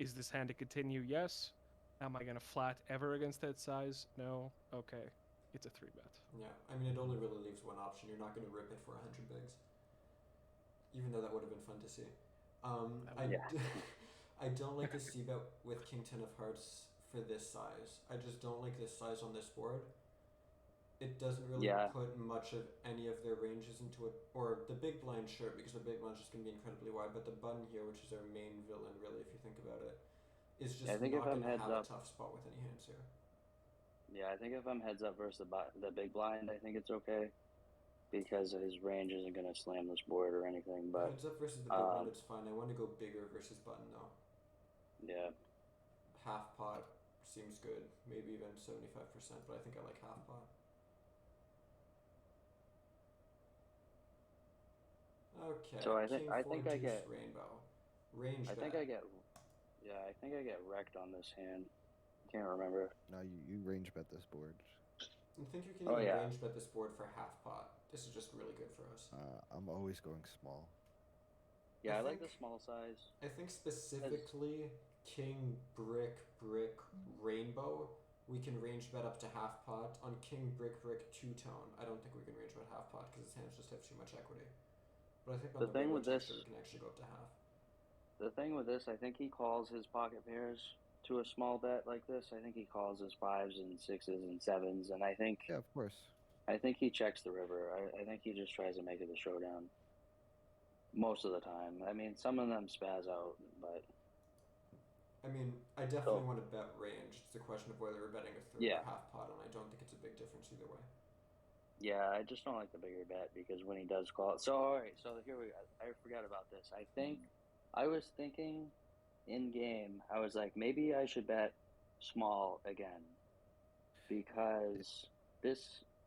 is this hand to continue? Yes. Am I gonna flat ever against that size? No. Okay, it's a 3-bet. Yeah, I mean, it only really leaves one option. You're not going to rip it for 100 bigs. Even though that would have been fun to see. I don't like the c-bet with king 10 of hearts for this size. I just don't like this size on this board. It doesn't really put much of any of their ranges into it. Or the big blind, sure, because the big blind's just going to be incredibly wide. But the button here, which is our main villain, really, if you think about it, is just not going to have a tough spot with any hands here. Yeah, I think if I'm heads up versus the big blind, I think it's okay. Because his range isn't going to slam this board or anything, but heads up versus the big blind, it's fine. I want to go bigger versus button though. Yeah. Half pot seems good, maybe even 75%, but I think I like half pot. Okay. So I think I get rainbow. Range I think I get wrecked on this hand. Can't remember. No, you range bet this board. I think you can even range bet this board for half pot. This is just really good for us. I'm always going small. Yeah, I like the small size. I think specifically king, brick, rainbow, we can range bet up to half pot. On king, brick, two-tone, I don't think we can range bet half pot because his hands just have too much equity. But I think on the thing with this, we can actually go up to half. The thing with this, I think he calls his pocket pairs to a small bet like this. I think he calls his 5s and 6s and 7s, and I think of course. I think he checks the river. I think he just tries to make it the showdown. Most of the time. I mean, some of them spaz out, but. I mean, I definitely want to bet range. It's a question of whether we're betting a third or half pot, and I don't think it's a big difference either way. Yeah, I just don't like the bigger bet because when he does call it. So, all right, so here we go. I forgot about this. I was thinking in game, I was like, maybe I should bet small again because this.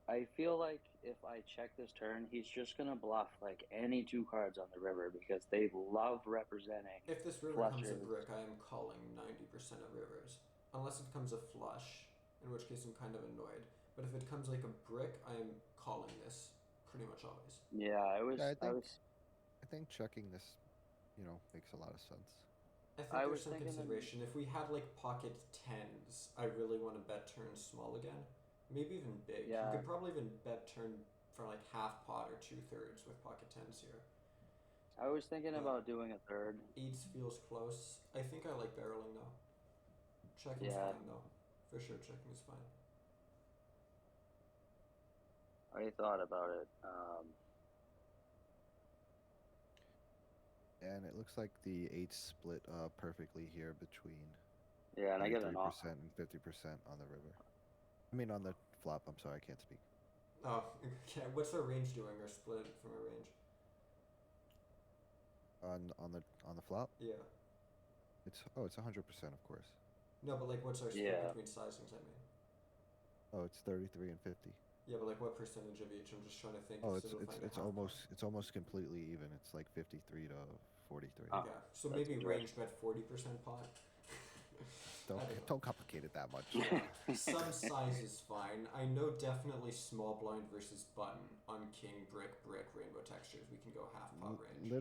I feel like if I check this turn, he's just gonna bluff like any two cards on the river because they love representing If this river comes a flushes. brick, I am calling 90% of rivers. Unless it comes a flush, in which case I'm kind of annoyed. But if it comes like a brick, I am calling this pretty much always. Yeah, Yeah, I was I think checking this, makes a lot of sense. I think I there's was some thinking consideration. If we had like pocket tens, I really want to bet turn small again. Maybe even big. You yeah, could probably even bet turn for like half pot or 2/3 with pocket tens here. I was thinking But about doing a third. eights feels close. I think I like barreling though. Checking's Yeah, fine though. For sure, checking is fine. I thought about it. And it looks like the eights split perfectly here between Yeah, and I get an 33% off. and 50% on the river. I mean, on the flop. I'm sorry, I can't speak. Oh, okay. What's our range doing or split from a range? On the flop, Yeah. it's 100%, of course. No, but like what's our split Yeah, between sizings, I mean? Oh, it's 33 and 50. Yeah, but like what percentage of each? I'm just trying to think Oh, instead of finding a it's half pot. almost completely even. It's like 53 to 43. oh, Okay, so that's maybe range interesting. bet 40% pot. Don't I don't know. don't complicate it that much. Some size is fine. I know definitely small blind versus button on king, brick, rainbow textures. We can go half pot range.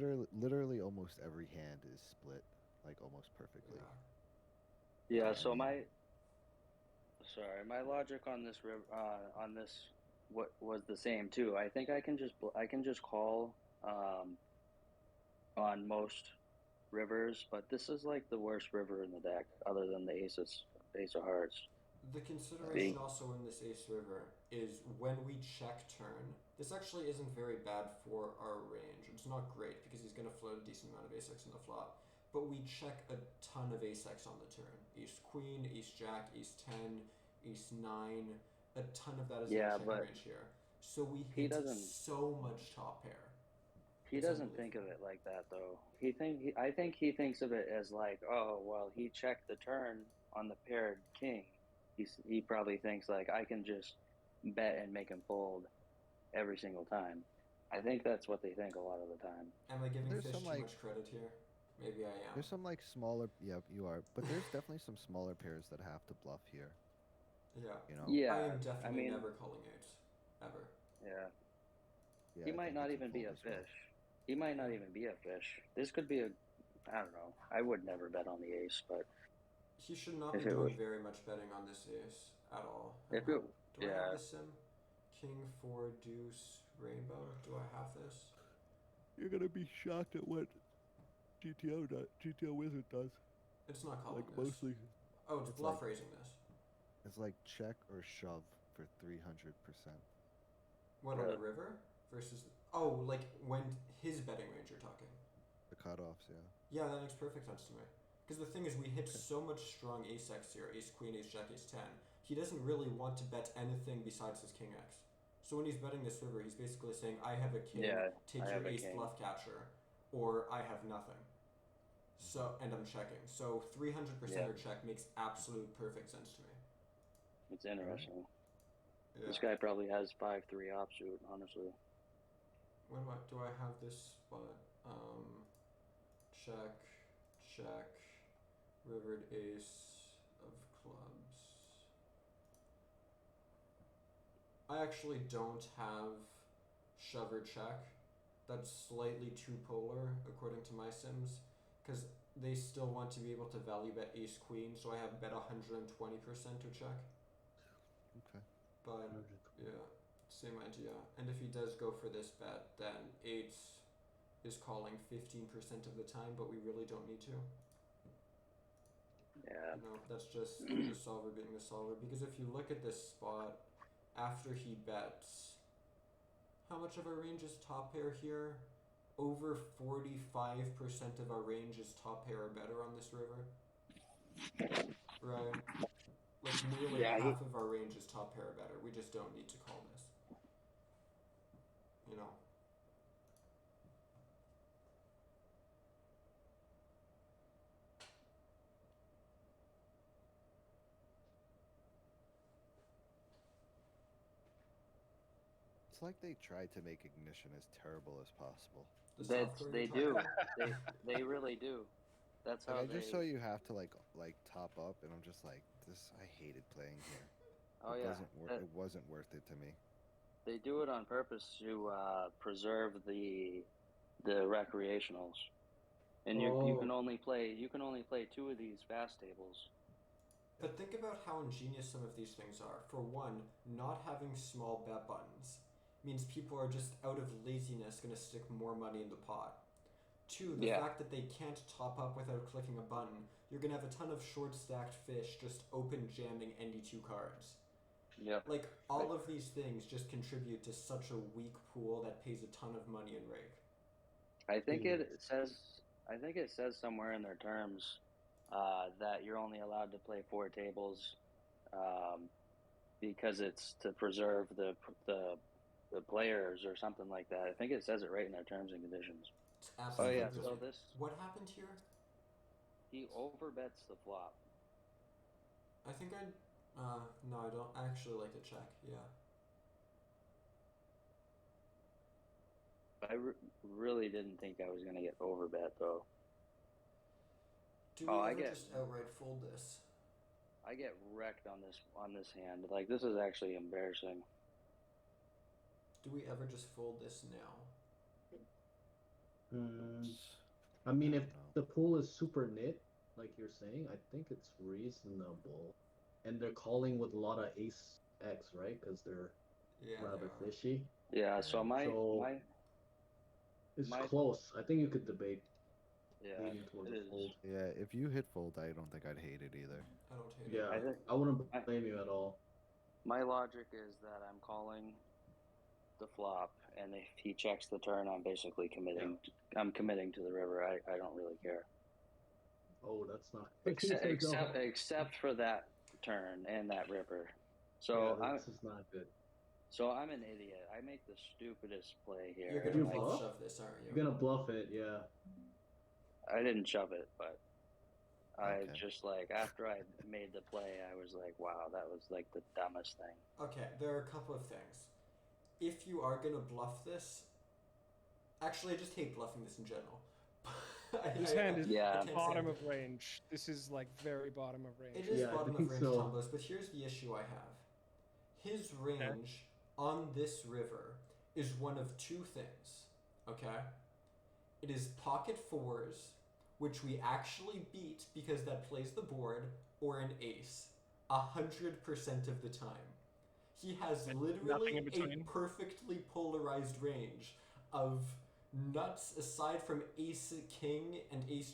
Literally, almost every hand is split, like almost perfectly. Yeah. Yeah, I so mean, my logic on this on this what was the same too. I think I can just call on most rivers, but this is like the worst river in the deck, other than the ace of hearts. The Being consideration also in this ace river is when we check turn. This actually isn't very bad for our range. It's not great because he's going to float a decent amount of ace x in the flop. But we check a ton of ace x on the turn. Ace queen, ace jack, ace 10, ace 9. A ton of that is in yeah, checking but range here. So we he hit doesn't so much top pair. he It's doesn't think of unbelievable. it like that though. I think he thinks of it as like, oh well, he checked the turn on the paired king. He probably thinks like I can just bet and make him fold every single time. I think that's what they think a lot of the time. Am I giving there's fish some too like much credit here? Maybe I am. there's some like smaller. Yeah, you are. But there's definitely some smaller pairs that have to bluff here. Yeah. You know. I Yeah, am I definitely mean, never calling eights. Ever. yeah. Yeah, He I might think not it's a even be fold a as well. fish. He might not Yeah. even be a fish. This could be a, I don't know. I would never bet on the ace, but He should not be if it was, doing very much betting on this ace at all. Hang if on. it, Do I have yeah, this sim? King 4 deuce rainbow? Do I have this? You're gonna be shocked at what GTO Wizard does. It's not calling Like this. mostly, Oh, it's it's bluff like raising this. it's like check or shove for 300%. What on the river? Versus. Oh, like when his betting range you're talking. The cutoffs, yeah. Yeah, that makes perfect sense to me. Because the thing is, we hit Okay. so much strong ace x here, ace queen, ace jack, ace 10. He doesn't really want to bet anything besides his king x. So when he's betting this river, he's basically saying, I have a king, yeah, take I your have a ace king. bluff catcher, or I have nothing. So, and I'm checking. So 300% Yeah, or check makes absolute perfect sense to me. it's interesting. Yeah. This guy probably has 5-3 offsuit, honestly. When do I have this spot? Check, check, rivered ace of clubs. I actually don't have shove or check. That's slightly too polar according to my sims, because they still want to be able to value bet ace queen, so I have bet 120% or check. Okay. But yeah, same idea. And if he does go for this bet, then eights is calling 15% of the time, but we really don't need to. Yeah, You know, that's just the solver being the solver. Because if you look at this spot, after he bets, how much of our range is top pair here? Over 45% of our range is top pair or better on this river. Right? Like nearly yeah, half of our range is top pair or better. We just don't need to call this. You know. like they tried to make Ignition as terrible as possible. The South They Korean do. title? They really do. That's Like how I they. just saw you have to like top up, and I'm just like, this. I hated playing here. Oh yeah. It wasn't worth it to me. They do it on purpose to preserve the recreationals, and you can only play 2 of these fast tables. But think about how ingenious some of these things are. For one, not having small bet buttons means people are just out of laziness going to stick more money in the pot. Two, the fact that they can't top up without clicking a button, you're going to have a ton of short stacked fish just open jamming any 2 cards. Yep. Like, all of these things just contribute to such a weak pool that pays a ton of money in rake. I think it says somewhere in their terms that you're only allowed to play 4 tables because it's to preserve the players or something like that. I think it says it right in their terms and conditions. It's absolutely yeah. brilliant. So this What happened here? he overbets the flop. I think no, I don't. I actually like to check, yeah. I really didn't think I was gonna get overbet though. Do we ever just outright fold this? I get wrecked on this hand. Like, this is actually embarrassing. Do we ever just fold this now? I mean, if know. the pool is super knit, like you're saying, I think it's reasonable. And they're calling with a lot of ace X, right? Because they're Yeah, rather they are. fishy. Yeah. So It's my- close. I think you could debate yeah, leaning towards it a is. fold. Yeah, if you hit fold, I don't think I'd hate it either. I don't hate Yeah, it. I wouldn't blame you at all. My logic is that I'm calling the flop, and if he checks the turn, I'm basically committing. I'm committing to the river. I don't really care. Oh, that's not. Except for that turn and that river. So yeah, this is not good. So I'm an idiot. I make the stupidest play here. You're You gonna bluff? bluff shove this, aren't you? You're gonna bluff it, yeah. I didn't shove it, but I Okay. just like after I made the play, I was like, wow, that was like the dumbest thing. Okay, there are a couple of things. If you are gonna bluff this, actually, I just hate bluffing this in general. This hand is Yeah. I can't say bottom of anything. range. This is like very bottom of range. It is Yeah, I bottom of think range so. combos, but here's the issue I have. His range on this river is one of 2 things. Okay? It is pocket 4s, which we actually beat because that plays the board, or an ace. 100% of the time. He has And literally nothing in a between? perfectly polarized range of nuts aside from ace king and ace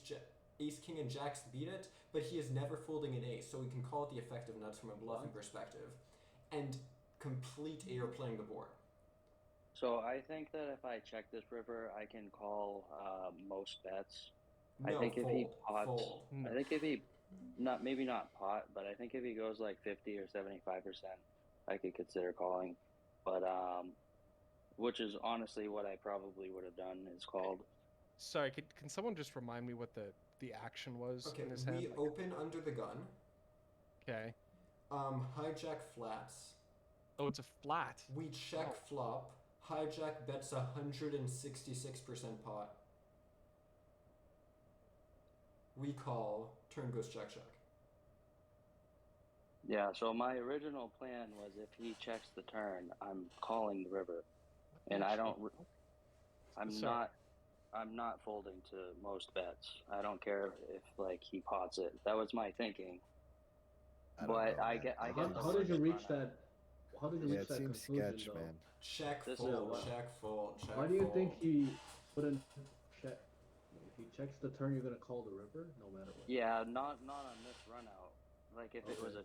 king and jacks beat it, but he is never folding an ace, so we can call it the effect of nuts from a bluffing perspective. And complete air playing the board. So I think that if I check this river, I can call most bets. No, I think fold. if he pots, Fold. No. I think if he maybe not pot, but I think if he goes like 50 or 75%, I could consider calling. But which is honestly what I probably would have done is called. Sorry, can someone just remind me what the action was Okay, in his we hand? open under the gun. Okay. Hijack flats. Oh, it's a flat. We check flop. Hijack bets 166% pot. We call. Turn goes check check. Yeah. So my original plan was if he checks the turn, I'm calling the river, and I don't. I'm Sorry. not folding to most bets. I don't care if like he pots it. That was my thinking. I don't But know, I man. get the How did you worst reach run out. that? How did you Yeah, reach it that seems conclusion, sketch, though? man. Check This is fold. what- Check fold. Check Why do you fold. think he wouldn't check? If he checks the turn, you're gonna call the river, no matter what. Yeah, not on this run out. Like if it was a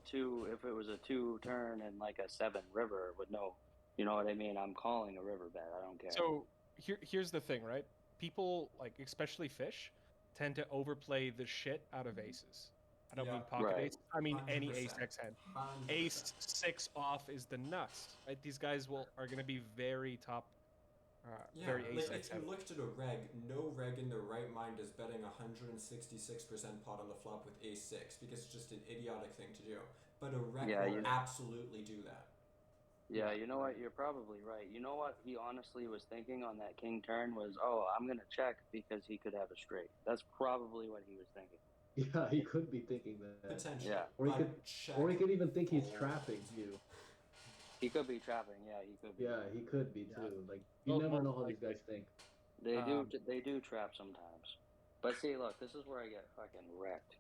2 turn and like a 7 river with no, you know what I mean? I'm calling a river bet. I don't care. So here's the thing, right? People, like especially fish, tend to overplay the shit out of aces. I don't Yeah. mean pocket Right. ace. I mean any 100%. ace X hand. 100%. Ace 6 off is the nuts, right? These guys are going to be very top, Yeah, very ace like X if you heavy. looked at a reg, no reg in their right mind is betting 166% pot on the flop with ace 6 because it's just an idiotic thing to do. But a reg Yeah, will you- absolutely do that. Yeah, you know what? You're probably right. You know what he honestly was thinking on that king turn was, oh, I'm gonna check because he could have a straight. That's probably what he was thinking. Yeah, he could be thinking that. Potentially. Yeah. Or he but could, check. or he could even think he's fold. trapping you. He could be trapping. Yeah, he could be. Yeah, he could be Yeah. too. Like you Well, never most know how these likely. guys think. They do trap sometimes. But see, look, this is where I get fucking wrecked.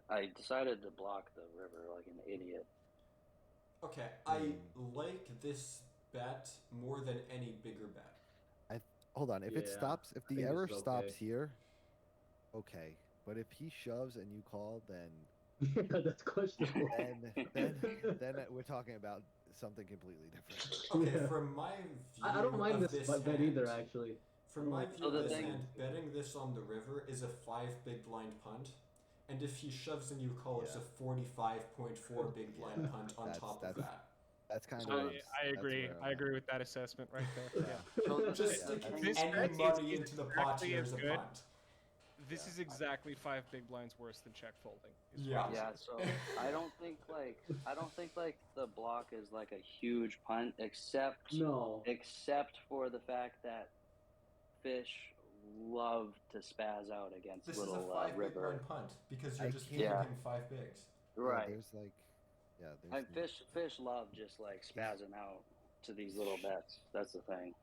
I decided to block the river like an idiot. Okay, I like this bet more than any bigger bet. Hold on. If it Yeah, stops, if I the think error this is stops okay. here, okay. But if he shoves and you call, then Yeah, that's questionable. then we're talking about something completely different. Okay, Yeah. from my view I don't mind of this this bet hand, either, actually. From my So view the of this thing- hand, betting this on the river is a 5 big blind punt. And if he shoves and you call, it's a 45.4 big blind punt on top of that. That's kind So of. I agree. I agree with that assessment right there. Yeah. So the Just thing- sticking This any bet is money into the pot exactly here as is a good. punt. This is exactly 5 big blinds worse than check folding. is Yeah. what it Yeah, is. so I don't think like the block is like a huge punt except No. for the fact that fish love to spaz out against This is little a 5 big river. blind punt because you're I just can't- giving Yeah. him 5 bigs. Right. There's like. Yeah, And there's. fish love just like spazzing out to these little bets. That's the thing.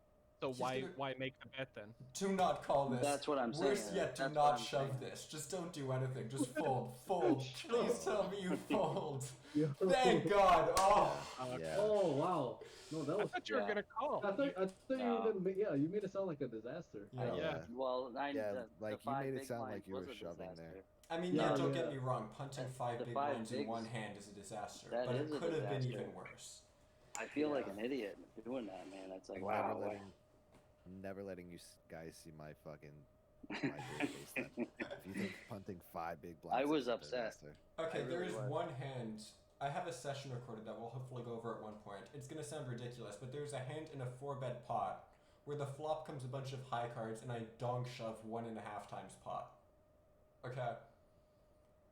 So He's why gonna- make the bet then? Do not call this. That's what I'm Worse saying. yet, do That's not what I'm shove saying. this. Just don't do anything. Just fold. Fold. Please tell me you fold. Yo. Thank God. Oh. Yeah. Oh wow. No, that I was. thought you were Yeah. gonna call. I thought you were No. gonna. Yeah, you made it sound like a disaster. Yeah. Yeah. Well, Yeah, the like, you five made it big sound blinds like you were was a shoving disaster. there. I mean, Yeah, yeah, don't yeah. get me wrong. Punting The 5 big five blinds in bigs- one hand is a disaster. that But is it a could have been disaster. even worse. I feel like Yeah. an idiot doing that, man. It's like, I'm wow. never letting you guys see my fucking. My great face then. If you think punting 5 big blinds. I was is a upset. disaster. Okay, I there really is was. one hand. I have a session recorded that we'll hopefully go over at one point. It's gonna sound ridiculous, but there's a hand in a 4-bet pot where the flop comes a bunch of high cards and I dong shove 1.5 times pot. Okay.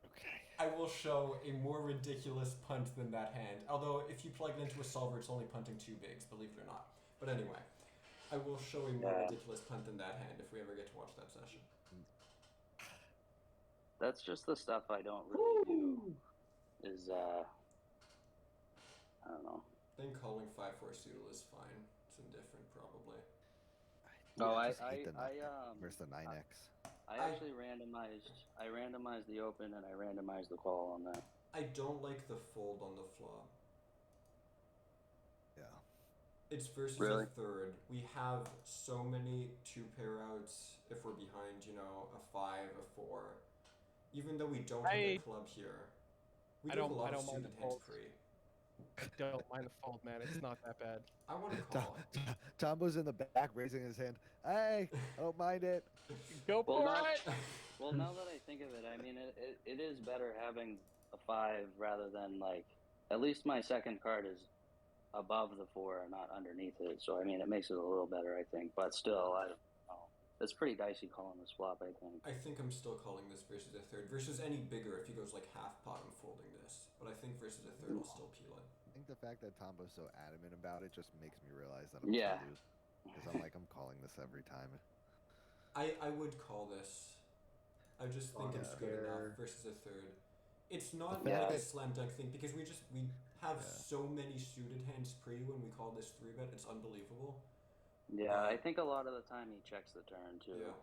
Okay. I will show a more ridiculous punt than that hand. Although if you plug it into a solver, it's only punting 2 bigs, believe it or not. But anyway, I will show a more Yeah. ridiculous punt than that hand if we ever get to watch that session. That's just the stuff I don't really do. Woo! Is I don't know. I think calling 5-4 suited is fine. It's indifferent, probably. No, I I just hate the nut I versus the 9x. actually randomized the open and I randomized the call on that. I don't like the fold on the flop. Yeah. It's versus Really? a third. We have so many 2-pair outs if we're behind, a 5, a 4. Even though we don't have a club here. We I do have a don't- lot I of don't mind suited the hands folds. free. I don't mind the fold, man. It's not that bad. I want to call. Tombo's in the back raising his hand. Hey, I don't mind it. Go Well, for now- it. Well, now that I think of it, I mean, it is better having a 5 rather than like at least my second card is above the 4 and not underneath it. So I mean, it makes it a little better, I think. But still, I don't know. It's pretty dicey calling this flop, I think. I think I'm still calling this versus a third. Versus any bigger, if he goes like half pot, I'm folding this. But I think versus a third, I'll still peel it. I think the fact that Tombo's so adamant about it just makes me realize that I'm Yeah. gonna lose. Because I'm like, I'm calling this every time. I would call this. I just think Oh, it's yeah. good Fair. enough versus a third. It's not The like fact a that- slam dunk thing because we have Yeah. so many suited hands pre when we call this 3-bet. It's unbelievable. Yeah, I think a lot of the time he checks the turn too. Yeah.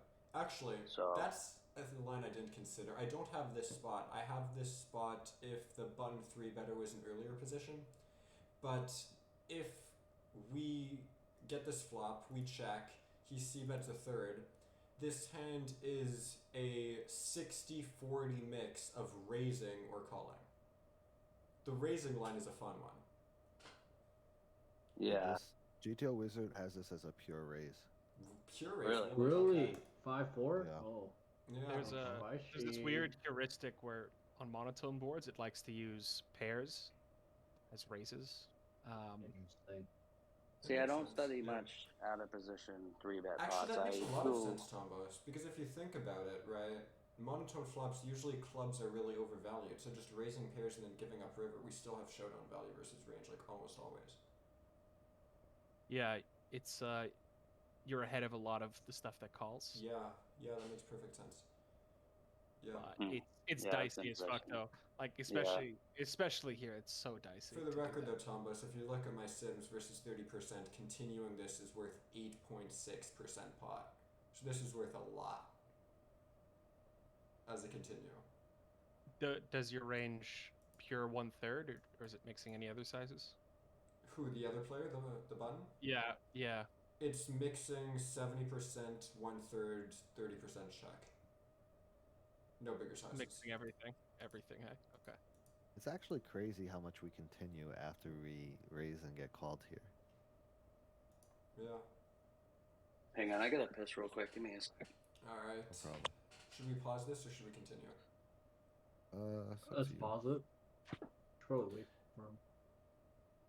Actually, So- that's the line I didn't consider. I don't have this spot. I have this spot if the button 3-better was in earlier position. But if we get this flop, we check, he c-bets a third. This hand is a 60-40 mix of raising or calling. The raising line is a fun one. Yeah. This GTO Wizard has this as a pure raise. Pure Really? raising. Really? 5-4? Yeah. Oh. Yeah. There's this Spicy. weird heuristic where on monotone boards it likes to use pairs as raises. Interesting. See, I don't Makes sense, study yeah. much out of position 3-bet Actually, pots. that makes a lot do. of sense, Tombos. Because if you think about it, right, monotone flops, usually clubs are really overvalued. So just raising pairs and then giving up river, we still have showdown value versus range, like almost always. Yeah, it's you're ahead of a lot of the stuff that calls. Yeah, that makes perfect sense. Yeah. But Hmm. it's Yeah, that's dicey as fuck interesting. though. Like especially here, it's so dicey. For the to do record, that. though, Tombos, if you look at my Sims versus 30%, continuing this is worth 8.6% pot. So this is worth a lot as a continue. Does your range pure 1/3, or is it mixing any other sizes? Who, the other player, the button? Yeah. It's mixing 70%, 1/3, 30% check. No bigger sizes. Mixing everything. Hey? Okay. It's actually crazy how much we continue after we raise and get called here. Yeah. Hang on, I gotta piss real quick. Give me a sec. Alright. No problem. Should we pause this or should we continue? It's up Let's to you. pause it. Totally.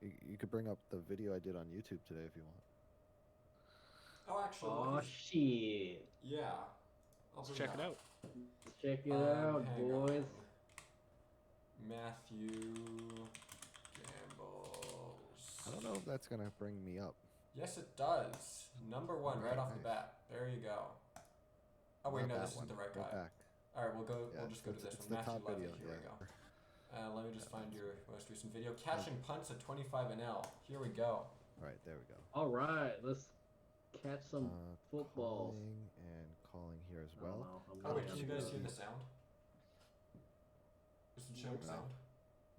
You could bring up the video I did on YouTube today if you want. Oh, actually, Oh shit! yeah. Let's check it out. Check it out, hang boys. on. Matthew Gambles. I don't know if that's gonna bring me up. Yes, it does. Number 1, right off the nice. bat. There you go. Oh wait, Not no, that this isn't one. the right Go guy. back. All right, we'll go. Yeah, We'll just go to this it's one. the Matthew top Levy. video. Here we Yeah. go. Let me just find Matthew. your most recent video. Catching punts at 25 and L. Here we go. All right, there we go. All right, let's catch some footballs. Calling here as I don't well. know, I'm Oh wait, really can you guys unsure. hear the sound? Is it showing No. sound?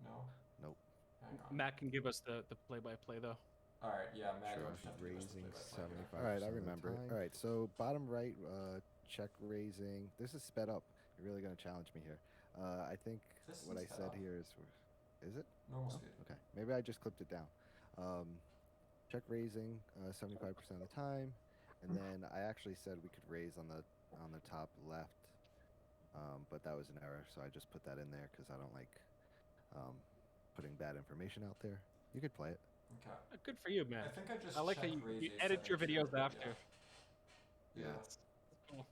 No. Nope. Hang on. Matt can give us the play-by-play though. All right, yeah, Matt, Sure. you'll just have to give us the Raising play-by-play here. 75. All right, I remember it. All right, so bottom right, check raising. This is sped up. You're really gonna challenge me here. I think This what I is sped said up. here is it? Normal No? speed. Okay, maybe I just clipped it down. Check raising 75% of the time, and then I actually said we could raise on the top left, but that was an error, so I just put that in there because I don't like putting bad information out there. You could play it. Okay. Good for you, I man. think I just I like how checked you raise edit your A70, videos but after. Yeah. Yeah. That's cool.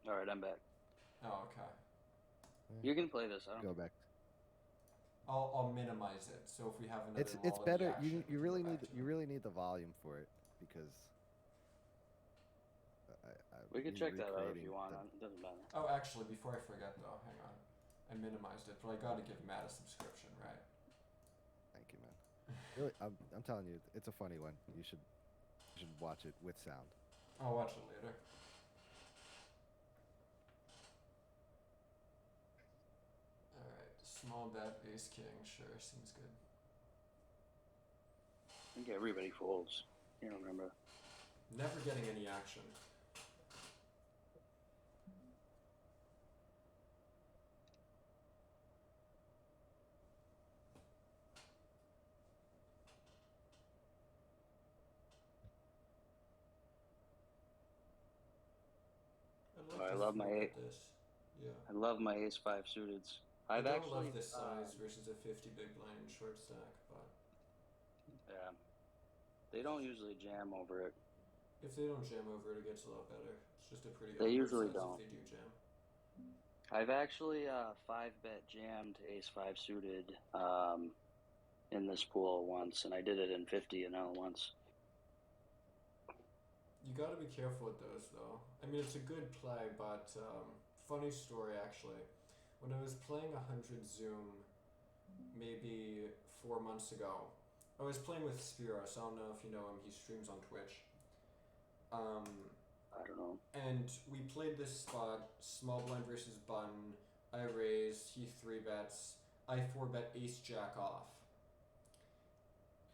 All right, I'm back. Oh, okay. You can play this. I don't. Go back. I'll minimize it. So if we have another It's lull in the better. action, we You can really go need back to you it. really need the volume for it because. We can me check that out if recreating you want. the- It doesn't matter. Oh, actually, before I forget though, hang on. I minimized it, but I gotta give Matt a subscription, right? Thank you, man. Really, I'm telling you, it's a funny one. You should watch it with sound. I'll watch it later. Alright, small bet, ace king, sure, seems good. I think everybody folds. You don't remember. Never getting any action. I to love my fold eight. this. Yeah. I love my ace five suiteds. I I've don't actually love this size versus a 50 big blind short stack, but yeah. They don't usually jam over it. if they don't jam over it, it gets a lot better. It's just a pretty They awkward usually size don't. if they do jam. I've actually 5-bet jammed ace five suited in this pool once, and I did it in 50 and L once. You gotta be careful with those, though. I mean, it's a good play, but funny story actually. When I was playing 100 Zoom, maybe 4 months ago, I was playing with Spiros. I don't know if you know him. He streams on Twitch. I don't know. And we played this spot, small blind versus button. I raised, he 3-bets. I 4-bet ace jack off.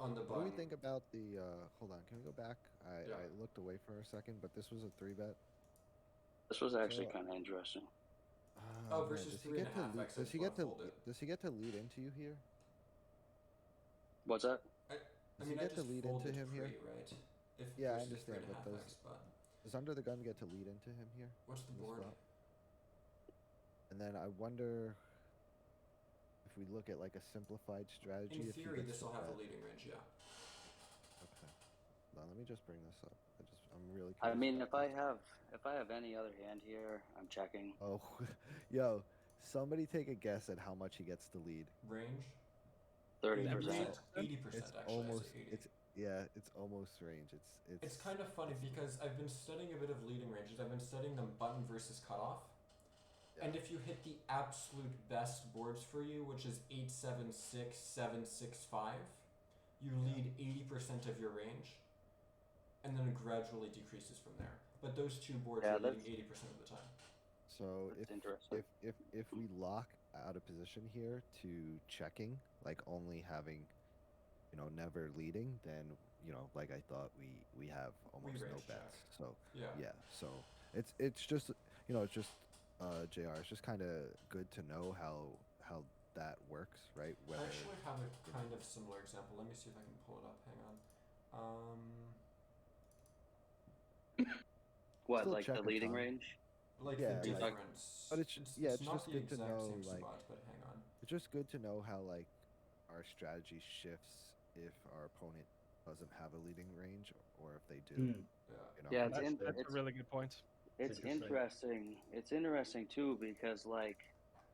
On the What do button. we think about the? Hold on, can we go back? Yeah. I looked away for a second, but this was a 3-bet. This was actually So- kind of interesting. Oh, man, versus does he 3.5 get X, to I does he just get to wanna fold it. does he get to lead into you here? What's that? I Does mean, he I get to just lead into folded him here? free, right? If Yeah, I versus understand, but 3.5 does- X, but Does under the gun get to lead into him here? what's the in this board? spot? And then I wonder if we look at like a simplified strategy. In if he theory, gets this to will have a bet. leading range, yeah. Okay. Now let me just bring this up. I'm really. I curious mean, about if I have any other hand here, I'm checking. Oh, yo, somebody take a guess at how much he gets to lead. Range? 30%. 80%, It's actually. almost I say 80. Yeah, it's almost range. It's kind of funny because I've been studying a bit of leading ranges. I've been studying them button versus cutoff. Yeah. And if you hit the absolute best boards for you, which is 876, 765, you lead 80% of your range, and then it gradually decreases from there. But those two boards Yeah, are leading that's 80% of the time. So that's interesting. if we lock out of position here to checking, like only having, never leading, then like I thought, we have almost no range check. bets. So Yeah. so it's just it's just JR. It's just kind of good to know how that works, right? I actually have a kind of similar example. Let me see if I can pull it up. Hang on. What, Still like the check a leading ton. range? Like Yeah, the like- difference. but it's it's just not the good to exact know, same like- spot, but hang on. It's just good to know how like our strategy shifts if our opponent doesn't have a leading range or if they do. Hmm. Yeah. Yeah, That's it's a really good point. It's interesting. interesting. It's interesting too because, like,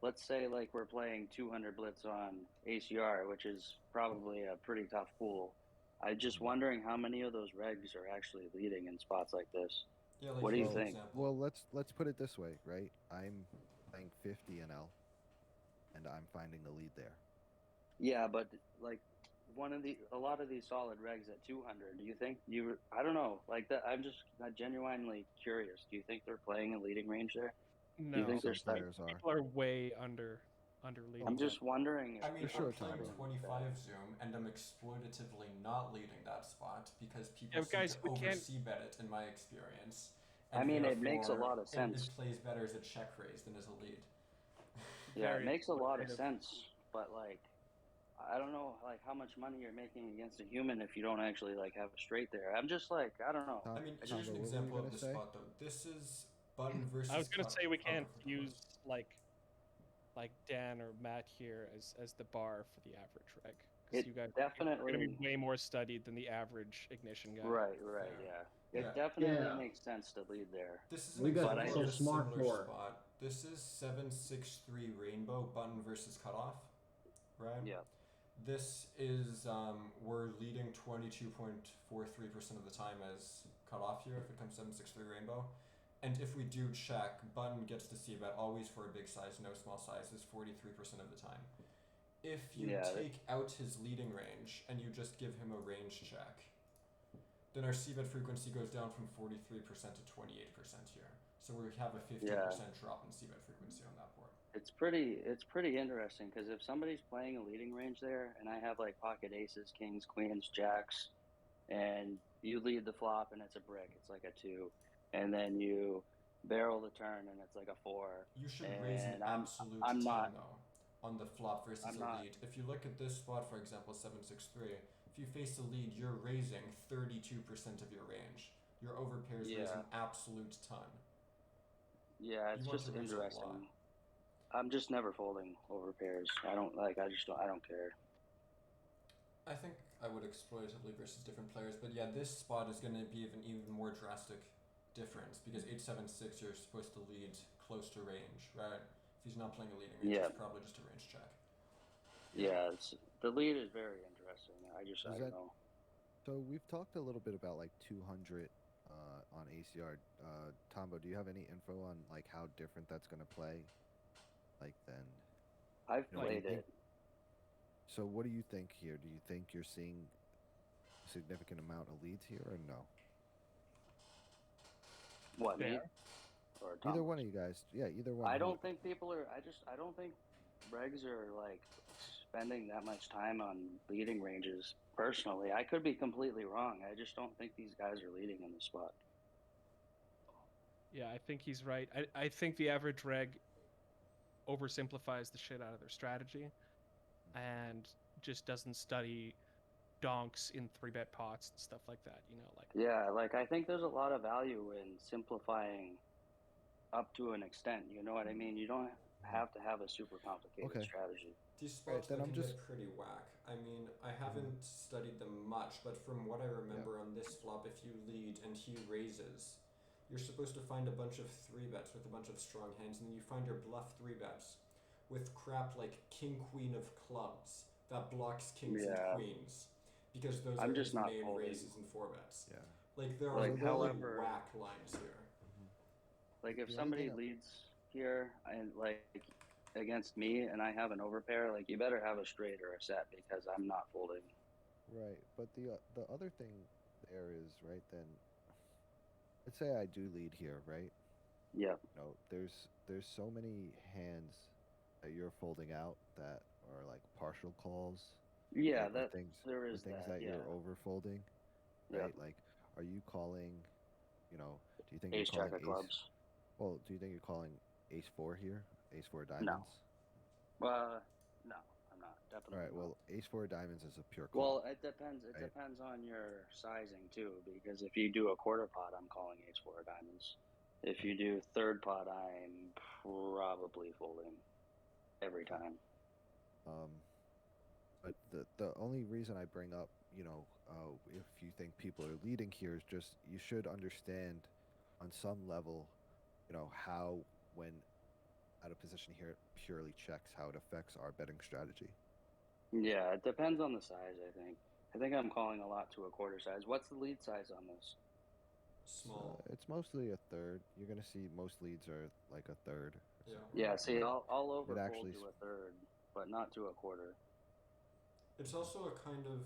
let's say like we're playing 200 blitz on ACR, which is probably a pretty tough pool. I'm just wondering how many of those regs are actually leading in spots like this. Yeah, like What do you here's an think? example. Well, let's put it this way, right? I'm playing 50 NL, and I'm finding the lead there. Yeah, but like a lot of these solid regs at 200. Do you think I don't know, like that. I'm just genuinely curious. Do you think they're playing a leading range there? No, Do you think Some there's like? players are. people are way under leading. I'm just wondering. If I mean, people I'm are playing playing 25 Zoom, and I'm exploitatively not leading that spot because people Yeah, seem guys, to we can't- oversee bet it, in my experience. I mean, it makes a therefore, lot of sense. It plays better as a check raise than as a lead. Yeah, Very it makes a lot of exploitative. sense, but like, I don't know, like how much money you're making against a human if you don't actually like have a straight there. I'm just like, I don't know. I mean, I here's just- an What were you example of gonna the say? spot, though. This is button versus. I was gonna say we can't go for the use close. like Dan or Matt here as the bar for the average reg. It You guys are going to definitely- be way more studied than the average ignition guy. Right, Yeah. yeah. It Yeah. definitely Yeah. makes sense to lead there. This is an We got example so of a smart similar for. spot. This is 763 rainbow button versus cutoff, right? Yeah. This is we're leading 22.43% of the time as cutoff here if it comes 763 rainbow. And if we do check, button gets to see bet always for a big size, no small size is 43% of the time. If you Yeah, take out his leading range and you just give him a range check, then our c-bet frequency goes down from 43% to 28% here. So we have a 15% drop in c-bet frequency on that board. It's pretty interesting because if somebody's playing a leading range there, and I have like pocket aces, kings, queens, jacks, and you lead the flop and it's a brick, it's like a 2, and then you barrel the turn and it's like a 4. You should raise an And absolute I'm 10 not- though on the flop versus I'm a not- lead. If you look at this spot, for example, 763, if you face a lead, you're raising 32% of your range. Your overpairs raise Yeah. an absolute ton. Yeah, it's You want just to raise a lot. interesting. I'm just never folding over pairs. I don't like. I don't care. I think I would exploitatively versus different players, but yeah, this spot is going to be an even more drastic difference because 876 you're supposed to lead close to range, right? If he's not playing a leading range, Yeah. it's probably just a range check. Yeah, the lead is very interesting. I don't that- know. So we've talked a little bit about like 200 on ACR. Tombo, do you have any info on like how different that's going to play? Like then. I've You know, do you played think- it. So what do you think here? Do you think you're seeing a significant amount of leads here or no? What me? Yeah. Or Either Tom? one of you guys. Yeah, either one. I Who- don't think people are. I don't think regs are like spending that much time on leading ranges. Personally, I could be completely wrong. I just don't think these guys are leading in the spot. Yeah, I think he's right. I think the average reg oversimplifies the shit out of their strategy and just doesn't study donks in 3-bet pots and stuff like that, like Yeah, like I think there's a lot of value in simplifying up to an extent. You know what I mean? You don't have to have a super complicated Okay. strategy. These spots then though I'm can just- get pretty whack. I mean, I haven't studied them much, but from what I remember on this flop, if you lead and he raises, you're supposed to find a bunch of 3-bets with a bunch of strong hands, and then you find your bluff 3-bets with crap like king queen of clubs that blocks kings Yeah. and queens. because those I'm are just his not main folding. raises and 4-bets. Yeah. Like there are Like, really however- whack lines here. Like if The only somebody thing I- leads here and like against me and I have an overpair, like you better have a straight or a set because I'm not folding. Right, but the other thing there is, right, then let's say I do lead here, right? Yeah. You know, there's so many hands that you're folding out that are like partial calls. Yeah, or that things there or is things that. that Yeah. you're over folding, Yeah. right? Like, are you calling, do you think Ace you're calling jack of clubs. Well, do you think you're calling ace four here? Ace four No. diamonds? No, I'm not. Definitely. All right, not. well, ace four diamonds is a pure call. Well, it depends. It right? depends on your sizing too, because if you do a quarter pot, I'm calling ace four of diamonds. If you do third pot, I'm probably folding every time. But the only reason I bring up, if you think people are leading here is just you should understand on some level, how when out of position here it purely checks how it affects our betting strategy. Yeah, it depends on the size. I think I'm calling a lot to a quarter size. What's the lead size on this? Small. It's mostly a third. You're gonna see most leads are like a third. or Yeah. something Yeah, like see, that. I'll overfold actually to a third, but not to a quarter. It's also a kind of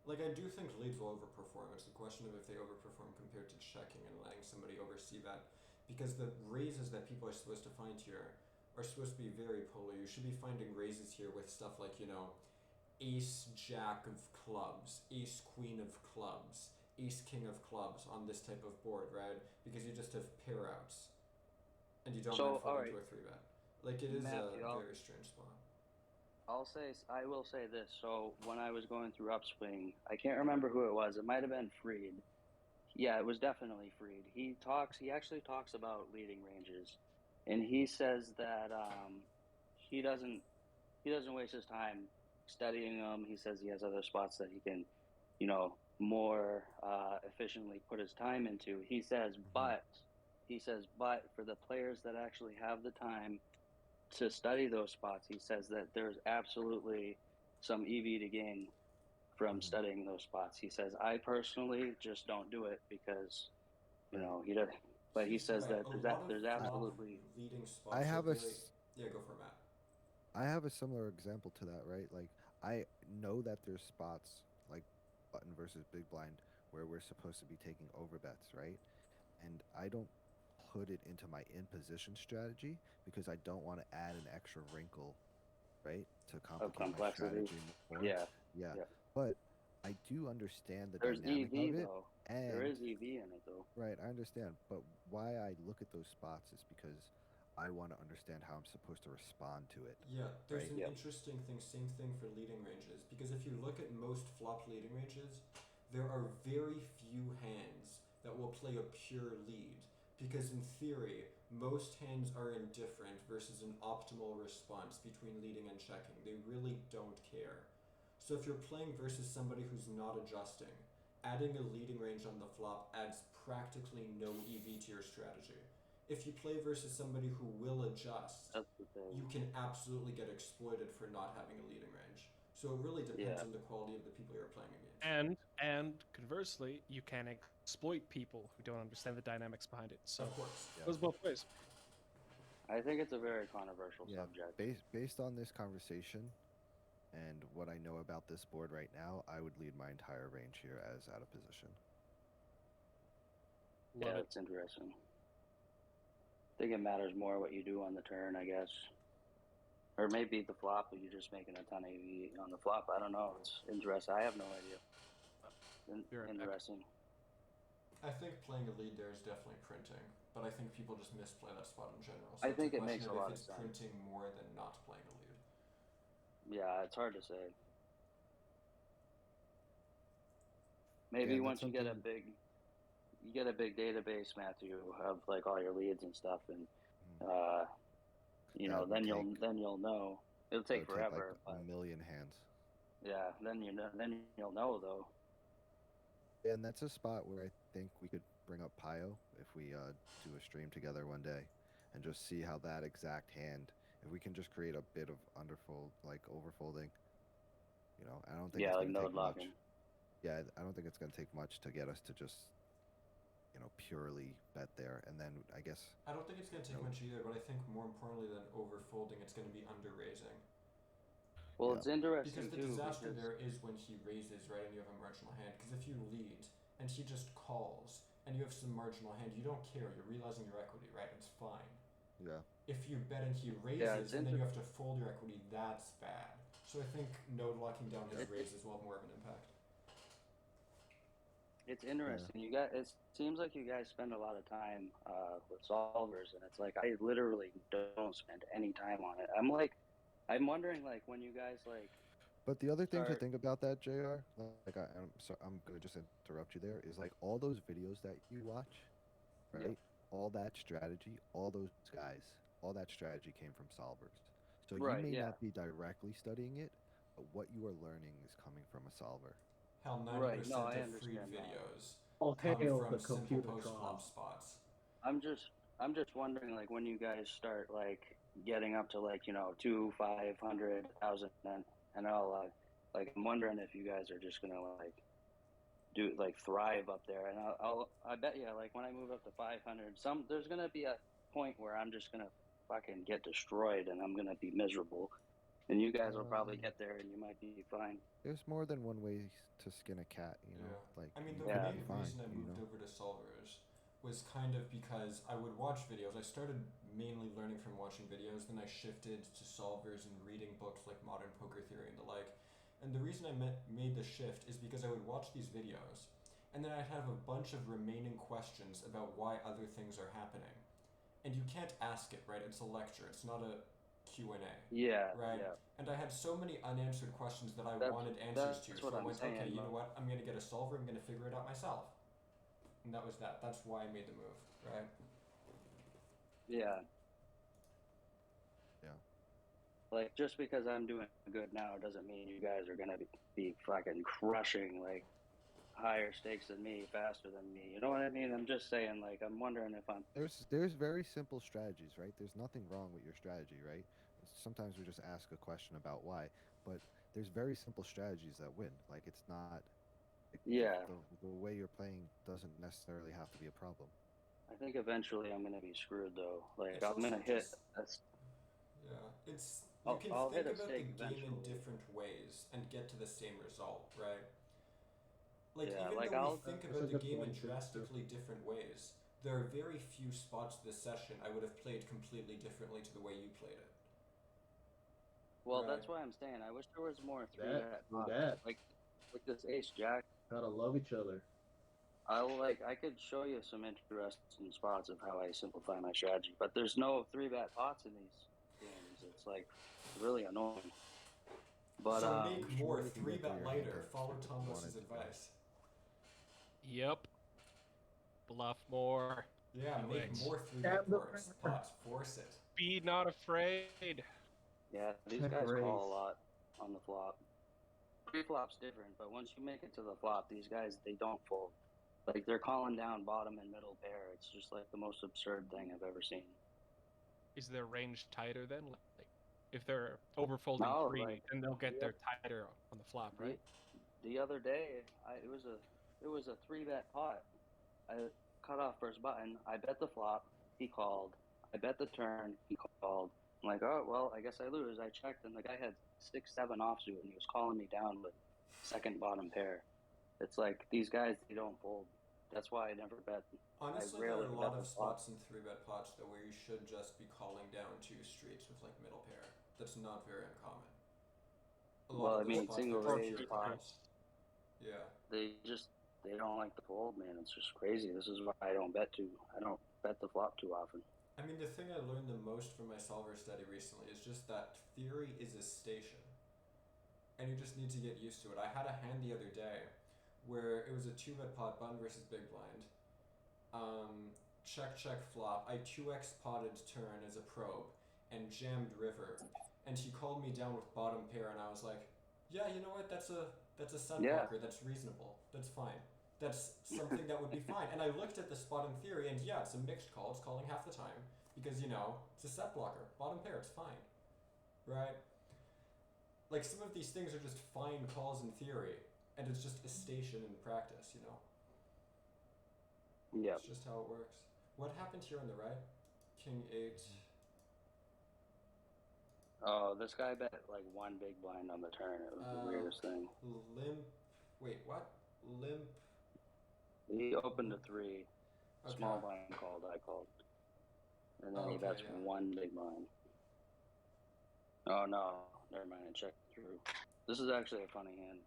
like I do think leads will overperform. It's a question of if they overperform compared to checking and letting somebody oversee that. Because the raises that people are supposed to find here are supposed to be very polar. You should be finding raises here with stuff like, ace jack of clubs, ace queen of clubs, ace king of clubs on this type of board, right? Because you just have pair outs. And you don't So, mind folding alright. to a 3-bet. Like it is Matthew, a very strange spot. I will say this. So when I was going through upswing, I can't remember who it was. It might have been Freed. Yeah, it was definitely Freed. He actually talks about leading ranges, and he says that he doesn't waste his time studying them. He says he has other spots that he can, more efficiently put his time into. He says, but for the players that actually have the time to study those spots, he says that there's absolutely some EV to gain from studying those spots. He says, I personally just don't do it because, he does. But he says that there's absolutely leading spots. I have are a very, s- yeah, go for it, Matt. I have a similar example to that, right? Like, I know that there's spots like button versus big blind where we're supposed to be taking overbets, right? And I don't put it into my in position strategy because I don't want to add an extra wrinkle, right, to complicate my complexity. strategy more. Yeah. Yeah. Yeah. But I do understand the There's dynamic EV of it. though. And There is EV in it though. right, I understand. But why I look at those spots is because I want to understand how I'm supposed to respond to it. Yeah, there's Right. an Yep. interesting thing, same thing for leading ranges. Because if you look at most flop leading ranges, there are very few hands that will play a pure lead. Because in theory, most hands are indifferent versus an optimal response between leading and checking. They really don't care. So if you're playing versus somebody who's not adjusting, adding a leading range on the flop adds practically no EV to your strategy. If you play versus somebody who will adjust, That's the thing. you can absolutely get exploited for not having a leading range. So it really depends Yeah. on the quality of the people you're playing against. And conversely, you can exploit people who don't understand the dynamics behind it. So Of course. Yeah. it goes both ways. I think it's a very controversial Yeah, subject. based on this conversation and what I know about this board right now, I would lead my entire range here as out of position. Love Yeah, it. it's interesting. I think it matters more what you do on the turn, I guess. Or maybe the flop, but you're just making a ton of EV on the flop. I don't know. It's interesting. I have no idea. You're right back. Interesting. I think playing a lead there is definitely printing, but I think people just misplay that spot in general. So I it's think a it makes question a of lot if of it's sense. printing more than not playing a lead. Yeah, it's hard to say. Maybe Yeah, once that's you get a something- big database, Matthew, of like all your leads and stuff, and That would then take- you'll know. It'll That take would forever, like but a million hands. yeah, then you'll know though. Yeah, and that's a spot where I think we could bring up Pio if we do a stream together one day and just see how that exact hand, if we can just create a bit of underfold, like overfolding, I don't think Yeah, it's like going to node take much. locking. Yeah, I don't think it's going to take much to get us to just, purely bet there. And then I guess, I don't think it's going to take No. much either, but I think more importantly than overfolding, it's going to be under raising. Well, Yeah. it's interesting Because the too. disaster Because there is when he raises, right, and you have a marginal hand. Because if you lead and he just calls and you have some marginal hand, you don't care. You're realizing your equity, right? It's fine. yeah. If you bet and he raises and then you have to fold your equity, that's bad. So I think node locking down his raises will have more of an impact. it's interesting. You guys, it seems like you guys spend a lot of time with solvers, and it's like I literally don't spend any time on it. I'm wondering like when you guys like. But the other thing to Start- think about that, JR, like I'm gonna just interrupt you there, is like all those videos that you watch, right? Yeah. All that strategy, all those guys, all that strategy came from solvers. So Right, you may yeah. not be directly studying it, but what you are learning is coming from a solver. Hell, 90% Right, no, I of freed understand that. videos Oh, come hail from the simple computer post flop gods. spots. I'm just wondering like when you guys start like getting up to like 2, 500, 1,000 and all like I'm wondering if you guys are just gonna like do like thrive up there, and I bet you like when I move up to 500, there's gonna be a point where I'm just gonna fucking get destroyed and I'm gonna be miserable, and you guys will probably get there and you might be fine. There's more than one way to skin a cat, Yeah. Like I mean, you the can Yeah. be main fine, reason I moved over to solvers was kind of because I would watch videos. I started mainly learning from watching videos, then I shifted to solvers and reading books like Modern Poker Theory and the like. And the reason I made the shift is because I would watch these videos, and then I'd have a bunch of remaining questions about why other things are happening. And you can't ask it, right? It's a lecture. It's not a Q&A. Yeah, Right. yeah. And I had so many unanswered questions that I wanted answers to. That's So what I I'm went, okay, saying, you know though. what? I'm going to get a solver. I'm going to figure it out myself. And that was that. That's why I made the move, right? Yeah. Yeah. Like just because I'm doing good now doesn't mean you guys are gonna be fucking crushing like higher stakes than me, faster than me. You know what I mean? I'm just saying, like, I'm wondering if I'm. There's very simple strategies, right? There's nothing wrong with your strategy, right? Sometimes we just ask a question about why, but there's very simple strategies that win. Like it's not. Yeah. The way you're playing doesn't necessarily have to be a problem. I think eventually I'm gonna be screwed though. Like It's I'm gonna also hit. just- That's. Yeah. It's you can I'll think hit a about the stake game in eventually. different ways and get to the same result, right? Like Yeah, even like, though I'll- we think That's about a the good game in point, too. drastically different ways, there are very few spots this session I would have played completely differently to the way you played it. Well, Right. that's why I'm saying I wish there was more three That, bet do pots. that. Like this ace jack. Gotta love each other. I could show you some interesting spots of how I simplify my strategy, but there's no 3-bet pots in these games. It's like really annoying. But So make I'm more sure you can get 3-bet through your lighter. hand Follow if you Thomas's wanted to. advice. Yep. Bluff more. Yeah, make Thanks. more 3-bet Stab the pots. Force it. Be not afraid. yeah, these Check guys raise. call a lot on the flop. Pre-flop's different, but once you make it to the flop, these guys they don't fold. Like they're calling down bottom and middle pair. It's just like the most absurd thing I've ever seen. Is their range tighter then? Like, if they're overfolding No, pre, like, then they'll get yeah. their tighter on the flop, right? The other day, it was a 3-bet pot. I cut off first button. I bet the flop. He called. I bet the turn. He called. I'm like, oh well, I guess I lose. I checked, and the guy had 6-7 offsuit, and he was calling me down with second bottom pair. It's like these guys they don't fold. That's why I never bet. Honestly, I there rarely are a bet lot the of flop. spots in 3-bet pots though where you should just be calling down 2 streets with like middle pair. That's not very uncommon. A lot Well, of I those mean, spots, single they're raise just pots. Yeah. They don't like to fold, man. It's just crazy. This is why I don't bet the flop too often. I mean, the thing I learned the most from my solver study recently is just that theory is a station. And you just need to get used to it. I had a hand the other day where it was a 2-bet pot, button versus big blind. Check flop. I 2x potted turn as a probe and jammed river. And he called me down with bottom pair, and I was like, yeah, you know what? That's a set Yeah. blocker. That's reasonable. That's fine. That's something that would be fine. And I looked at the spot in theory, and yeah, it's a mixed call. It's calling half the time because it's a set blocker. Bottom pair, it's fine, right? Like some of these things are just fine calls in theory, and it's just a station in practice, you know. Yep. It's just how it works. What happened here on the right? King 8. Oh, this guy bet like one big blind on the turn. It was the weirdest thing. Limp. Wait, what? Limp. He opened a 3. Okay. Small blind called, I called. And then he Okay, bets yeah. one big blind. Oh no, never mind, I checked through. This is actually a funny hand.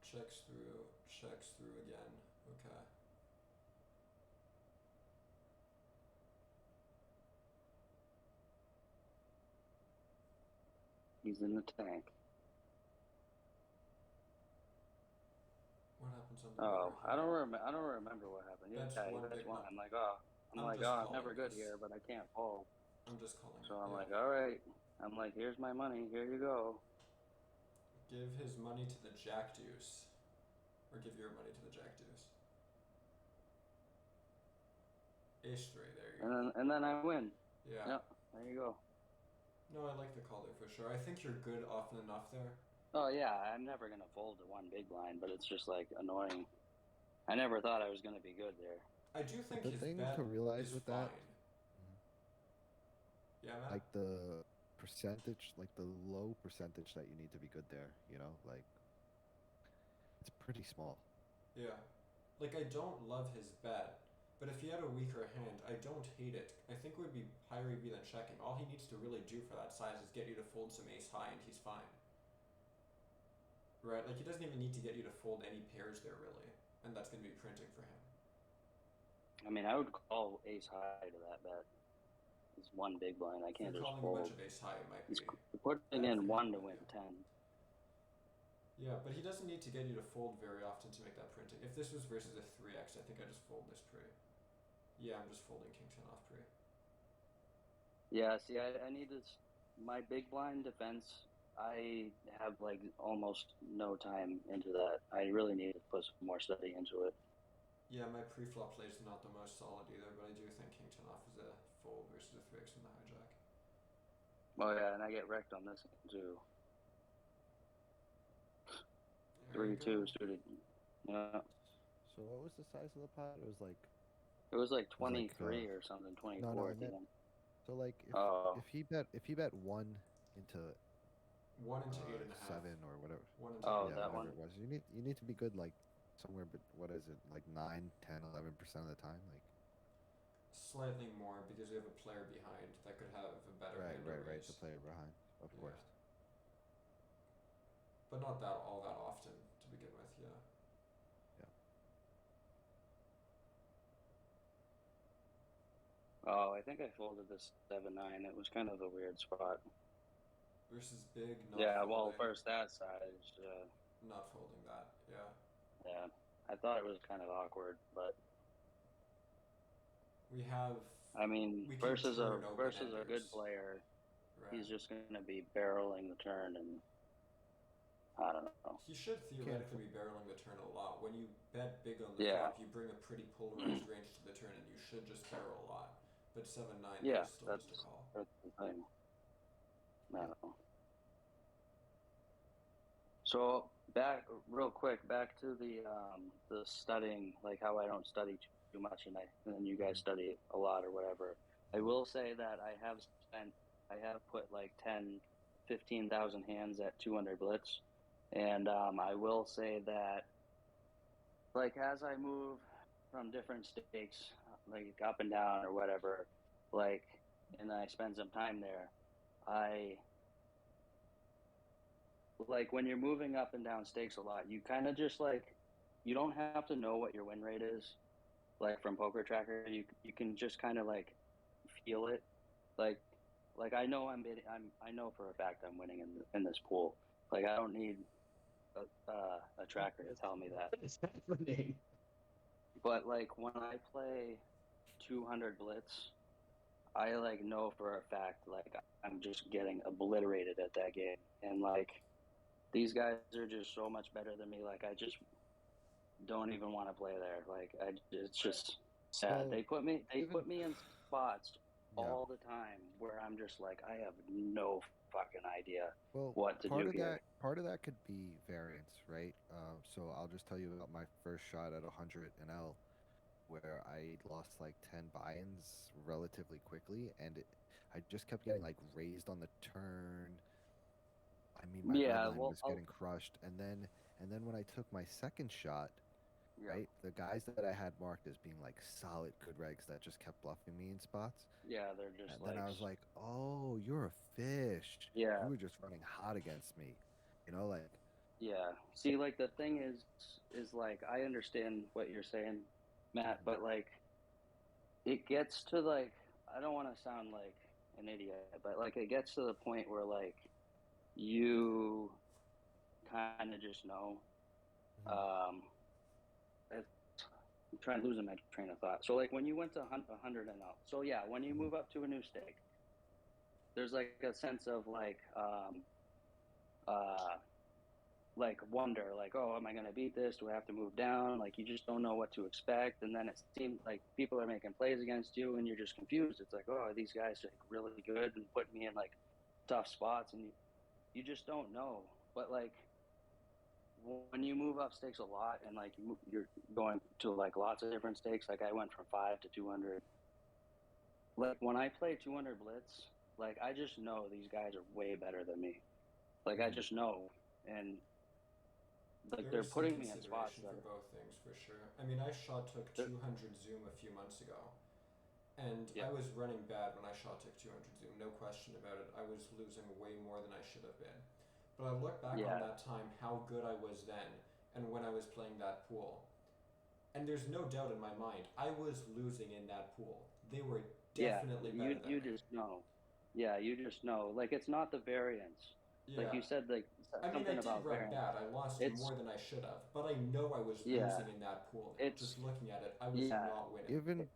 Checks through again. Okay. He's in the tank. What happens on the Oh, river I don't here? remember what happened. That's Yeah, he one bets big one. blind. I'm like, oh, I'm just I'm never calling good this. here, but I can't fold. I'm just calling So it, I'm yeah. like, all right. I'm like, here's my money. Here you go. Give his money to the jack deuce. Or give your money to the jack deuce. Ace 3, there you go. And then I win. Yeah. Yep, there you go. No, I like the call there for sure. I think you're good often enough there. Oh yeah, I'm never gonna fold to one big blind, but it's just like annoying. I never thought I was gonna be good there. I do think The his thing bet to realize is with fine. that, Yeah, Matt? like the percentage, like the low percentage that you need to be good there, you know, like it's pretty small. Yeah. Like, I don't love his bet, but if he had a weaker hand, I don't hate it. I think it would be higher EV than checking. All he needs to really do for that size is get you to fold some ace high and he's fine. Right? Like, he doesn't even need to get you to fold any pairs there, really. And that's going to be printing for him. I mean, I would call ace high to that bet. It's one big blind. I If can't you're just calling a bunch fold. of ace high, it might He's be. putting bad in for one him, to win yeah. 10. Yeah, but he doesn't need to get you to fold very often to make that printing. If this was versus a 3x, I think I just fold this pre. Yeah, I'm just folding king 10 off pre. Yeah, see, I need this. My big blind defense, I have like almost no time into that. I really need to put some more study into it. Yeah, my pre-flop play is not the most solid either, but I do think king 10 off is a fold versus a 3x in the hijack. Oh yeah, and I get wrecked on this one too. There you 3-2 go. suited. Yeah. So what was the size of the pot? It was like It was like It was like, 23 or something, 24 no, I at the meant end. so like Oh. if he bet one into 1 into 8.5. 7 or whatever. 1 into Oh, yeah, that whatever one? it was. You need to be good like somewhere, but what is it, like 9, 10, 11% of the time, like Slightly more because we have a player behind that could have a better hand or right, raise. the player behind, of Yeah. course. But not that all that often to begin with, yeah. Oh, I think I folded this 7-9. It was kind of a weird spot. Versus big, not Yeah, folding. well, first that size. Not folding that, yeah. Yeah, I thought it was kind of awkward, but We have. I mean, We keep versus turn a good open-enders. player, Right. he's just gonna be barreling the turn, and I don't know. He should theoretically be barreling the turn a lot. When you bet big on the Yeah. flop, you bring a pretty polarized range to the turn, and you should just barrel a lot. But 7-9 Yeah, is still just a call. that's the thing. I don't know. So real quick, back to the studying, like how I don't study too much, and then you guys study a lot or whatever. I will say that I have put like 10, 15,000 hands at 200 blitz, and I will say that, like as I move from different stakes, like up and down or whatever, like, and I spend some time there, like when you're moving up and down stakes a lot, you kind of just like, you don't have to know what your win rate is, like from Poker Tracker. You can just kind of like feel it, like I know I know for a fact I'm winning in this pool. Like I don't need a tracker to tell me that. What is happening? But like when I play 200 blitz, I like know for a fact like I'm just getting obliterated at that game, and like these guys are just so much better than me. Like I just don't even want to play there. Like it's just sad. So, They put me in spots Yeah. all the time where I'm just like I have no fucking idea Well, what to do here. part of that could be variance, right? So I'll just tell you about my first shot at 100 and L, where I lost like 10 buy-ins relatively quickly, and I just kept getting like raised on the turn. I mean, my red Yeah, line well, was getting crushed, and then when I took my second shot, yeah, right, the guys that I had marked as being like solid good regs that just kept bluffing me in spots, yeah, they're just and like, then I was like, oh, you're a fish. yeah, You were just running hot against me, you know, like. yeah. See, like the thing is like I understand what you're saying, Matt, but like it gets to like I don't want to sound like an idiot, but like it gets to the point where like you kind of just know. Um, I'm trying losing my train of thought. So like when you went to 100 and up, so yeah, when you move up to a new stake, there's like a sense of like wonder, like, oh, am I going to beat this? Do I have to move down? Like you just don't know what to expect, and then it seems like people are making plays against you, and you're just confused. It's like, oh, are these guys like really good and putting me in like tough spots, and you just don't know. But like when you move up stakes a lot, and like you're going to like lots of different stakes, like I went from 5 to 200. Like when I play 200 blitz, like I just know these guys are way better than me. Like I just know, and like There they're is some putting me in spots consideration that for both things for sure. I mean, I shot took 200 zoom a few months ago, and I Yeah. was running bad when I shot took 200 zoom, no question about it. I was losing way more than I should have been. But I look back on Yeah. that time, how good I was then, and when I was playing that pool. And there's no doubt in my mind, I was losing in that pool. They were Yeah, definitely better than you me. just know. Yeah, you just know. Like it's not the variance. Like Yeah. you said, like I mean, I something did about run variance. bad. I lost It's more than I should have, but I know I was yeah, losing in that pool now. it's Just looking at it, I was yeah, not winning. Even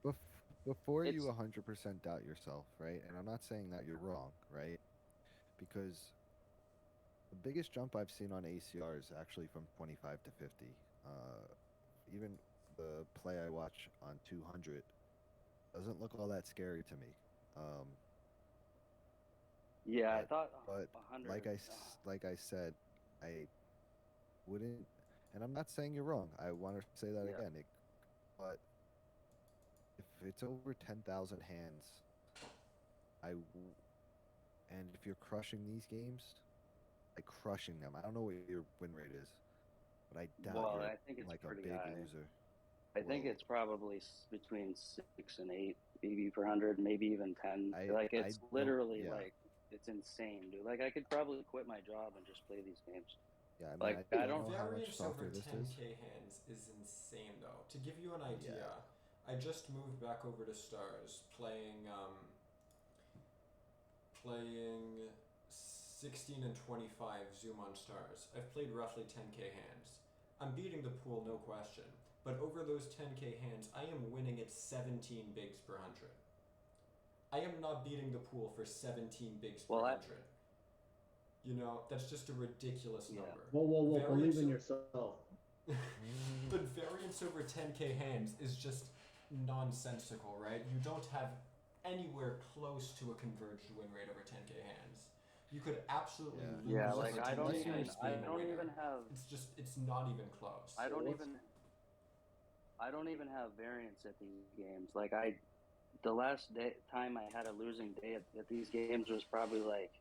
before you it's 100% doubt yourself, right? And I'm not saying that you're wrong, right? Because the biggest jump I've seen on ACR is actually from 25 to 50. Even the play I watch on 200 doesn't look all that scary to me. Um, yeah. I but thought but 100. like I said, I wouldn't, and I'm not saying you're wrong. I want to say that Yeah, again. But if it's over 10,000 hands, and if you're crushing these games, like crushing them, I don't know what your win rate is, but I doubt well, you're I think it's like a pretty big high. loser. I think Well, it's probably between 6 and 8 BB per 100, maybe even 10. Like I it's don't. literally Yeah, like it's insane, dude. Like I could probably quit my job and just play these games. yeah. I mean, Like I I The don't don't. know how much variance over softer this is. 10k hands is insane, though. To give you an idea, Yeah. I just moved back over to Stars, playing 16 and 25 Zoom on Stars. I've played roughly 10k hands. I'm beating the pool, no question. But over those 10k hands, I am winning at 17 bigs per 100. I am not beating the pool for 17 bigs per Well, 100. You know, that's just a ridiculous Yeah. number. Whoa! Believe in Variance yourself. But variance over 10k hands is just nonsensical, right? You don't have anywhere close to a converged win rate over 10k hands. You could absolutely Yeah. lose yeah. over Like 10k hands I being a don't winner. even have. It's not even close. I don't What's- even. I don't even have variance at these games. Like the last time I had a losing day at these games was probably like,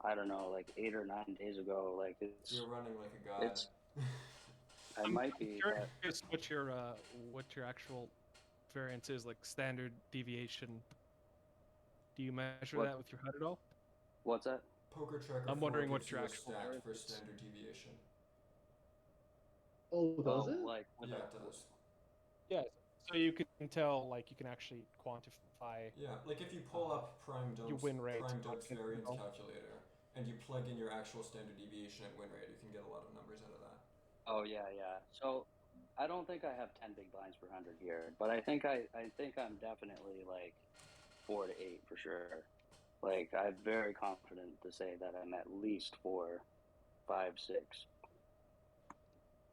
I don't know, like 8 or 9 days ago. Like You're running like a god. it's I might be, but Curious what your actual variance is, like standard deviation. Do you measure What? that with your HUD at all? what's that? Poker Tracker I'm 4 wondering what gives your you a actual stat variance for is. standard deviation. Oh, does it? Like Yeah, it does. Yeah, so you can tell, like you can actually quantify. Yeah, like if you pull up Your win rate, Prime like, Dope's in variance Excel. calculator, and you plug in your actual standard deviation and win rate, you can get a lot of numbers out of that. Oh yeah, yeah. So I don't think I have 10 big blinds per 100 here, but I think I'm definitely like 4 to 8 for sure. Like I'm very confident to say that I'm at least 4, 5, 6.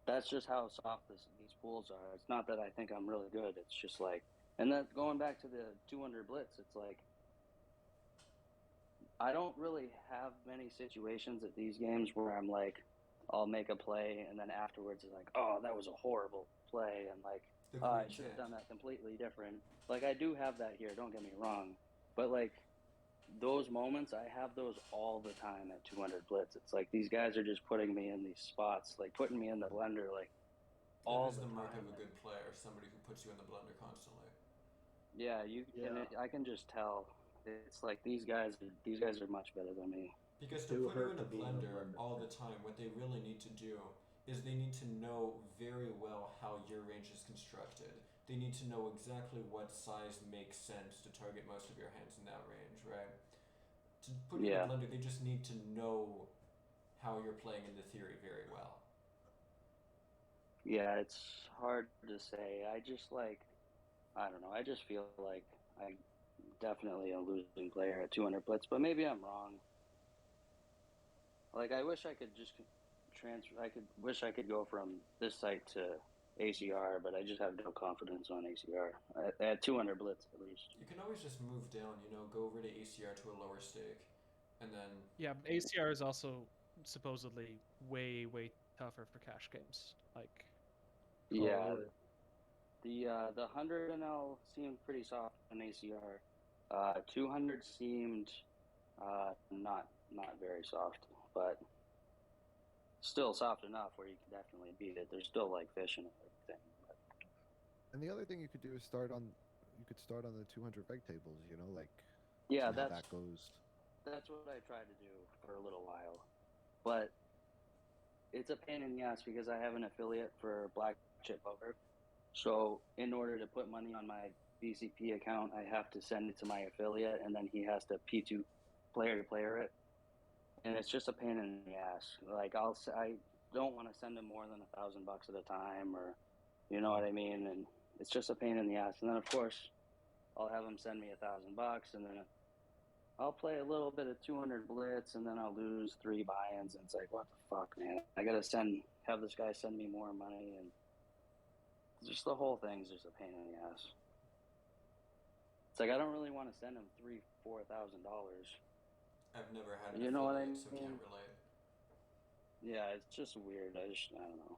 That's just how soft these pools are. It's not that I think I'm really good. It's just like, and then going back to the 200 blitz, it's like I don't really have many situations at these games where I'm like, I'll make a play and then afterwards it's like, oh, that was a horrible play, and like, The oh, I Queen's should have End. done that completely different. Like, I do have that here, don't get me wrong, but like, those moments, I have those all the time at 200 blitz. It's like these guys are just putting me in these spots, like putting me in the blender, like all That is the the mark time. of a good player, somebody who puts you in the blender constantly. Yeah, you can. Yeah. I can just tell. It's like these guys are much better than me. Because to Too put you hurt in to a be in a blender blender. all the time, what they really need to do is they need to know very well how your range is constructed. They need to know exactly what size makes sense to target most of your hands in that range, right? To put you in a Yeah, blender, they just need to know how you're playing in the theory very well. yeah. It's hard to say. I just like. I don't know. I just feel like I definitely a losing player at 200 blitz, but maybe I'm wrong. Like I wish I could just transfer. Wish I could go from this site to ACR, but I just have no confidence on ACR at 200 blitz at least. You can always just move down, go over to ACR to a lower stake, and then Yeah, but ACR is also supposedly way, way tougher for cash games. Like, Yeah, really? the 100 NL seemed pretty soft on ACR. 200 seemed not very soft, but still soft enough where you can definitely beat it. There's still like fishing and everything. But And the other thing you could do is you could start on the 200 reg tables. Like yeah, see how that goes. that's what I tried to do for a little while, but it's a pain in the ass because I have an affiliate for Black Chip Poker. So in order to put money on my BCP account, I have to send it to my affiliate, and then he has to P2 player to player it, and it's just a pain in the ass. Like I don't want to send him more than $1,000 at a time, or you know what I mean, and it's just a pain in the ass. And then of course I'll have him send me $1,000, and then I'll play a little bit of 200 blitz, and then I'll lose 3 buy-ins, and it's like, what the fuck, man? I gotta have this guy send me more money, and just the whole thing's just a pain in the ass. It's like I don't really want to send him $3,000-$4,000. I've never had an You know what I affiliate, so mean? can't relate. Yeah, it's just weird. I don't know.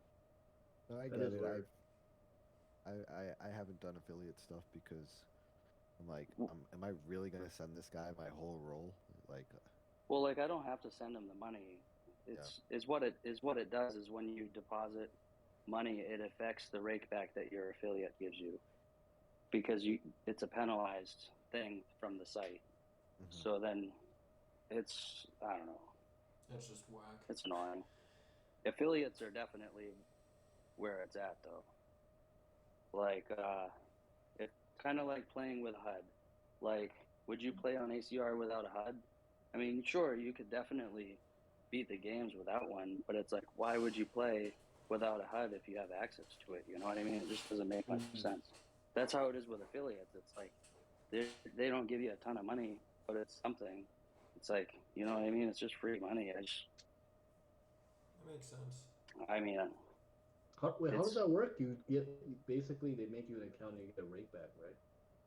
No, I That get is it. weird. I haven't done affiliate stuff because I'm like, am I really gonna send this guy my whole roll? Like, Well, like I don't have to send him the money. It's what it does is when you deposit money, it affects the rake back that your affiliate gives you because it's a penalized thing from the site. So then it's I don't know. That's just whack. It's annoying. Affiliates are definitely where it's at though. Like it's kind of like playing with HUD. Like, would you play on ACR without a HUD? I mean, sure, you could definitely beat the games without one, but it's like, why would you play without a HUD if you have access to it? You know what I mean? It just doesn't make much sense. That's how it is with affiliates. It's like they don't give you a ton of money, but it's something. It's like, you know what I mean? It's just free money. That makes sense. I mean, How does that work? Basically they make you an account and you get a rate back, right?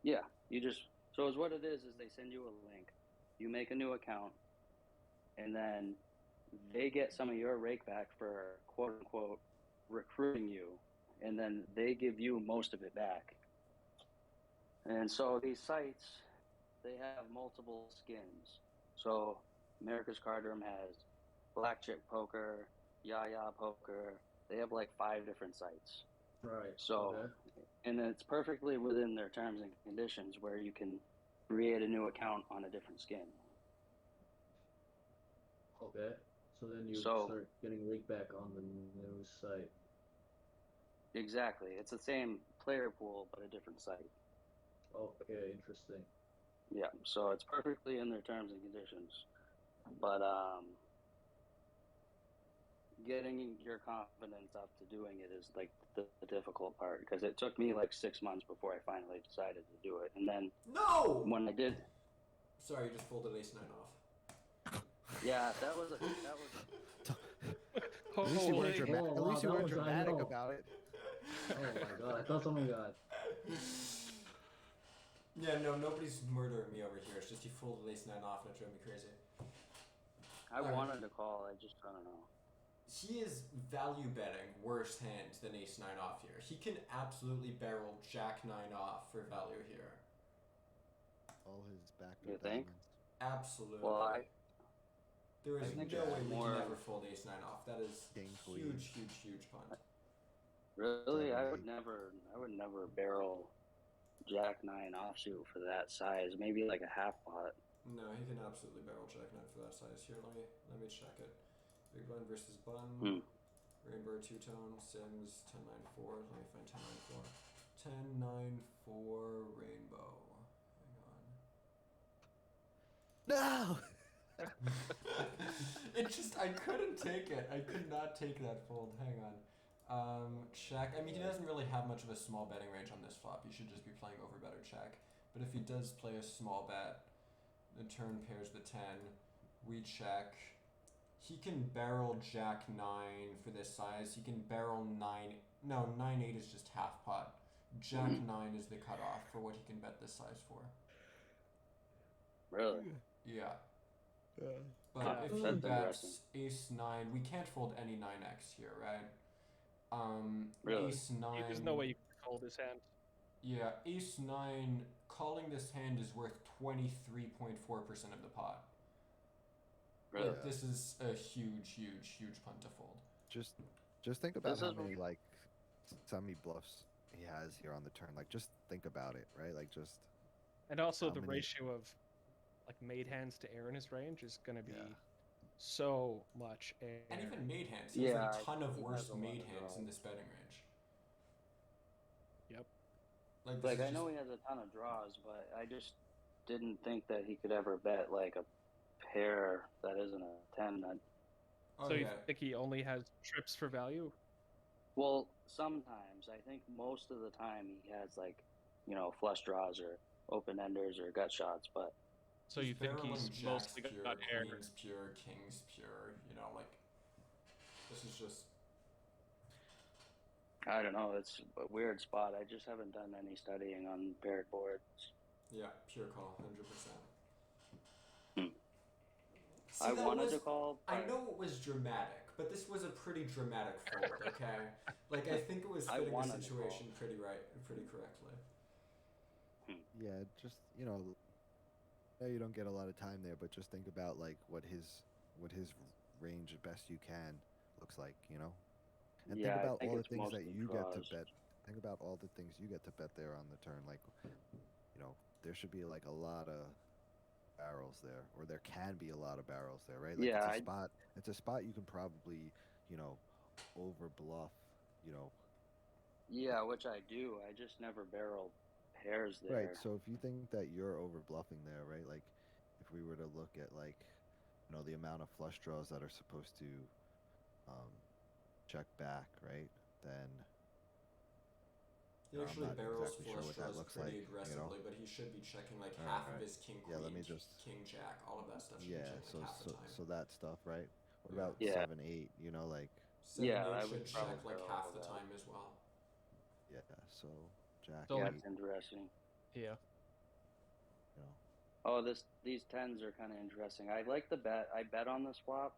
yeah, so what it is they send you a link, you make a new account, and then they get some of your rake back for quote unquote recruiting you, and then they give you most of it back. And so these sites, they have multiple skins. So America's Card Room has Black Chip Poker, Yaya Poker. They have like 5 different sites. Right. So, okay. and it's perfectly within their terms and conditions where you can create a new account on a different skin. Okay. So then you So- start getting rate back on the new site. Exactly. It's the same player pool, but a different site. Okay, interesting. Yeah. So it's perfectly in their terms and conditions. But getting your confidence up to doing it is like the difficult part because it took me like 6 months before I finally decided to do it. And then No! when I did, Sorry, you just folded ace 9 off. yeah, that was at least you Holy- weren't, Oh, at wow, least you that weren't was- I dramatic know. about it. Oh my god, I thought someone got. Yeah, no, nobody's murdering me over here. It's just you folded ace 9 off and it drove me crazy. I Alright. wanted to call. I just I don't know. He is value betting worse hand than ace 9 off here. He can absolutely barrel jack 9 off for value here. All his You backdoor think? diamonds. Absolutely. Well, there is I think no it's way we more- can ever fold ace 9 off. That is King, huge, queen. huge punt. Really, I would 7-8. never barrel jack 9 offsuit for that size. Maybe like a half pot. No, he can absolutely barrel jack 9 for that size. Here, let me check it. Big blind versus bun. Hmm. Rainbow two-tone, Sims, 10-9-4. Let me find 10-9-4. 10-9-4 rainbow. Hang on. No. It just, I couldn't take it. I could not take that fold. Hang on. Check. I mean, he doesn't really have much of a small betting range on this flop. He should just be playing over bet or check. But if he does play a small bet, the turn pairs the 10. We check. He can barrel jack 9 for this size. He can barrel 9. No, 9-8 is just half pot. Jack 9 is the cutoff for what he can bet this size for. Really? Yeah. Yeah. But if he That's bets ace 9, we can't fold any 9x here, right? Really? Ace 9. There's no way you can fold his hand. Yeah, ace 9, calling this hand is worth 23.4% of the pot. Really? Like, this is a huge punt to fold. Just think about This how is- many like semi bluffs he has here on the turn. Like, just think about it, right? Like, just And also How the many- ratio of like made hands to air in his range is going to be Yeah. so much air. And even made hands. He has Yeah, a ton of he worse has a lot made of hands in draws. this betting range. Yep. Like, this Like, is I know just- he has a ton of draws, but I just didn't think that he could ever bet like a pair that isn't a 10. Oh, So you yeah. think he only has trips for value? Well, sometimes. I think most of the time he has like, flush draws or open enders or gut shots, but So you think barreling he's jacks mostly pure, got air? queens pure, kings pure, like, this is just, I don't know. It's a weird spot. I just haven't done any studying on paired boards. yeah, pure call, 100%. Hmm. See, I that wanted to was- call. I but know it was dramatic, but this was a pretty dramatic fold, okay? Like, I think it was I fitting the wanted to situation pretty correctly. yeah, just yeah, you don't get a lot of time there, but just think about like what his range as best you can looks like, and Yeah, I think about think all the it's things that mostly you get to draws. bet. Think about all the things you get to bet there on the turn. Like, there should be like a lot of barrels there, or there can be a lot of barrels there, right? Like, Yeah, it's a spot you can probably, over bluff, Yeah, which I do. I just never barrel pairs there. Right. So if you think that you're over bluffing there, right? Like, if we were to look at like, the amount of flush draws that are supposed to check back, right? Then He I'm actually not barrels exactly sure flush what that draws looks pretty like, aggressively, but he should be checking like Alright, half of alright. his king Yeah, let queen, me just- king jack, all of that stuff should yeah. be So checking half the time. so that stuff, right? What Yeah. about Yeah. 7-8? Like, 7, Yeah, 8 I should would check probably like barrel half the that. time as well. yeah. So jack So- Yeah, 8, it's interesting. Yeah. Oh, these tens are kind of interesting. I like the bet. I bet on this flop,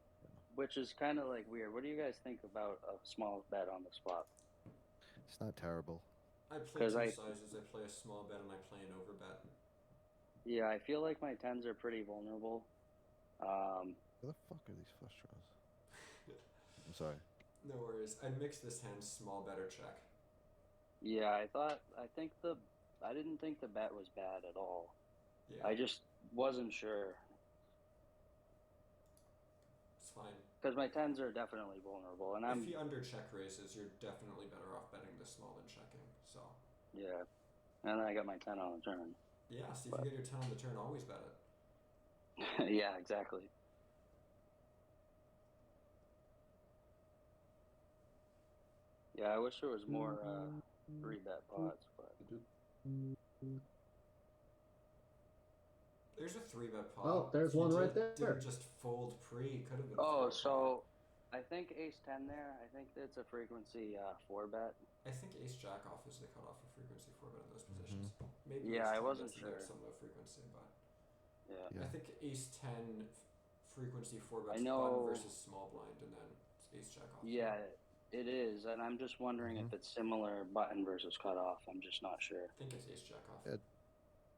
which is kind of like weird. What do you guys think about a small bet on this flop? it's not terrible. I play 'Cause two I- sizes. I play a small bet and I play an over bet. Yeah, I feel like my tens are pretty vulnerable. Where the fuck are these flush draws? I'm sorry. No worries. I'd mix this hand small bet or check. Yeah, I didn't think the bet was bad at all. Yeah, I just wasn't sure it's fine. because my tens are definitely vulnerable, and I'm If he under check raises, you're definitely better off betting this small than checking. So yeah, and I got my 10 on the turn. yeah, see if you get your 10 on the turn, always bet it. Yeah, exactly. Yeah, I wish there was more 3-bet pots, but There's a 3-bet pot. Oh, there's He one right didn't there. just fold pre. Could have been. oh, 4-bet. so I think ace 10 there. I think it's a frequency 4-bet. I think ace jack off is the cutoff for frequency 4-bet in those Mhm. positions. Maybe Yeah, ace I 10 wasn't gets a bit sure. some low frequency, but Yeah. Yeah. I think ace 10 frequency 4 I bets know- button versus small blind, and then it's ace jack off. Yeah, it is, and I'm just wondering Mhm. if it's similar button versus cutoff. I'm just not sure. I think it's ace jack off. Yeah.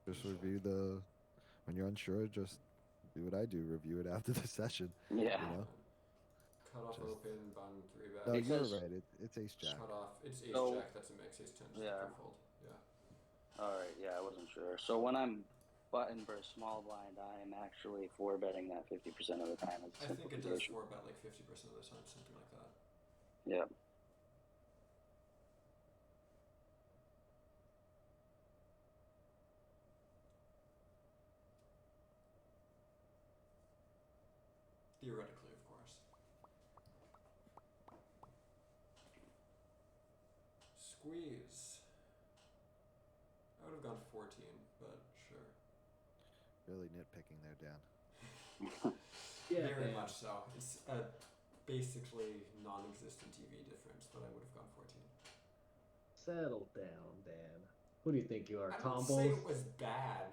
Just Sure. review the. When you're unsure, just do what I do. Review it after the session. Yeah. You know. Cut off Just- open, button 3 bet. No, you're Because- right. It's ace jack. Cut off. It's ace So- jack. That's a mix. Ace 10 is Yeah. the fold. Yeah. All right. Yeah, I wasn't sure. So when I'm button versus small blind, I am actually 4-betting that 50% of the time. It's I think it does simplification. 4 bet like 50% of the time, something like that. Yeah. Theoretically, of course. Squeeze. I would have gone 14, but sure. Really nitpicking there, Dan. Yeah, Very Dan. much so. It's a basically non-existent TV difference, but I would have gone 14. Settle down, Dan. Who do you think you are, I Tom didn't say Bowles? it was bad.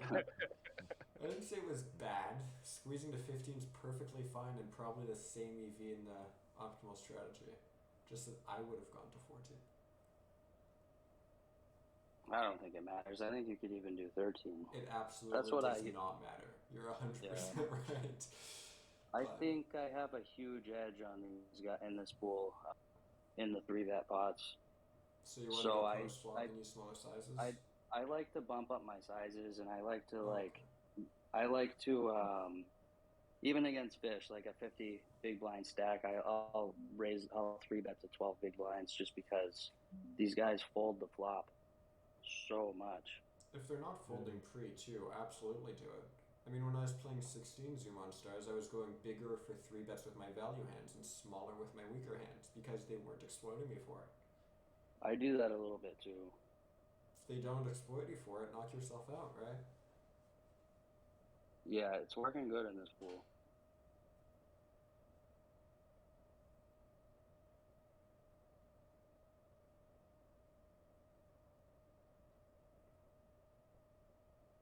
I didn't say it was bad. Squeezing to 15 is perfectly fine and probably the same EV in the optimal strategy. Just that I would have gone to 14. I don't think it matters. I think you could even do 13. It absolutely That's what does I- not matter. You're 100% right. I But- think I have a huge edge on these guys in this pool, in the 3-bet pots. So you want So to go I- post flop I- and use smaller sizes? I like to bump up my sizes, and I like to Oh, even against fish, like a 50 big blind stack, I'll 3-bet to 12 big blinds just because these guys fold the flop so much. If they're not folding pre too, absolutely do it. I mean, when I was playing 16 Zoom on Stars, I was going bigger for 3 bets with my value hands and smaller with my weaker hands because they weren't exploiting me for it. I do that a little bit too. If they don't exploit you for it, knock yourself out, right? Yeah, it's working good in this pool.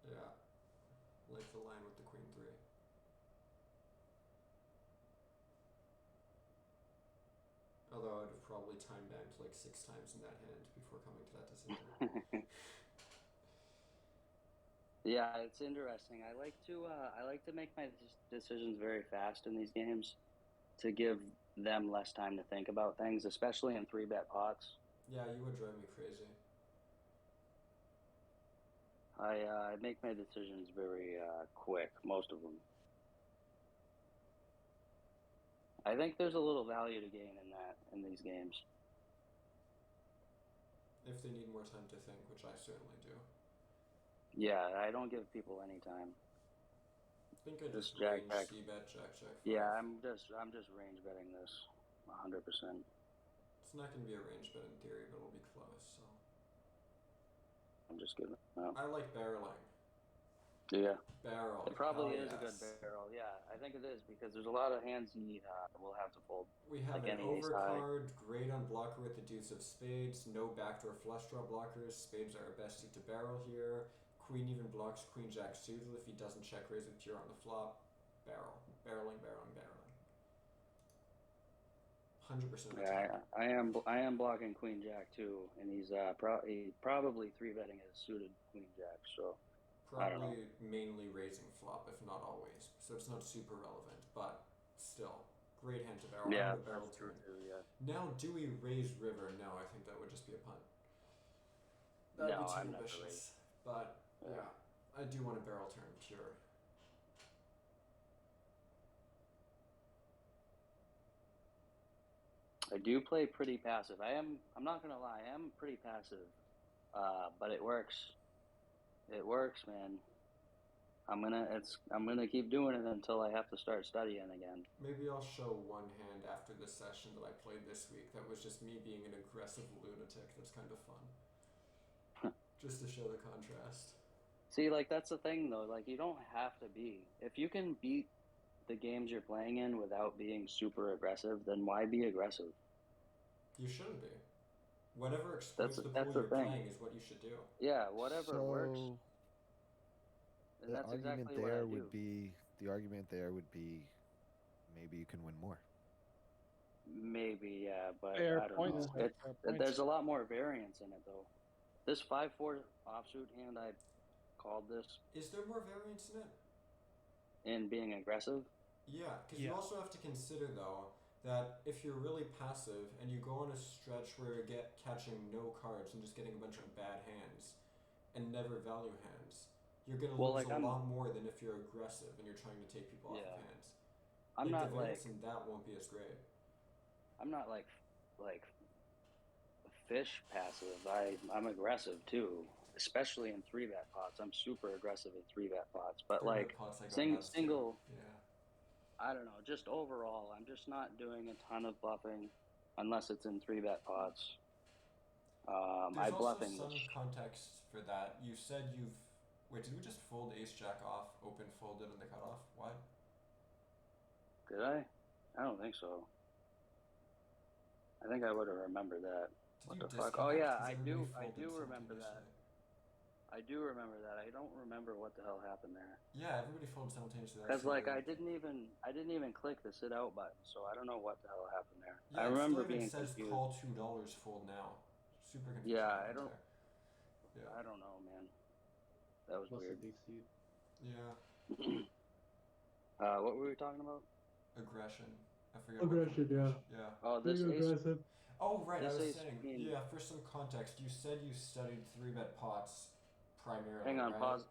Yeah. Like the line with the queen 3. Although I'd have probably time banked like 6 times in that hand before coming to that decision. Yeah, it's interesting. I like to make my decisions very fast in these games, to give them less time to think about things, especially in 3-bet pots. Yeah, you would drive me crazy. I make my decisions very quick, most of them. I think there's a little value to gain in these games. If they need more time to think, which I certainly do. Yeah, I don't give people any time. I think I Just just jack, range jack. C-bet, jack, jack. Yeah, 5. I'm just range betting this 100%. It's not going to be a range bet in theory, but it'll be close, so. I'm just giving up. I like barreling. Yeah, Barrel. it probably hell is a good yes. barrel. Yeah, I think it is because there's a lot of hands you will have to fold. We have Like an any ace high. overcard, great on blocker with the deuce of spades, no backdoor flush draw blockers, spades are our best seat to barrel here. Queen even blocks queen jack suited if he doesn't check raise with pure on the flop. Barrel. Barreling, barreling, barreling. 100% of the Yeah, time. I am blocking queen jack too, and he's probably 3-betting his suited queen jack. So I don't know. Probably mainly raising flop, if not always. So it's not super relevant, but still. Great hand to barrel. yeah, I would barrel that's true turn. too. Yeah. Now, do we raise river? No, I think that would just be a punt. That'd No, be too I'm not gonna ambitious. But Yeah. yeah, I do want a barrel turn pure. I do play pretty passive. I'm not gonna lie. I am pretty passive, but it works. It works, man. I'm gonna keep doing it until I have to start studying again. Maybe I'll show one hand after this session that I played this week. That was just me being an aggressive lunatic. That's kind of fun. Just to show the contrast. See, like that's the thing though. Like you don't have to be. If you can beat the games you're playing in without being super aggressive, then why be aggressive? You shouldn't be. Whatever exploits the pool that's the you're thing. playing is what you should do. Yeah, whatever works. So And the that's argument exactly what I there do. would be the argument there would be maybe you can win more. Maybe, yeah, but Fair I don't points. know. Fair points. There's a lot more variance in it though. This 5-4 offsuit hand, I called this Is there more variance in it? in being aggressive. Yeah, because you Yeah. also have to consider though that if you're really passive and you go on a stretch where you're catching no cards and just getting a bunch of bad hands and never value hands, you're gonna Well, lose like, a lot more than if you're aggressive and you're trying to take people off Yeah. of hands. I'm like not the like variance in that won't be as great. I'm not like fish passive. I'm aggressive too, especially in 3-bet pots. I'm super aggressive in 3-bet pots. But Three-bet like pots, I go nuts too. single, Yeah. I don't know. Just overall, I'm just not doing a ton of bluffing unless it's in 3-bet pots. There's I also bluffing. some context for that. You said you've. Wait, did we just fold ace jack off, open folded in the cutoff? Why? Did I? I don't think so. I think I would have remembered that. Did What you the fuck? disconnect? Oh yeah, 'Cause I everybody do folded remember that. simultaneously. I do remember that. I don't remember what the hell happened there. Yeah, everybody folded simultaneously. Because like I didn't even click the sit out button, so I don't know what the hell happened there. Yeah, I it remember still even being says confused. call $2, fold now. Super confusing. Yeah, right I don't. there. Yeah. I don't know, man. That was Must weird. have DC'd. Yeah. What were we talking about? Aggression. I forget. Aggression, yeah. Yeah. Oh, this Being ace. aggressive. Oh, right. I This was ace saying. queen. Yeah. For some context, you said you studied 3-bet pots primarily. Hang on, right? pause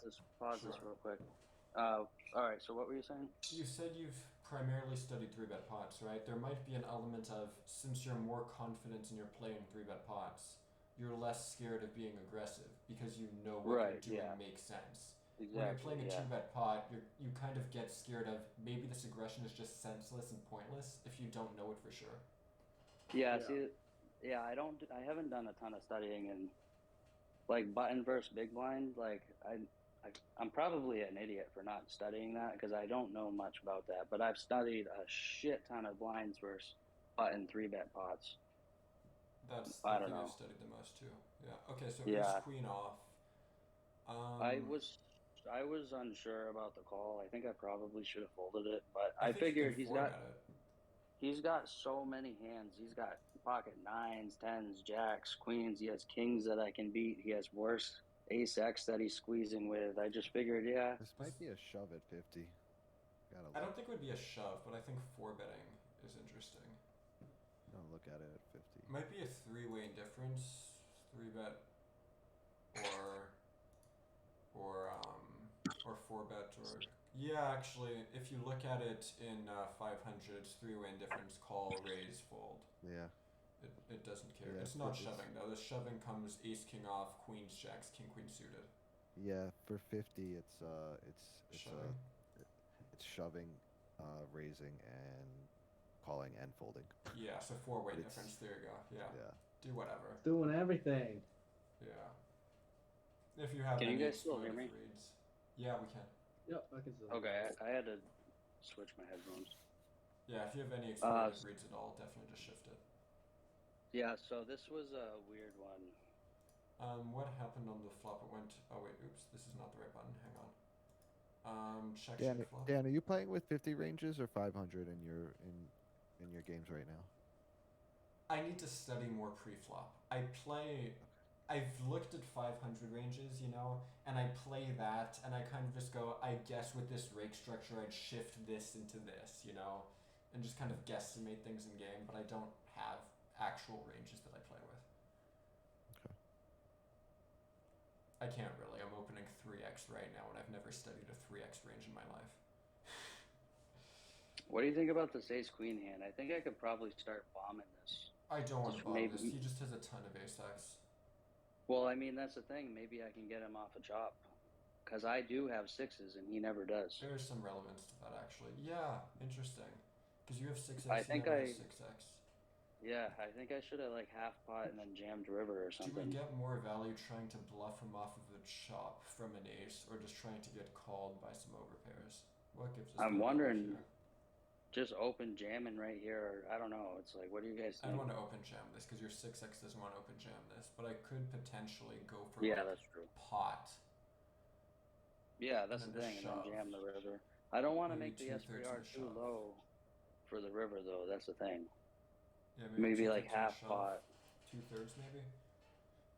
this Sure. real quick. All right. So what were you saying? You said you've primarily studied 3-bet pots, right? There might be an element of, since you're more confident in your play in 3-bet pots, you're less scared of being aggressive because you know what Right, you're doing yeah. makes sense. Exactly. When you're playing a Yeah. 2-bet pot, you kind of get scared of maybe this aggression is just senseless and pointless if you don't know it for sure. Yeah. Yeah. See. Yeah. I haven't done a ton of studying in like button versus big blind. Like I'm probably an idiot for not studying that because I don't know much about that. But I've studied a shit ton of blinds versus button 3-bet pots. That's the I don't thing know. I've studied the most too. Yeah. Okay, so Yeah. ace queen off. I was unsure about the call. I think I probably should have folded it, but I think you figured can format it. he's got so many hands. He's got pocket 9s, 10s, jacks, queens. He has kings that I can beat. He has worse ace X that he's squeezing with. I just figured, yeah. This might be a shove at 50. Gotta I look, don't think it would be a shove, but I think 4-betting is interesting. gotta look at it at 50. Might be a 3-way difference, 3-bet or 4-bet or yeah. Actually, if you look at it in 500s, 3-way indifference, call, raise, fold. Yeah. It doesn't care. Yeah, It's not it's- shoving though. The shoving comes ace king off, queens jacks, king queen suited. Yeah, for 50, it's Shoving. it's shoving, raising, and calling and folding. Yeah, so 4-way But it's- difference. There you go. Yeah. Yeah. Do whatever. Doing everything. Yeah. If you have Can you any guys still hear explorative me? reads. Yeah, we can. Yep, I can still. Okay, I had to switch my headphones. Yeah, if you have any explorative reads at all, definitely just shift it. Yeah, so this was a weird one. What happened on the flop? It went. Oh wait, oops. This is not the right button. Hang on. Check Dan, flop. Dan, are you playing with 50 ranges or 500 in your games right now? I need to study more pre-flop. I've looked at 500 ranges, and I play that, and I kind of just go, I guess with this rake structure, I'd shift this into this, and just kind of guesstimate things in game, but I don't have actual ranges that I play with. Okay. I can't really. I'm opening 3x right now, and I've never studied a 3x range in my life. What do you think about this ace queen hand? I think I could probably start bombing this. I don't want to Just bomb maybe- this. He just has a ton of ace x. Well, I mean, that's the thing. Maybe I can get him off a chop. Because I do have 6s, and he never does. There's some relevance to that, actually. Yeah, interesting. Because you have 6x, I he think never I- has 6x. Yeah, I think I should have, like, half pot and then jammed river or Do we something. get more value trying to bluff him off of a chop from an ace, or just trying to get called by some overpairs? What gives us I'm more wondering- value here? Just open jamming right here. Or, I don't know. It's like, what do you guys I think? don't want to open jam this, because your 6x doesn't want to open jam this, but I could potentially go for Yeah, like, that's true. pot. Yeah, that's And the then thing. And shove. then jam the river. I don't want to Maybe make the 2/3 of SPR the too shove. low. for the river though. That's the thing. Yeah, Maybe 2/15 like half shove, pot, 2/3 maybe.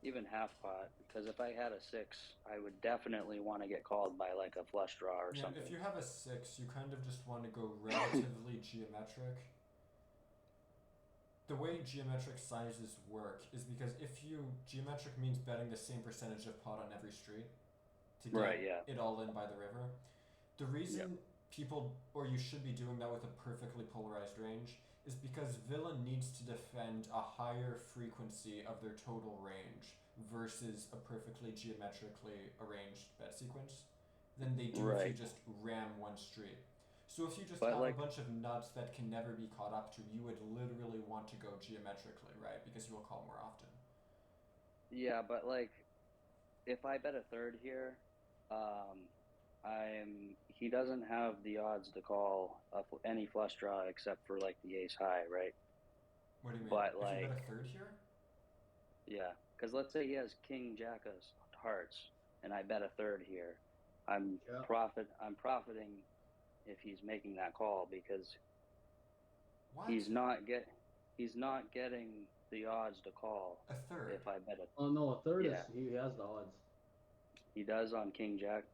even half pot. Because if I had a 6, I would definitely want to get called by like a flush draw or Yeah, something. if you have a 6, you kind of just want to go relatively geometric. The way geometric sizes work is because geometric means betting the same percentage of pot on every street to get Right, yeah. it all in by the river. The reason you should be doing that with a perfectly polarized range is because villain needs to defend a higher frequency of their total range versus a perfectly geometrically arranged bet sequence than they do if you Right. just ram one street. So if you just But have like, a bunch of nuts that can never be caught up to, you would literally want to go geometrically, right? Because you will call more often. yeah, but like, if I bet a third here, he doesn't have the odds to call any flush draw except for like the ace high, right? What do you mean? But If you bet like, a third here? yeah, because let's say he has king jack of hearts, and I bet a third here, I'm Yeah. profiting if he's making that call because What? he's not getting the odds to call A third? if I bet a. Oh no, a third Yeah. is he has the odds. He does on king jack.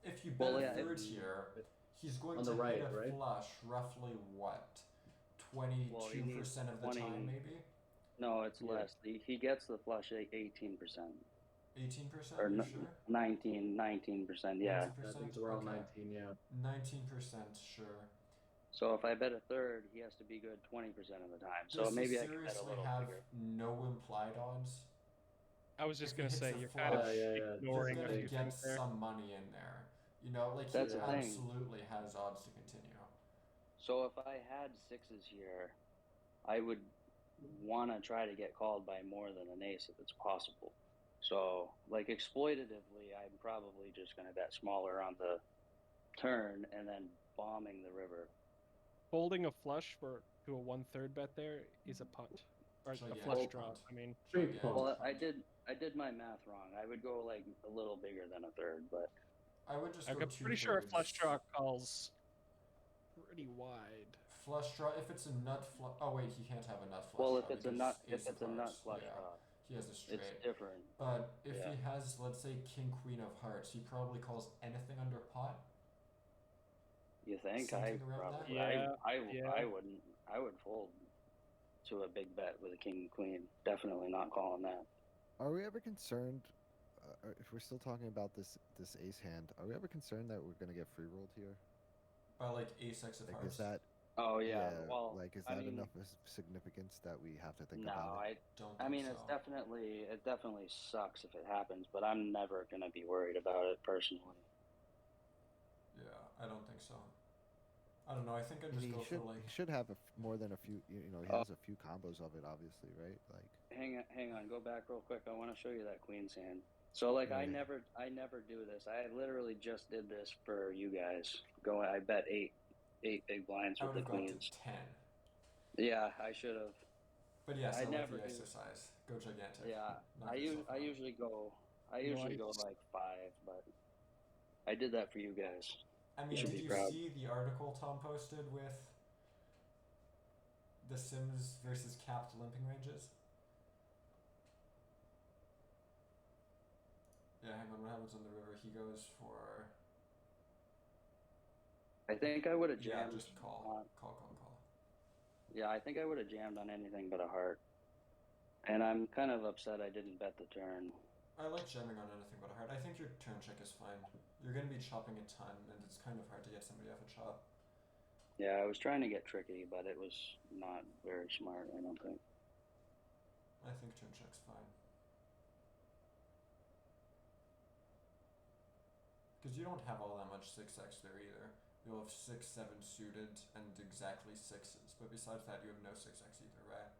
If you bet Well, a yeah, third here, he's going On to the right, hit a right? flush roughly what? Well, he 22% needs of the 20. time, maybe? No, it's Yeah. less. He gets the flush 18%. 18%? Or You sure? 19%, yeah. 19%? I think it's around Okay. 19. Yeah. 19%, sure. So if I bet a third, he has to be good 20% of the time. So Does maybe he I can bet a seriously little have bigger. no implied odds? I was just If he gonna hits say a you're kind of flush, Yeah. ignoring You're a gonna few get things there. some money in there. You know, like That's he the thing. absolutely has odds to continue. So if I had 6s here, I would want to try to get called by more than an ace if it's possible. So, like exploitatively, I'm probably just going to bet smaller on the turn and then bombing the river. Folding a flush to a 1/3 bet there is a punt, or a Gigantic flush punt. draw. I mean, Straight Gigantic punt. Well, punt. I did my math wrong. I would go like a little bigger than a third, but I would just I'm go pretty sure a 2/3. flush draw calls pretty wide. Flush draw, if it's a nut flush. Oh wait, he can't have a nut flush well, draw if it's a because nut, ace of hearts. flush Yeah, draw, he has a straight. it's different. But if Yeah. he has, let's say, king queen of hearts, he probably calls anything under pot. You think? Something around that? Yeah, I wouldn't. I would fold to a big bet with a king and queen. Definitely not calling that. Are we ever concerned? If we're still talking about this ace hand, are we ever concerned that we're gonna get free rolled here? By like ace x of Like, hearts. is that Oh yeah. Well, like is I that mean, enough of significance that we have to think no, about it? Don't I think mean, so. it definitely sucks if it happens, but I'm never gonna be worried about it personally. Yeah, I don't think so. I don't know. I think I I mean, just go he for like. should have more than a few. You know, he has a few combos of it, obviously, right? Like, Hang on, go back real quick. I want to show you that queen's hand. So like I Yeah. never do this. I literally just did this for you guys. I bet eight big blinds I with would the have got queens. to 10. Yeah, I should have. But yes, I like never the do. exercise. Go gigantic. Yeah, Knock I yourself out. usually go Nice. like 5, but I did that for you guys. I mean, should did be you proud. see the article Tom posted with the Sims versus capped limping ranges? Yeah, hang on. What happens on the river? He goes for. I think I would have Yeah, jammed. just call. Call. Yeah, I think I would have jammed on anything but a heart. And I'm kind of upset I didn't bet the turn. I like jamming on anything but a heart. I think your turn check is fine. You're going to be chopping a ton, and it's kind of hard to get somebody off a chop. Yeah, I was trying to get tricky, but it was not very smart, I don't think. I think turn check's fine. Because you don't have all that much 6x there either. You'll have 6, 7 suited, and exactly 6s. But besides that, you have no 6x either, right?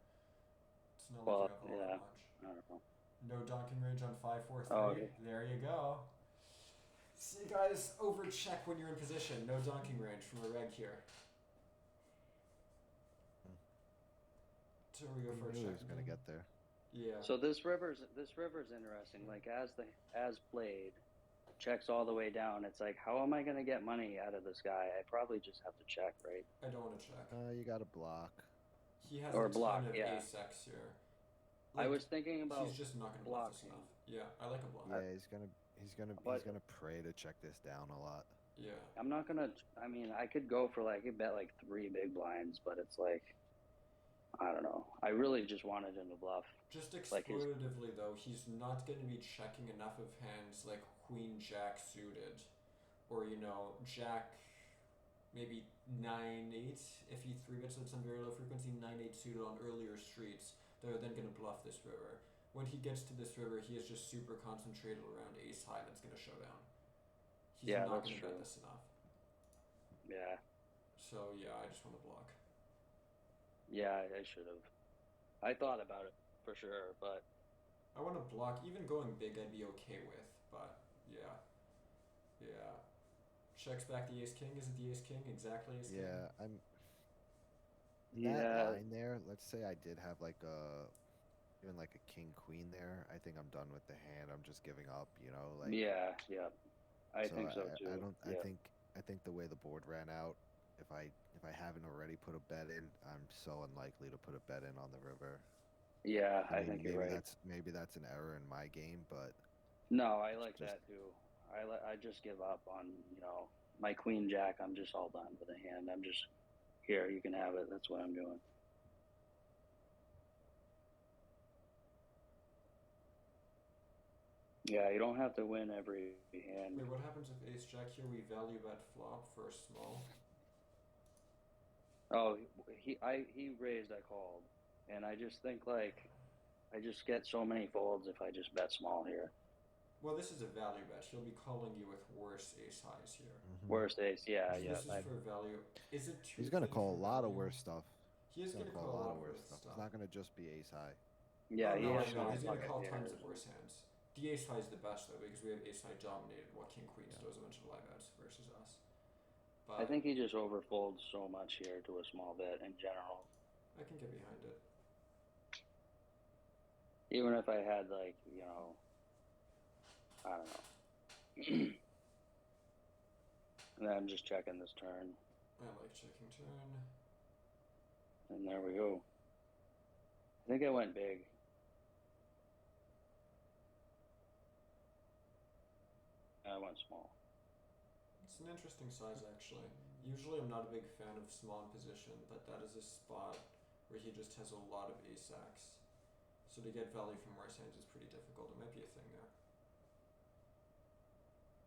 It's not Well, like you have all yeah. that much. I don't know. No donking range on 5, 4, 3. Oh, okay. There you go. See, guys, overcheck when you're in position. No donking range from a reg here. So we go for a I knew he check. was gonna get there. Yeah. So this river's interesting. Like as played, checks all the way down. It's like, how am I gonna get money out of this guy? I probably just have to check, right? I don't want to check. You got to block. He has Or a block, ton of yeah. ace X here. I was thinking about He's just not gonna bluff this blocking. enough. Yeah, I like a block. Yeah, he's But- gonna pray to check this down a lot. Yeah. I'm not gonna. I mean, I could go for like, I could bet like 3 big blinds, but it's like, I don't know. I really just wanted him to bluff. Just Like his- exploitatively though, he's not going to be checking enough of hands like Queen Jack suited, or Jack, maybe 9-8 if he 3-bets at some very low frequency 9-8 suited on earlier streets. They're then going to bluff this river. When he gets to this river, he is just super concentrated around ace high. That's going to show down. He's Yeah, not that's going to true. bet this enough. Yeah, So yeah, I just want to block. yeah, I should have. I thought about it for sure, but I want to block. Even going big, I'd be okay with. But yeah. Checks back the ace king. Is it the ace king? Exactly ace king? Yeah, I'm. Yeah. That line there. Let's say I did have like even like a king queen there. I think I'm done with the hand. I'm just giving up. Like. yeah. I think so too. I don't. Yeah. I think the way the board ran out, if I haven't already put a bet in, I'm so unlikely to put a bet in on the river. Yeah, I mean, think you're right. Maybe that's an error in my game, but No, I like just- that too. I just give up on my queen jack. I'm just all done with the hand. I'm just here. You can have it. That's what I'm doing. Yeah, you don't have to win every hand. Wait, what happens if ace jack here? We value bet flop for a small. Oh, he raised. I called, and I just think like I just get so many folds if I just bet small here. Well, this is a value bet. He'll be calling you with worse ace highs here. Worst ace, yeah, So yeah. this is for value. Is it too he's gonna thin call a for lot of value? worse stuff. He is He's gonna call a lot of worse stuff. It's not gonna just be ace high. Yeah, Oh, he no, has I know. small He's gonna pocket call pairs. tons of worse hands. The ace high is the best though because we have ace high dominated while king queen still has a bunch of live outs versus us. But I think he just overfolds so much here to a small bet in general. I can get behind it. Even if I had like I don't know. And then I'm just checking this turn, I like checking turn. and there we go. I think I went big. I went small. It's an interesting size actually. Usually I'm not a big fan of small in position, but that is a spot where he just has a lot of ace X. So to get value from worse hands is pretty difficult. It might be a thing there.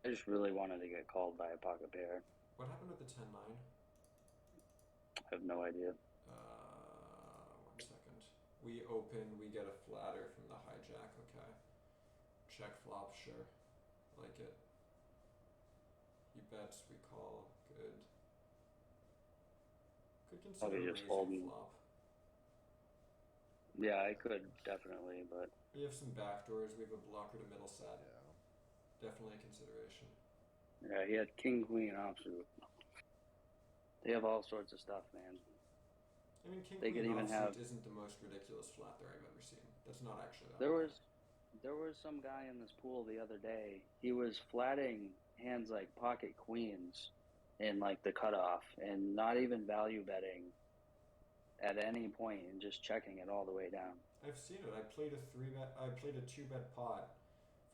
I just really wanted to get called by a pocket pair. What happened with the 10-9? I have no idea. 1 second. We open, we get a flatter from the hijack, okay. Check flop, sure. Like it. He bets, we call, good. Could consider Probably just raising folding. flop. Yeah, I could definitely, but We have some backdoors, we have a blocker to middle set. Yeah. Definitely a consideration. yeah, he had king queen offsuit. They have all sorts of stuff, man. I mean, king They queen could even offsuit have- isn't the most ridiculous flat there I've ever seen. That's not actually that There bad. was some guy in this pool the other day. He was flatting hands like pocket queens in like the cutoff and not even value betting at any point and just checking it all the way down. I've seen it. I played a 2-bet pot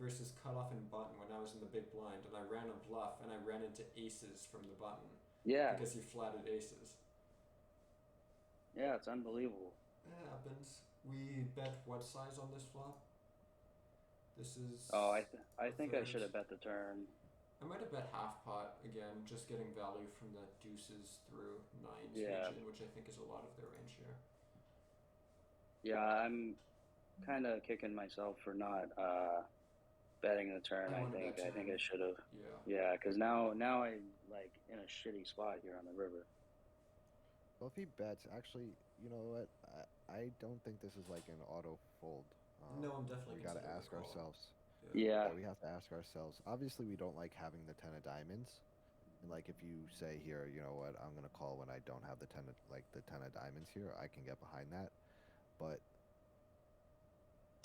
versus cutoff and button when I was in the big blind, and I ran a bluff and I ran into aces from the button Yeah, because he flatted aces. yeah, it's unbelievable. It happens. We bet what size on this flop? This is. Oh, I think I third. should have bet the turn. I might have bet half pot again, just getting value from the deuces through nines Yeah. region, which I think is a lot of their range here. Yeah, I'm kind of kicking myself for not betting the turn. I I wanna think bet I think I turn. should have. Yeah. Yeah, because now I'm like in a shitty spot here on the river. Well, if he bets, actually, you know what? I don't think this is like an auto fold. No, I'm definitely We gotta considering ask a call. ourselves. Yeah, We have to ask ourselves. Obviously, we don't like having the 10 of diamonds. And like, if you say here, you know what, I'm gonna call when I don't have the 10 of diamonds here, I can get behind that. But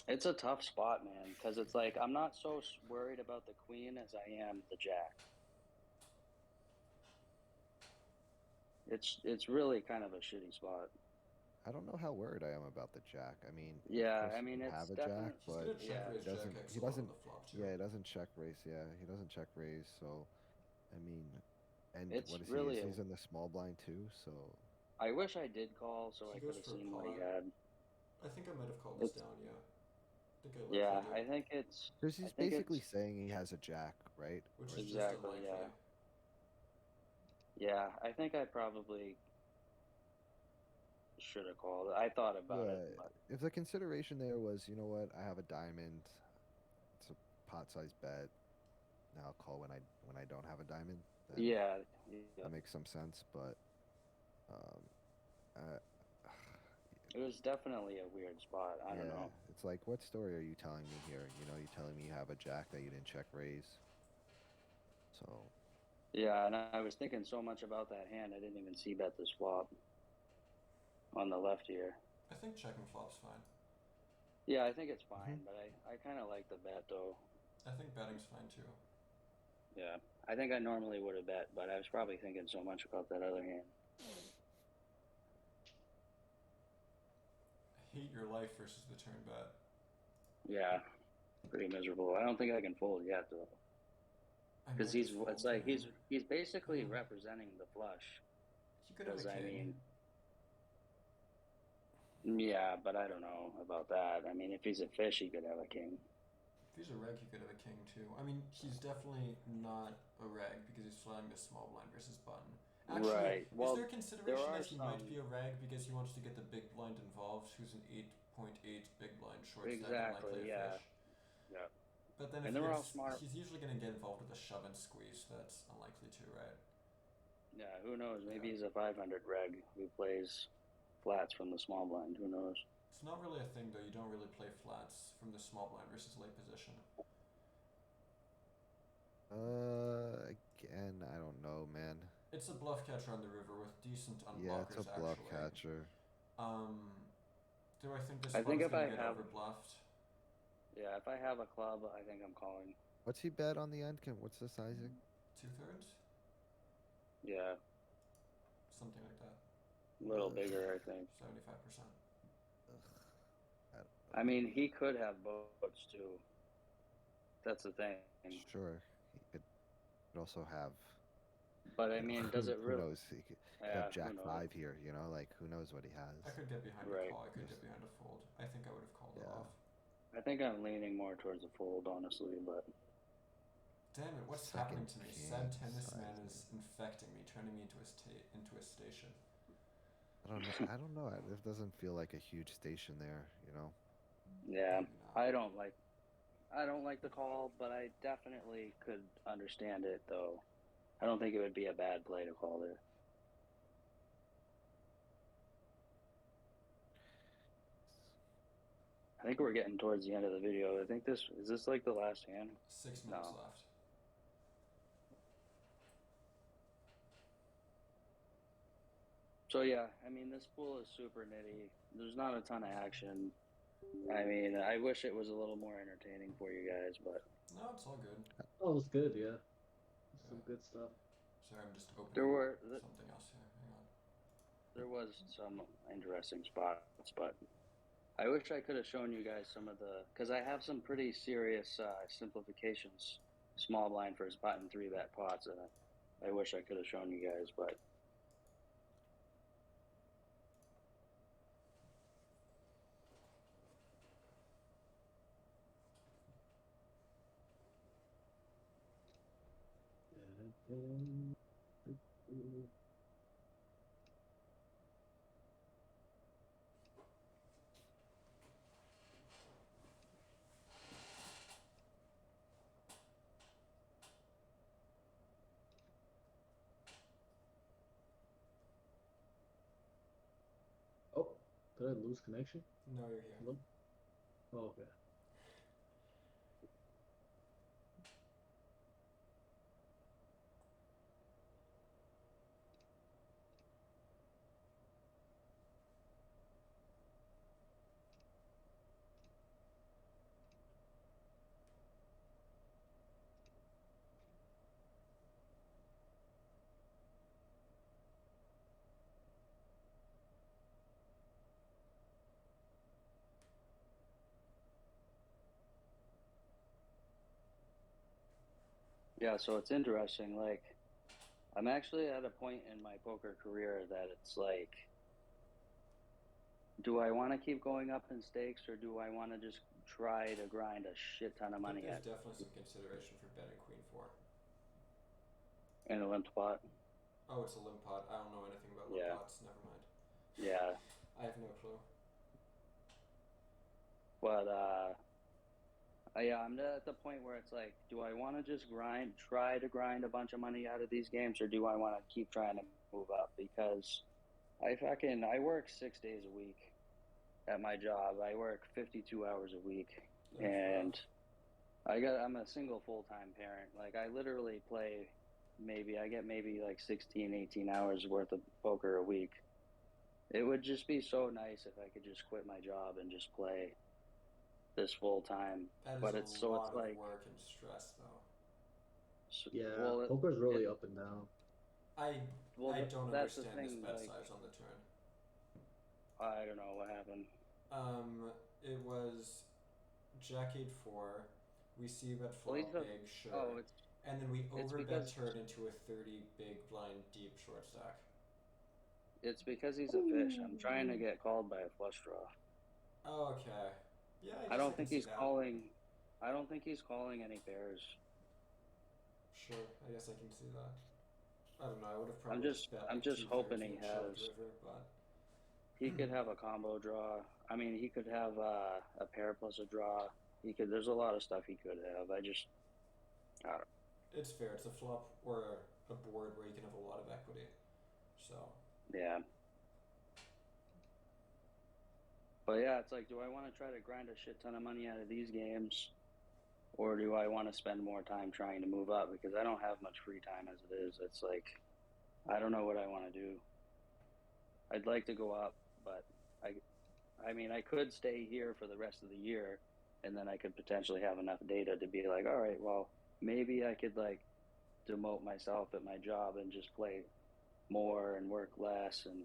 It's a tough spot, man, because it's like I'm not so worried about the queen as I am the jack. It's really kind of a shitty spot. I don't know how worried I am about the jack. I mean, of Yeah, course I mean you it's have a jack, definitely He's but gonna check yeah. raise he Jack doesn't. X He a lot on doesn't. the flop too. Yeah, he doesn't check raise. Yeah, he doesn't check raise. So, I mean, and It's what is he? really He's in the small blind too. So I wish I did call so He I goes could have for a seen what he pot. had. I think I might have called this It's down. Yeah, I think I yeah, likely I do. think it's because I he's think basically it's saying he has a jack, right? Which Or is is just exactly unlikely. yeah. I think I probably should have called. I thought about it, yeah. but If the consideration there was, you know what, I have a diamond. It's a pot-sized bet. Now I'll call when I don't have a diamond. Then yeah, that makes some sense. But um, uh, it was definitely a weird spot. I don't yeah, know. it's like, what story are you telling me here? You know, you're telling me you have a jack that you didn't check raise. So Yeah, and I was thinking so much about that hand, I didn't even see bet this flop on the left here. I think checking flop's fine. Yeah, I think it's fine, but I kind of like the bet though. I think betting's fine too. Yeah, I think I normally would have bet, but I was probably thinking so much about that other hand. Hate your life versus the turn bet. Yeah, pretty miserable. I don't think I can fold yet though, I because might just fold it's to like him. he's basically Yeah. representing the flush. He could have Because a I king. mean, yeah, but I don't know about that. I mean, if he's a fish, he could have a king. If he's a reg, he could have a king too. I mean, he's definitely not a reg because he's flying the small blind versus button. Actually, Right. Well, is there consideration are that he might some- be a reg because he wants to get the big blind involved, who's an 8.8 big blind short stack and Exactly, likely a yeah. fish? Yeah. But then And if they're he all gets, smart. he's usually going to get involved with a shove and squeeze, so that's unlikely too, right? Yeah, who knows? Maybe Yeah. he's a 500 reg who plays flats from the small blind. Who knows? It's not really a thing though. You don't really play flats from the small blind versus late position. again, I don't know, man. It's a bluff catcher on the river with decent Yeah, it's unblockers a bluff actually. catcher. Do I think this I think one's if I gonna get have- over bluffed? Yeah, if I have a club, I think I'm calling. What's he bet on the end? What's the sizing? 2/3? Yeah, Something like that. a little bigger, I think. 75%. I mean, he could have boats too. That's the thing. Sure, he could also have. But I mean, does it Who really? knows? He could Yeah, have Jack who knows? 5 here. You know, like who knows what he I has. could get behind Right. a call. I could Just- get behind a fold. I think I would have called it Yeah. off. I think I'm leaning more towards the fold, honestly. But Damn it! What's Second happening to me? king Sad tennis man sizing. is infecting me, turning me into a station. I don't know. I don't know. It doesn't feel like a huge station there. You know. yeah, Maybe not. I don't like the call, but I definitely could understand it though. I don't think it would be a bad play to call there. I think we're getting towards the end of the video. I think is this like the last hand? 6 minutes No. left. So yeah, I mean this pool is super nitty. There's not a ton of action. I mean, I wish it was a little more entertaining for you guys, but No, it's all good. Oh, it was good, yeah. Some good stuff. Sorry, I'm just opening There were- something else here. Hang on. there was some interesting spots. But I wish I could have shown you guys some of the, because I have some pretty serious simplifications. Small blind first button 3-bet pots. I wish I could have shown you guys, but Oh, did I lose connection? No, you're here. Hello? Oh, okay. Yeah, so it's interesting. Like, I'm actually at a point in my poker career that it's like, do I want to keep going up in stakes or do I want to just try to grind a shit ton of I think money there's at definitely some consideration for betting queen four. in a limp spot? Oh, it's a limp pot. I don't know anything about limp Yeah. pots. Never mind. Yeah, I have no clue. but yeah, I'm at the point where it's like, do I want to just try to grind a bunch of money out of these games, or do I want to keep trying to move up? Because I work 6 days a week at my job. I work 52 hours a week, and I'm a single full-time parent. Like, I literally play I get maybe like 16, 18 hours worth of poker a week. It would just be so nice if I could just quit my job and just play this full time. That is But a it's lot of like, work and stress, though. Yeah, well, poker's really up and down. I don't that's the understand this thing. bet Like, size on the turn. I don't know what happened. It was Jack 8-4. We see bet Well, flop big, sure. Oh, and then we it's overbet because turn into a 30 big blind deep short stack. it's because he's a fish. I'm trying to get called by a flush draw. Okay. Yeah, I don't think can he's see that. calling. I don't think he's calling any pairs. Sure, I guess I can see that. I don't know. I would have probably bet I'm like just 2 hoping pairs he and shoved has. river, but He could have a combo draw. I mean, he could have a pair plus a draw. There's a lot of stuff he could have. I don't know. it's fair. It's a flop or a board where you can have a lot of equity. So Yeah. But yeah, it's like, do I want to try to grind a shit ton of money out of these games, or do I want to spend more time trying to move up? Because I don't have much free time as it is. It's like, I don't know what I want to do. I'd like to go up, but I mean, I could stay here for the rest of the year, and then I could potentially have enough data to be like, all right, well, maybe I could like demote myself at my job and just play more and work less, and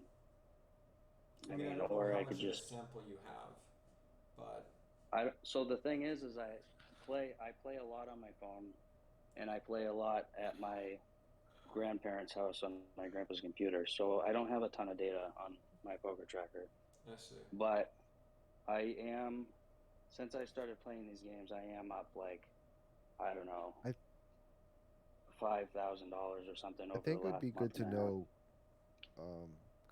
I mean, I don't know how much of a sample you have, but so the thing is I play a lot on my phone, and I play a lot at my grandparents' house on my grandpa's computer. So I don't have a ton of data on my poker tracker. I see. But I am, since I started playing these games, I am up like, I don't know, $5,000 or something. I think it would be good to know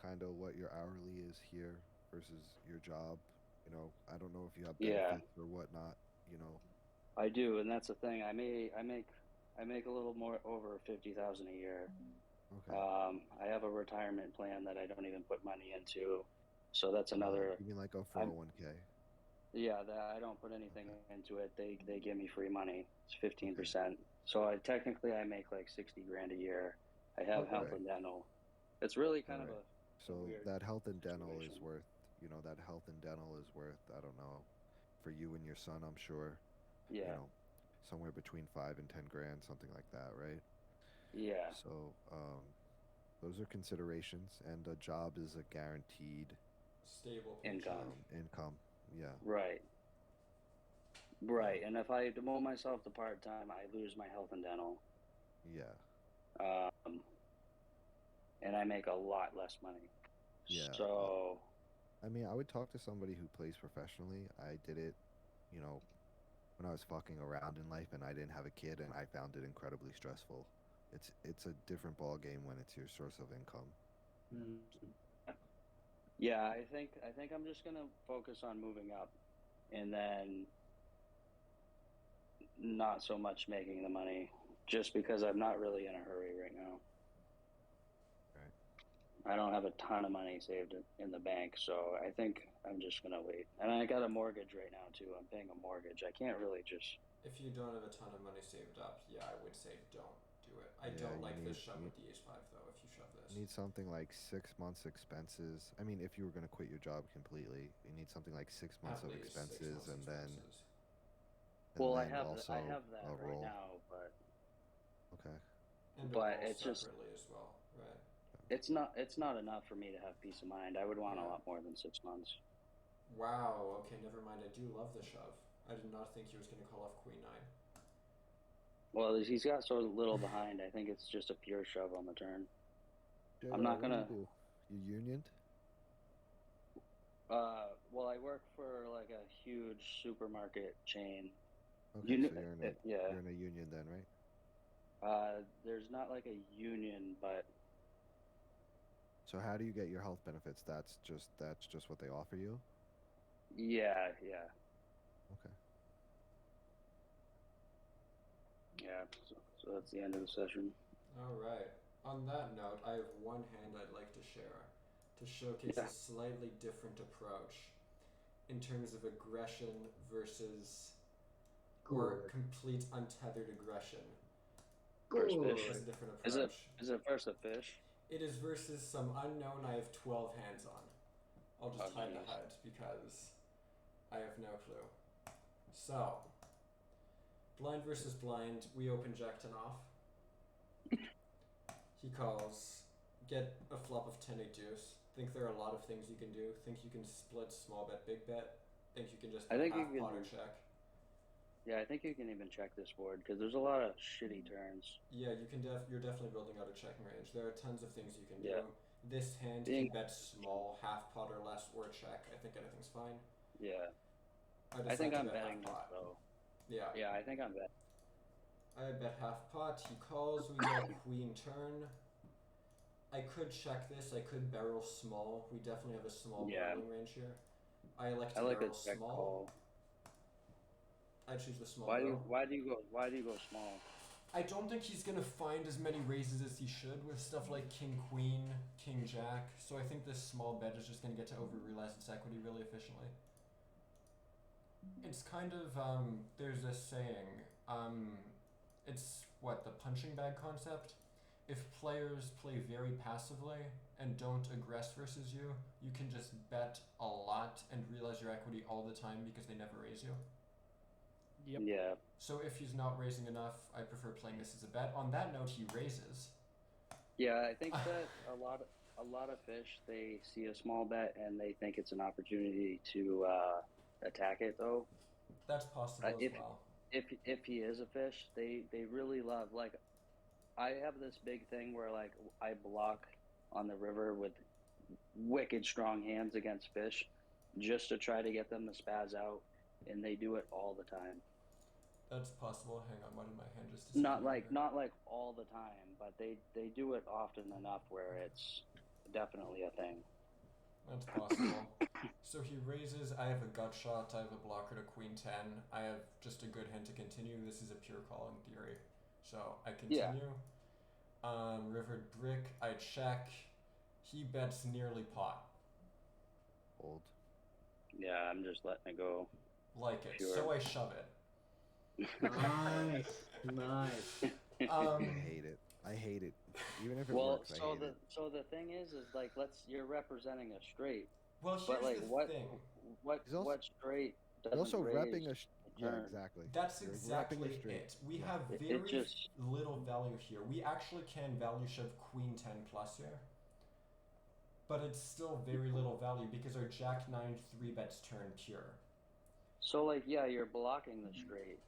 kind of what your hourly is here versus your job. You know, I don't know if you have benefits or whatnot. You know, I do, and that's the thing. I make a little more over 50,000 a year. Okay. I have a retirement plan that I don't even put money into, so that's another. You mean like a 401k? Yeah, that I don't put anything into it. They give me free money. It's 15%. So I make like 60 grand a year. I have health and dental. It's really kind of a. So that health and dental is worth, I don't know, for you and your son, I'm sure. Yeah. You know, somewhere between 5 and 10 grand, something like that, right? Yeah. So, those are considerations, and a job is a guaranteed stable income. Yeah. Right. Right, and if I demote myself to part time, I lose my health and dental. Yeah. And I make a lot less money. Yeah. So. I mean, I would talk to somebody who plays professionally. I did it, when I was fucking around in life and I didn't have a kid, and I found it incredibly stressful. It's a different ball game when it's your source of income. Yeah, I think I'm just gonna focus on moving up, and then not so much making the money, just because I'm not really in a hurry right now. Right. I don't have a ton of money saved in the bank, so I think I'm just gonna wait. And I got a mortgage right now too. I'm paying a mortgage. I can't really just. If you don't have a ton of money saved up, yeah, I would say don't do it. I don't like this shove with the ace-5 though. If you shove this, you need something like 6 months expenses. I mean, if you were gonna quit your job completely, you need something like 6 months of expenses, and then. Well, I have that right now, but. Okay. And but it's just as well, right? It's not enough for me to have peace of mind. I would want a lot more than 6 months. Wow. Okay, never mind. I do love the shove. I did not think he was going to call off Queen 9. Well, he's got so little behind. I think it's just a pure shove on the turn. JR, I'm not what do gonna. you do? You unioned? Well, I work for like a huge supermarket chain. Okay, You so kn- you're yeah. in a union then, right? There's not like a union, but So how do you get your health benefits? That's just what they offer you? yeah. Okay. So that's the end of the session. All right. On that note, I have one hand I'd like to share to showcase Yeah. a slightly different approach in terms of aggression versus or Good. complete untethered aggression. First Good. fish. It's a different Is approach. it first a fish? It is versus some unknown I have 12 hands on. I'll just Oh, hide the geez. HUD because I have no clue. So, blind versus blind, we open Jack 10 off. He calls, get a flop of 10 8 deuce. Think there are a lot of things you can do. Think you can split small bet, big bet. Think you can just I think you half can- pot or check. Yeah, I think you can even check this board because there's a lot of shitty turns. Yeah, you can you're definitely building out a checking range. There are tons of things you can Yeah. do. This hand Being- can bet small, half pot or less, or check. I think anything's fine. Yeah, I I think decide to I'm bet betting half this pot. though. Yeah. Yeah, I think I'm betting. I bet half pot. He calls. We get a queen turn. I could check this. I could barrel small. We definitely have a small Yeah. barreling range here. I elect I to like a barrel check small. call. I choose the small Why do barrel. you go small? I don't think he's gonna find as many raises as he should with stuff like king queen, king jack. So I think this small bet is just gonna get to over realize its equity really efficiently. It's kind of there's a saying, it's what, the punching bag concept? If players play very passively and don't aggress versus you, you can just bet a lot and realize your equity all the time because they never raise you. Yep. Yeah. So if he's not raising enough, I prefer playing this as a bet. On that note, he raises. Yeah, I think that a lot of fish, they see a small bet and they think it's an opportunity to attack it though. That's possible as well. If he is a fish, they really love, like, I have this big thing where like I block on the river with wicked strong hands against fish just to try to get them to spaz out, and they do it all the time. That's possible. Hang on, what did my hand just Not disappear? not like all the time, but they do it often enough where it's definitely a thing. That's possible. So he raises. I have a gut shot. I have a blocker to queen 10. I have just a good hand to continue. This is a pure call in theory. So I continue. Rivered brick. I check. He bets nearly pot. Old. Yeah, I'm just letting it go. Like it. Sure. So I shove it. Nice. Nice. I hate it. I hate it. Even if it Well, works, I hate it. so the thing is like you're representing a straight, Well, here's but like the what thing. He's also- what straight doesn't You're also raise repping a. Yeah, turn? exactly. That's You're repping exactly a straight. it. We Yeah. have It very just- little value here. We actually can value shove queen 10 plus here. But it's still very little value because our jack 9 3 bets turn pure. So like yeah, you're blocking the straight,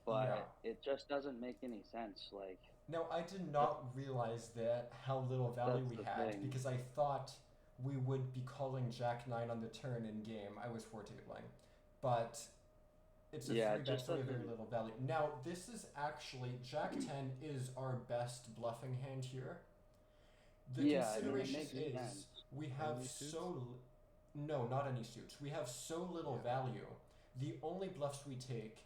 but Yeah. it just doesn't make any sense. Like Now, I did not realize that how little value That's we the had thing. because I thought we would be calling jack 9 on the turn in game. I was 4-tabling. But it's a Yeah, free it bet, just so we have very doesn't- little value. Now, this is actually jack 10 is our best bluffing hand here. The Yeah, I mean, it consideration makes is sense. we have Any suits? no, not any suits. We have so little Yeah. value. The only bluffs we take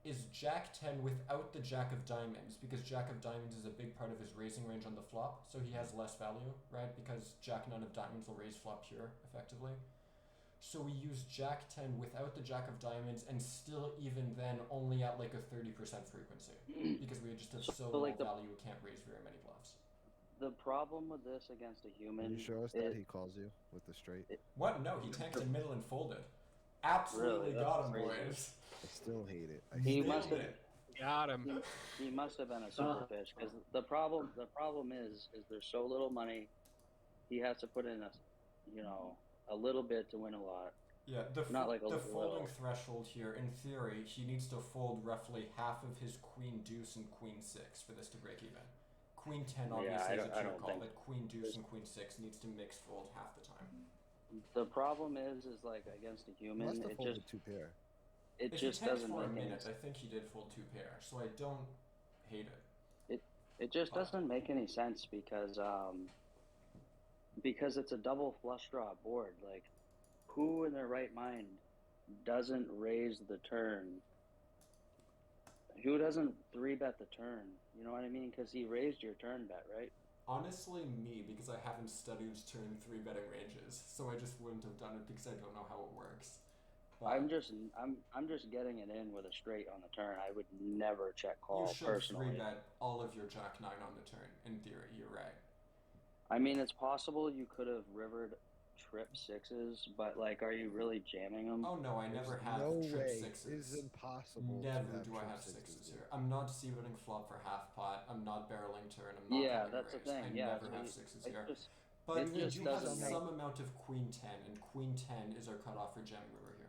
is jack 10 without the jack of diamonds because jack of diamonds is a big part of his raising range on the flop, so he has less value, right? Because jack 9 of diamonds will raise flop pure effectively. So we use jack 10 without the jack of diamonds and still even then only at like a 30% frequency because we just have so So, little like, the- value we can't raise very many bluffs. The problem with this against a human Can you show us that is he calls you with the straight? What? No, he tanked in middle and folded. Absolutely Really? got him, That's crazy. boys. I still hate it. I He still must Nailed have- it. Got him. he must have been a super fish because the problem is there's so little money. He has to put in a little bit to win a lot. Yeah, Not like a the little. folding threshold here, in theory, he needs to fold roughly half of his queen deuce and queen six for this to break even. Queen 10 obviously is a pure call, but queen deuce and queen six needs to mix fold half the time. The problem is like against a He human, must have it folded just two pair. it If just he tanked doesn't for a make any minute, I think he did fold two pair, so I don't hate it. it just doesn't make any sense because it's a double flush draw board. Like, who in their right mind doesn't raise the turn? Who doesn't 3-bet the turn? You know what I mean? Because he raised your turn bet, right? Honestly, me, because I haven't studied turn 3 betting ranges, so I just wouldn't have done it because I don't know how it works. But I'm just getting it in with a straight on the turn. I would never check call you should personally. 3-bet all of your jack 9 on the turn, in theory, you're right. I mean, it's possible you could have rivered trip sixes, but like, are you really jamming them? Oh no, I never have no trip way. sixes. It's impossible. Never to do I trip have sixes here. here. I'm not c-betting flop for half pot. I'm not barreling turn. I'm not Yeah, having that's the raise. thing. I yeah, never so have you- sixes it here. just- But it we just do have doesn't make- some amount of queen 10, and queen 10 is our cutoff for jamming river here.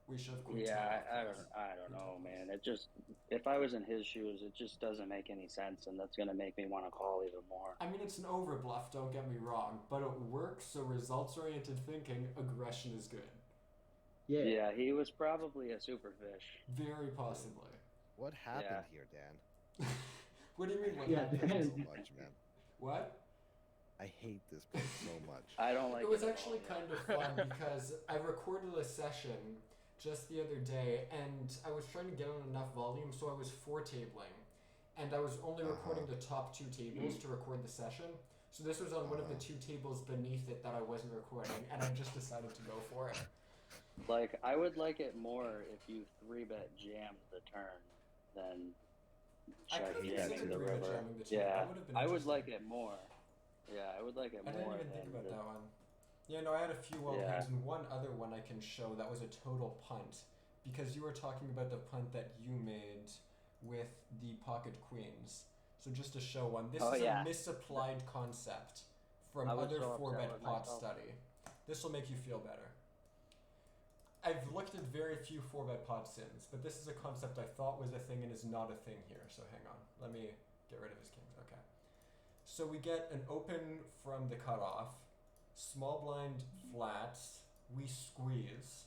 We should have queen 10 Yeah, off, I please. don't Queen know, 10, man. please. It just, if I was in his shoes, it just doesn't make any sense, and that's gonna make me want to call even more. I mean, it's an overbluff, don't get me wrong, but it works, so results-oriented thinking, aggression is good. Yeah. Yeah, he was probably a super fish. Very possibly. What happened Yeah. here, Dan? What do you mean, what Yeah, happened? Dan. So much, man. What? I hate this place so much. I don't like It was at all, actually yeah. kind of fun because I recorded a session just the other day and I was trying to get on enough volume, so I was 4-tabling. And I was only recording the top 2 tables to record the session. So this was on one of the 2 tables beneath it that I wasn't recording, and I just decided to go for it. Like, I would like it more if you 3-bet jammed the turn than I check could have jamming considered the 3-bet river. jamming the turn. Yeah, That would have been I would interesting. like it more. Yeah, I would like it I more didn't even think than about the- that one. Yeah, no, I had a few wild Yeah. hands, and one other one I can show that was a total punt. Because you were talking about the punt that you made with the pocket queens. So just to show one, this Oh, is yeah. a misapplied concept from I was other so upset 4-bet with pot myself. study. This will make you feel better. I've looked at very few 4-bet pot sims, but this is a concept I thought was a thing and is not a thing here, so hang on. Let me get rid of his kings, okay. So we get an open from the cutoff, small blind flats, we squeeze,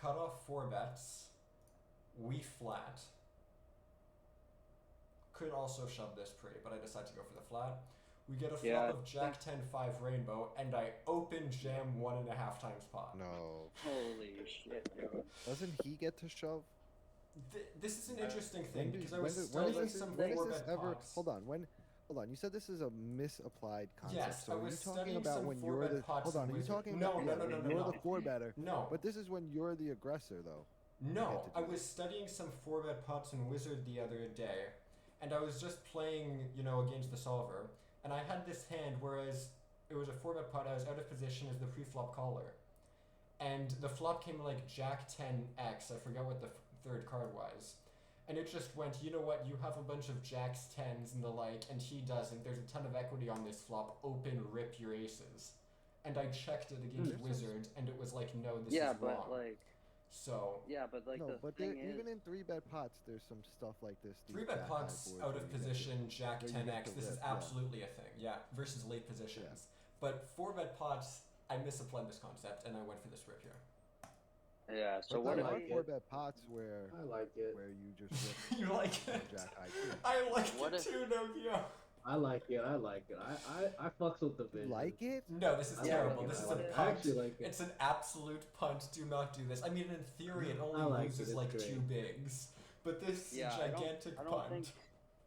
cutoff 4-bets, we flat. Could also shove this pre, but I decided to go for the flat. We get a flop Yeah, of Jack 10-5 rainbow, and I open jam 1.5 times pot. No. Holy shit, dude. Doesn't he get to shove? This is an interesting thing When because do- I was when studying is this, some when is 4-bet this ever? pots. Hold on. You said this is a misapplied concept. Yes, so I are was you talking studying about some when you're 4-bet the? pots Hold on. and Are you wizard- talking No, about no, yeah, no, no, when no, you're no. the 4-better? No. But this is when you're the aggressor, though. No, get to I do was this. studying some 4-bet pots and wizard the other day, and I was just playing, against the solver, and I had this hand, whereas it was a 4-bet pot, I was out of position as the pre-flop caller, and the flop came like Jack 10x, I forgot what the third card was, and it just went, you know what, you have a bunch of Jacks 10s and the like, and he doesn't, there's a ton of equity on this flop, open, rip your aces. And I checked it against There's some- wizard, and it was like, no, this Yeah, is but wrong. like, So, yeah, but like no, the but thing there, is, even in 3-bet pots, there's some stuff like this. these 3-bet jack pots high boards out where of you get to- position, Jack where you get 10x, to this is rip, yeah. absolutely a thing, yeah, versus late positions. But 4-bet pots, I misapplied this concept and I went for this rip here. yeah. So But what there if are like it. 4-bet pots where I like it. you just rip You like it? jack high too. I like What it if- too, Nokia. I like it. I fucks with the You vision. like it? No, this is I terrible. like it. This is I a like it. I punt. actually like it. It's an absolute punt. Do not do this. I mean, in theory, it only I like it. loses It's like great. 2 bigs. But this Yeah, gigantic I don't punt. think.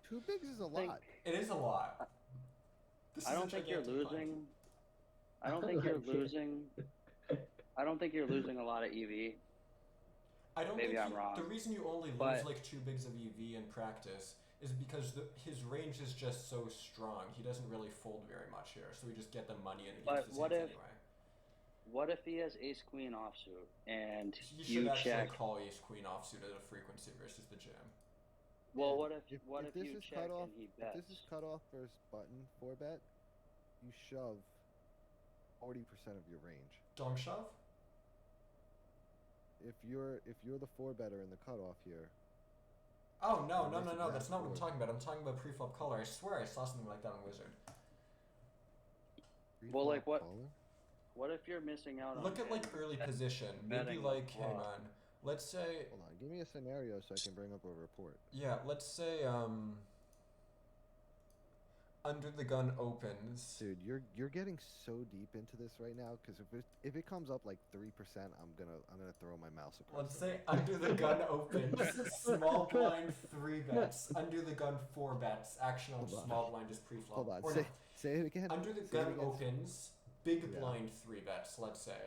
2 bigs is a think- lot. It is a lot. This I is a don't think you're gigantic punt. losing. I don't think you're like it. losing. I don't think you're losing a lot of EV. I don't Maybe think I'm wrong. The reason you only lose But- like 2 bigs of EV in practice is because his range is just so strong. He doesn't really fold very much here, so we just get the money in But against his what hands if- anyway. What if he has ace queen offsuit and You should you actually check? call ace queen offsuit at a frequency versus the jam. Well, what if If this you is check cut off, and he if bets? this is cut off versus button 4-bet, you shove 40% of your range. Dong shove? if you're the 4-better in the cutoff here. Oh no, It no, makes no, it no! that That's not what I'm board. talking about. I'm talking about pre-flop color. I swear I saw something like that on Wizard. Well, like, Pre-flop what- caller? What if you're missing out on Look at like him early position. Maybe betting like the hang flop? on. Let's say Hold on, give me a scenario so I can bring up a report. yeah. Let's say under the gun opens. Dude, you're getting so deep into this right now because if it comes up like 3%, I'm gonna throw my mouse across. Let's the say room. under the gun opens. Small blind 3 bets. Under the gun 4 bets. Action on Hold on. small blind is pre-flop. Hold on, Or say, no. say it again. Under the Say it gun again. opens. Big Yeah. blind 3 bets. Let's say.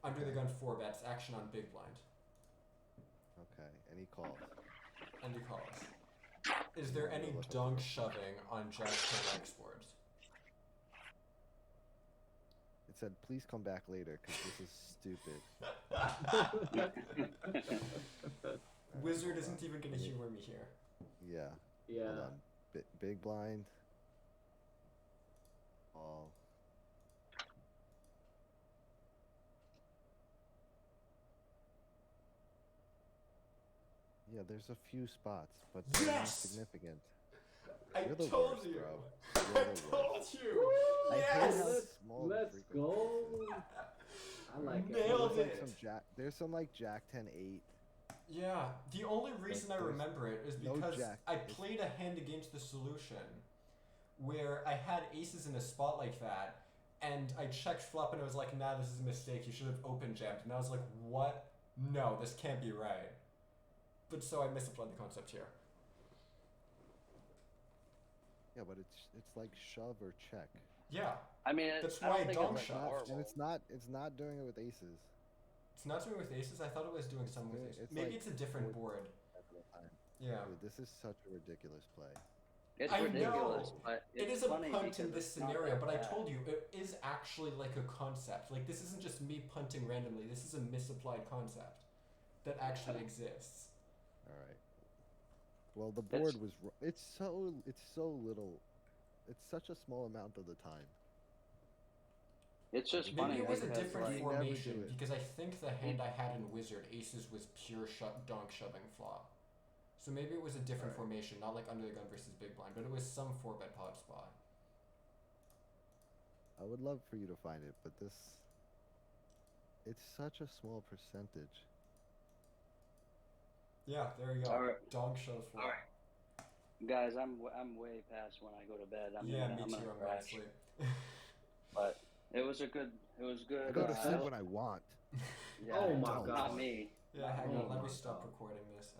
Under the gun 4 bets. Action on big blind. Okay, and he calls. And he calls. Is there any dunk shoving on Jack 10 X boards? It said, "Please come back later because this is stupid." Wizard hold isn't on. even gonna Let me- humor me here. Yeah. Yeah. Hold on. Big blind. All. Yeah, there's a few spots, but they're not Yes! significant. I You're the told worst, you. bro. I You're the told worst. you. I hate Yes. how Let's, small the let's frequency go. is. I like it. Nailed There's it. like some jack. There's some like Jack 10-8. Yeah, the only reason I there's remember it is no because jack. I It's- played a hand against the solution where I had aces in a spot like that, and I checked flop and I was like, nah, this is a mistake. You should have open jammed. And I was like, what? No, this can't be right. But so I misapplied the concept here. Yeah, but it's like shove or check. Yeah, I mean, That's I why don't think dong it's shot. horrible. And it's not doing it with aces. it's not doing with aces. I thought it was doing some with Yeah, aces. it's Maybe like it's a different four- board. At the time. Yeah. Dude, this is such a ridiculous play. It's I ridiculous, know. but It it's is a funny punt because in this it's not scenario, that but I bad. told you it is actually like a concept. Like this isn't just me punting randomly. This is a misapplied concept that actually exists. All right. Well, the It's- board was. It's so little. It's such a small amount of the time. It's just Maybe funny it was a because, different like, You never formation do it. because I think the hand I had in Wizard Aces was pure donk shoving flop. So maybe it was a different Alright. formation, not like under the gun versus big blind, but it was some 4-bet pot spot. I would love for you to find it, but this. It's such a small percentage. Yeah, there you go. Alright. Donk shove flop. Alright. Guys, I'm way past when I go to bed. I'm Yeah, gonna, me I'm too. gonna I'm going to crash. sleep. But it was good. I go to sleep when I want. yeah, Oh my not God. me. Yeah, hang Oh on. Let my me stop God. recording this.